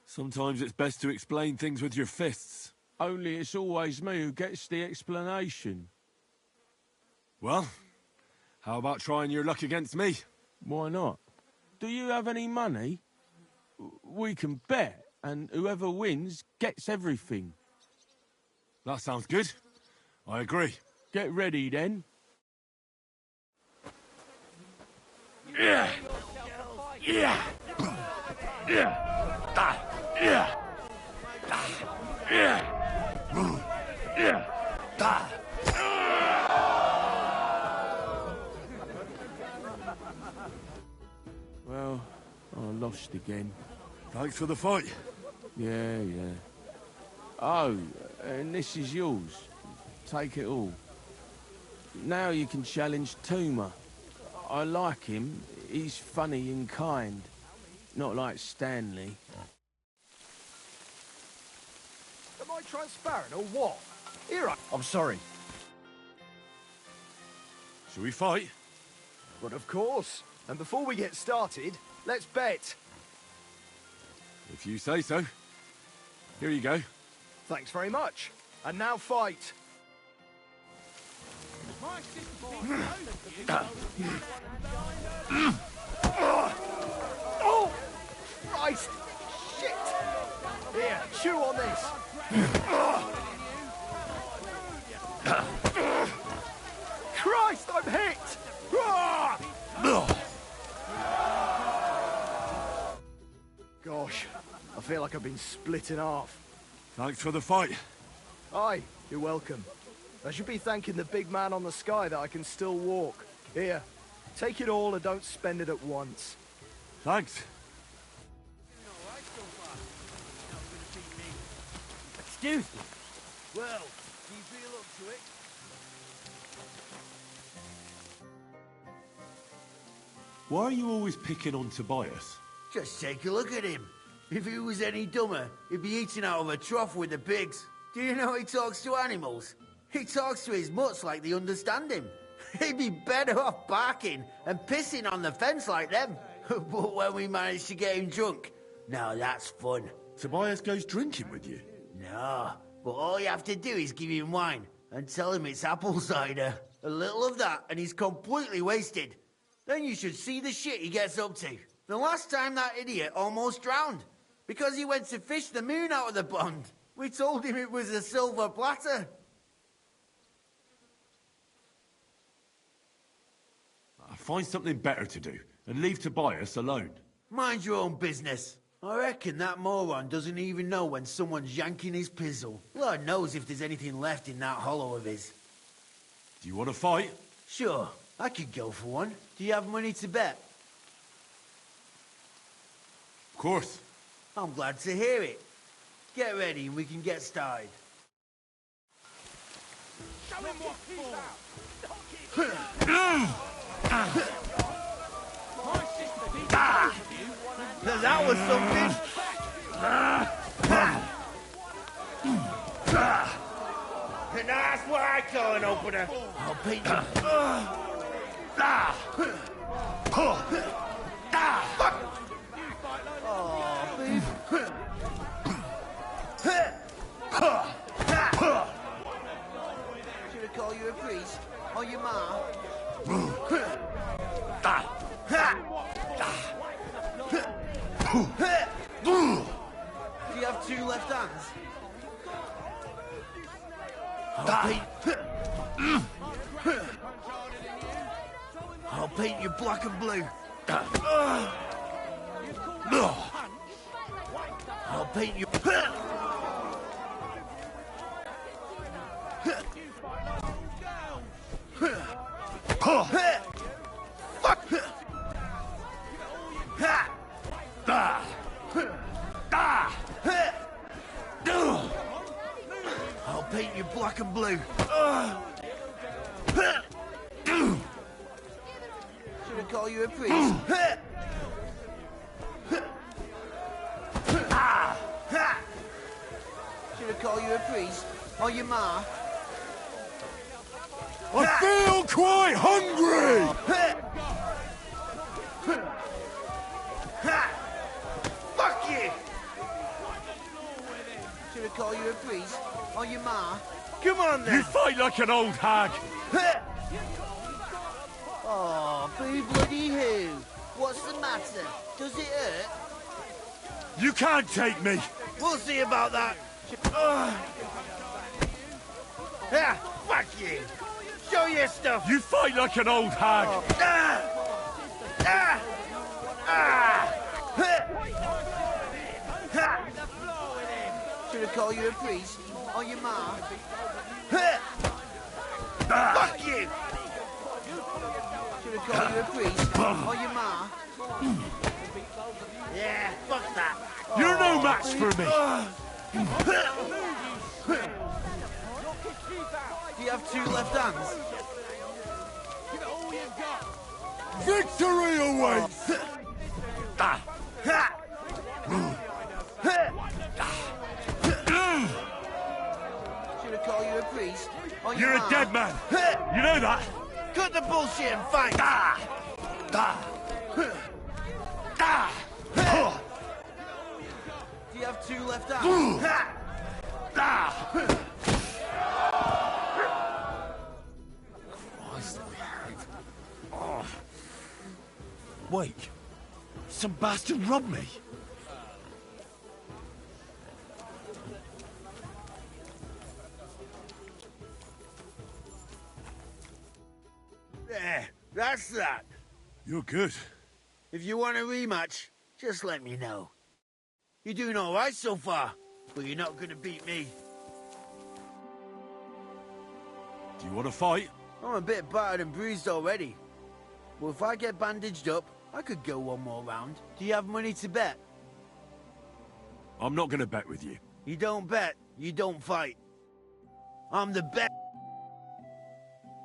Sometimes it's best to explain things with your fists. Only it's always me who gets the explanation. Well, how about trying your luck against me? Why not? Do you have any money? We can bet, and whoever wins gets everything. That sounds good. I agree. Get ready, then. Yeah! Yeah! Yeah! Yeah! Yeah! Yeah! Well, I lost again. Thanks for the fight. Yeah. Oh, and this is yours. Take it all. Now you can challenge Tuma. I like him. He's funny and kind. Not like Stanley. Am I transparent or what? I'm sorry. Shall we fight? But of course. And before we get started, let's bet. If you say so. Here you go. Thanks very much. And now fight. Oh! Christ! Shit! Here, chew on this. Christ, I'm hit! Gosh, I feel like I've been split in half. Thanks for the fight. Aye, you're welcome. I should be thanking the big man on the sky that I can still walk. Here, take it all and don't spend it at once. Thanks. Excuse me. Well, do you feel up to it? Why are you always picking on Tobias? Just take a look at him. If he was any dumber, he'd be eating out of a trough with the pigs. Do you know he talks to animals? He talks to his mutts like they understand him. He'd be better off barking and pissing on the fence like them. But when we manage to get him drunk, now that's fun. Tobias goes drinking with you? No, but all you have to do is give him wine and tell him it's apple cider. A little of that and he's completely wasted. Then you should see the shit he gets up to. The last time that idiot almost drowned because he went to fish the moon out of the pond. We told him it was a silver platter. Find something better to do and leave Tobias alone. Mind your own business. I reckon that moron doesn't even know when someone's yanking his pizzle. Lord knows if there's anything left in that hollow of his. Do you want to fight? Sure, I could go for one. Do you have money to bet? Of course. I'm glad to hear it. Get ready and we can get started. Show him what he's out. That was something. And that's what I call an opener. I'll beat you. Fuck! Oh, babe. Should I call you a priest? Or your ma? Do you have two left hands? I'll paint you black and blue. I'll paint you. I'll paint you black and blue. Should I call you a priest? Should I call you a priest? Or your ma? I feel quite hungry! Fuck you! Should I call you a priest? Or your ma? Come on then! You fight like an old hag! Oh, boo bloody who? What's the matter? Does it hurt? You can't take me! We'll see about that. Fuck you! Show your stuff! You fight like an old hag! Should I call you a priest? Or your ma? Fuck you! Should I call you a priest? Or your ma? Yeah, fuck that. You're no match for me! Do you have two left hands? Victory awaits! Should I call you a priest? Or You're ma? a dead man! You know that? Cut the bullshit and fight! Do you have two left hands? Christ, my head. Oh. Wait. Some bastard robbed me. There, that's that. You're good. If you want a rematch, just let me know. You're doing all right so far, but you're not gonna beat me. Do you want to fight? I'm a bit battered and bruised already. Well, if I get bandaged up, I could go one more round. Do you have money to bet? I'm not going to bet with you. You don't bet, you don't fight. I'm the best.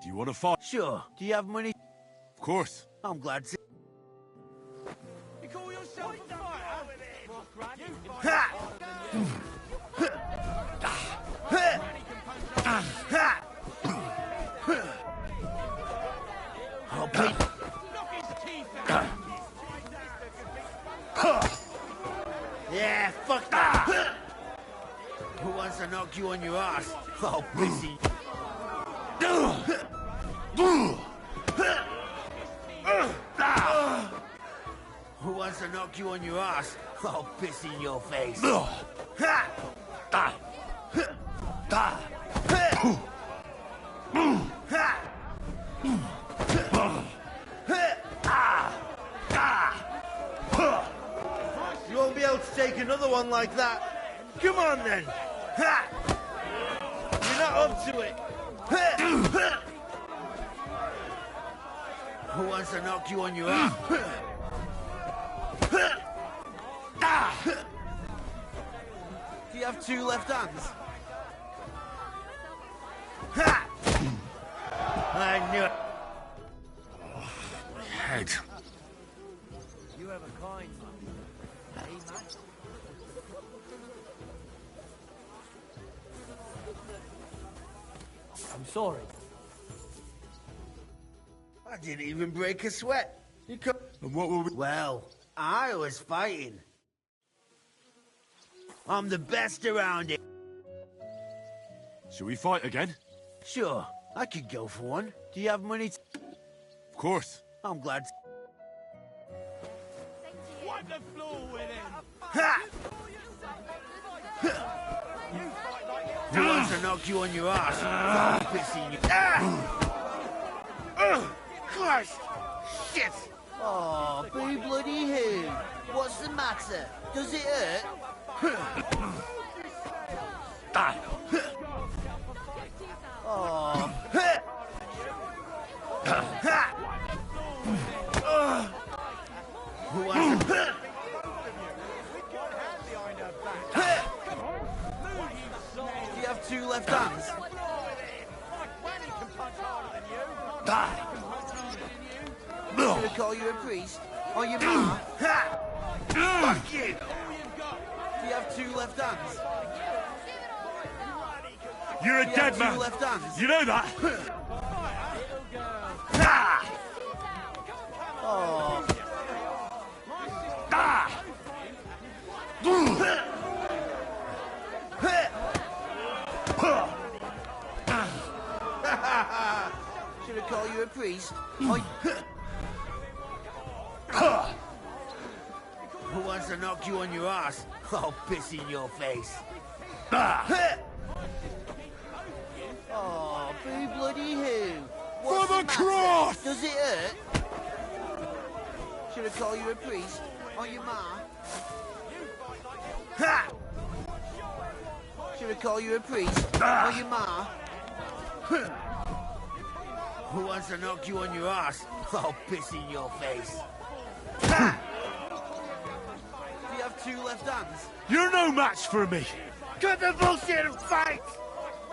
Do you want to fight? Sure. Do you have money? Of course. I'm glad to. You call yourself a fighter? I'll beat. Yeah, fuck that. Who wants to knock you on your ass? Oh, pussy. Who wants to knock you on your ass? I'll piss in your face. You won't be able to take another one like that. Come on then. You're not up to it. Who wants to knock you on your ass? Do you have two left hands? I knew it. Oh, my head. You have a coin, man. Hey, man. I'm sorry. I didn't even break a sweat. You could... And what were we... Well, I was fighting. I'm the best around it. Shall we fight again? Sure, I could go for one. Do you have money to... Of course. I'm glad. Wipe the floor with him! Ha! Who wants to knock you on your ass? I'm pissing you. Christ! Shit! Oh, be bloody who? What's the matter? Does it hurt? Oh. Who wants to... Do you have two left hands? Should I call you a priest? Or your ma? Fuck you! Do you have two left hands? You're a dead man! Left hands? You know that? Oh. Should I call you a priest? Who wants to knock you on your ass? I'll piss in your face. Oh, boo bloody who? What's For the cross! Does it hurt? Should I call you a priest? Or your ma? Ha! Should I call you a priest? Or your ma? Who wants to knock you on your ass? I'll piss in your face. Ha! Do you have two left hands? You're no match for me! Cut the bullshit and fight!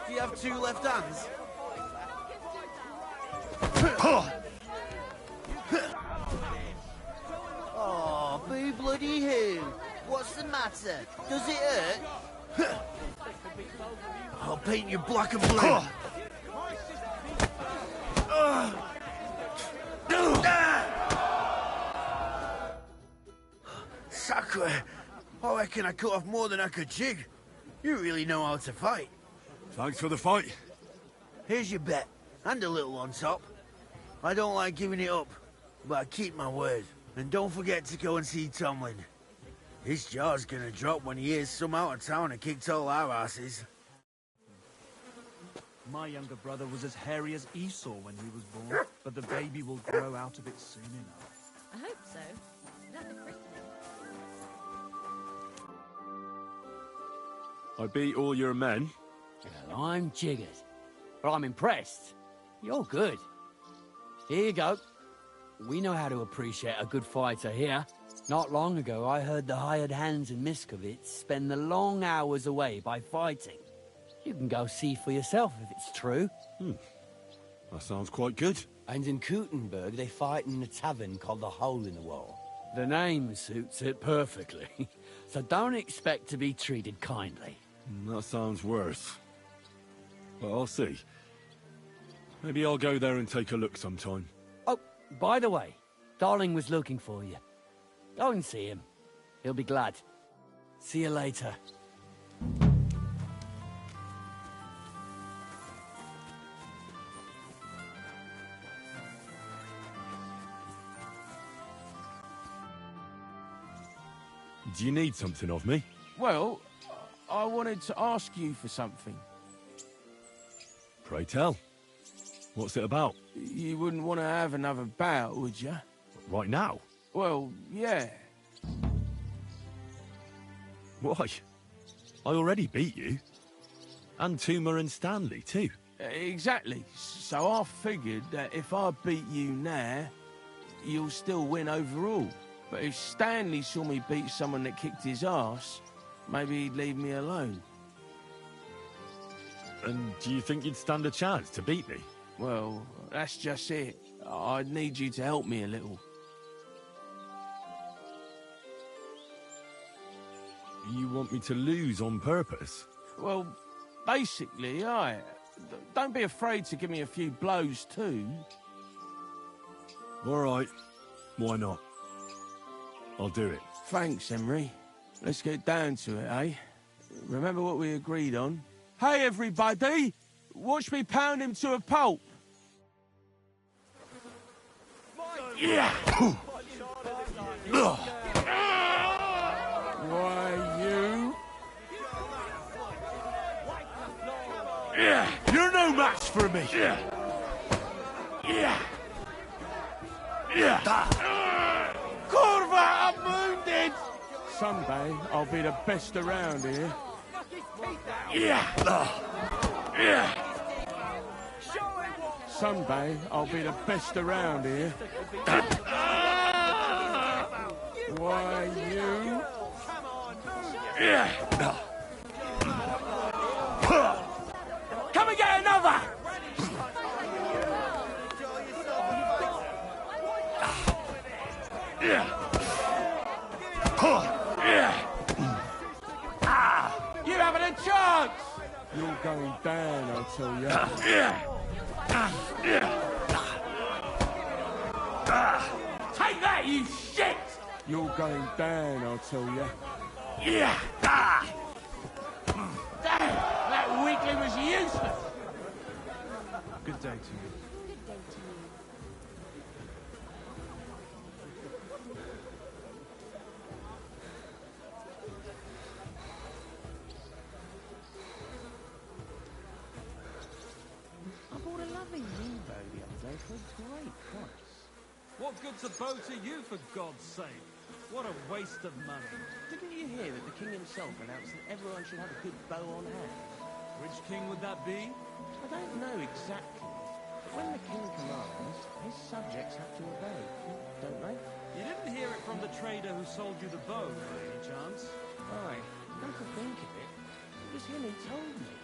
Do you have two left hands? Oh, boo bloody who? What's the matter? Does it hurt? I'll paint you black and blue. Sacre! I reckon I cut off more than I could jig. You really know how to fight. Thanks for the fight. Here's your bet, and a little on top. I don't like giving it up, but I keep my word. And don't forget to go and see Tomlin. His jaw's gonna drop when he hears some out of town and kicked all our asses. My younger brother was as hairy as Esau when he was born, but the baby will grow out of it soon enough. I hope so. Is that the Christmas? I beat all your men. Well, I'm jiggered. But I'm impressed. You're good. Here you go. We know how to appreciate a good fighter here. Not long ago, I heard the hired hands in Miskovitz spend the long hours away by fighting. You can go see for yourself if it's true. That sounds quite good. And in Kuttenberg, they fight in a tavern called the Hole in the Wall. The name suits it perfectly. So don't expect to be treated kindly. That sounds worse. But I'll see. Maybe I'll go there and take a look sometime. Oh, by the way, Darling was looking for you. Go and see him. He'll be glad. See you later. Do you need something of me? Well, I wanted to ask you for something. Pray tell. What's it about? You wouldn't want to have another bout, would you? Right now? Well, yeah. Why? I already beat you. And Tuma and Stanley, too. Exactly. So I figured that if I beat you now, you'll still win overall. But if Stanley saw me beat someone that kicked his ass, maybe he'd leave me alone. And do you think you'd stand a chance to beat me? Well, that's just it. I'd need you to help me a little. You want me to lose on purpose? Well, basically, Don't be afraid to give me a few blows, too. All right. Why not? I'll do it. Thanks, Henry. Let's get down to it, eh? Remember what we agreed on? Hey, everybody! Watch me pound him to a pulp. Yeah! Why, you... Yeah! You're no match for me! Yeah! Yeah! Yeah! Curva, I'm wounded! Someday, I'll be the best around here. Yeah! Yeah! Someday, I'll be the best around here. Why, you... Yeah! Come and get another! Yeah! You haven't a chance! You're going down, I tell you. Take that, you shit! You're going down, I tell you. Yeah! Damn! That weakling was useless! Good day to you. I bought a lovely new bow the other day for a great price. What good's a bow to you, for God's sake? What a waste of money. Didn't you hear that the king himself announced that everyone should have a good bow on hand? Which king would that be? I don't know exactly, but when the king commands, his subjects have to obey, don't they? You didn't hear it from the trader who sold you the bow, by any chance? Aye, come to think of it, it was him who told me.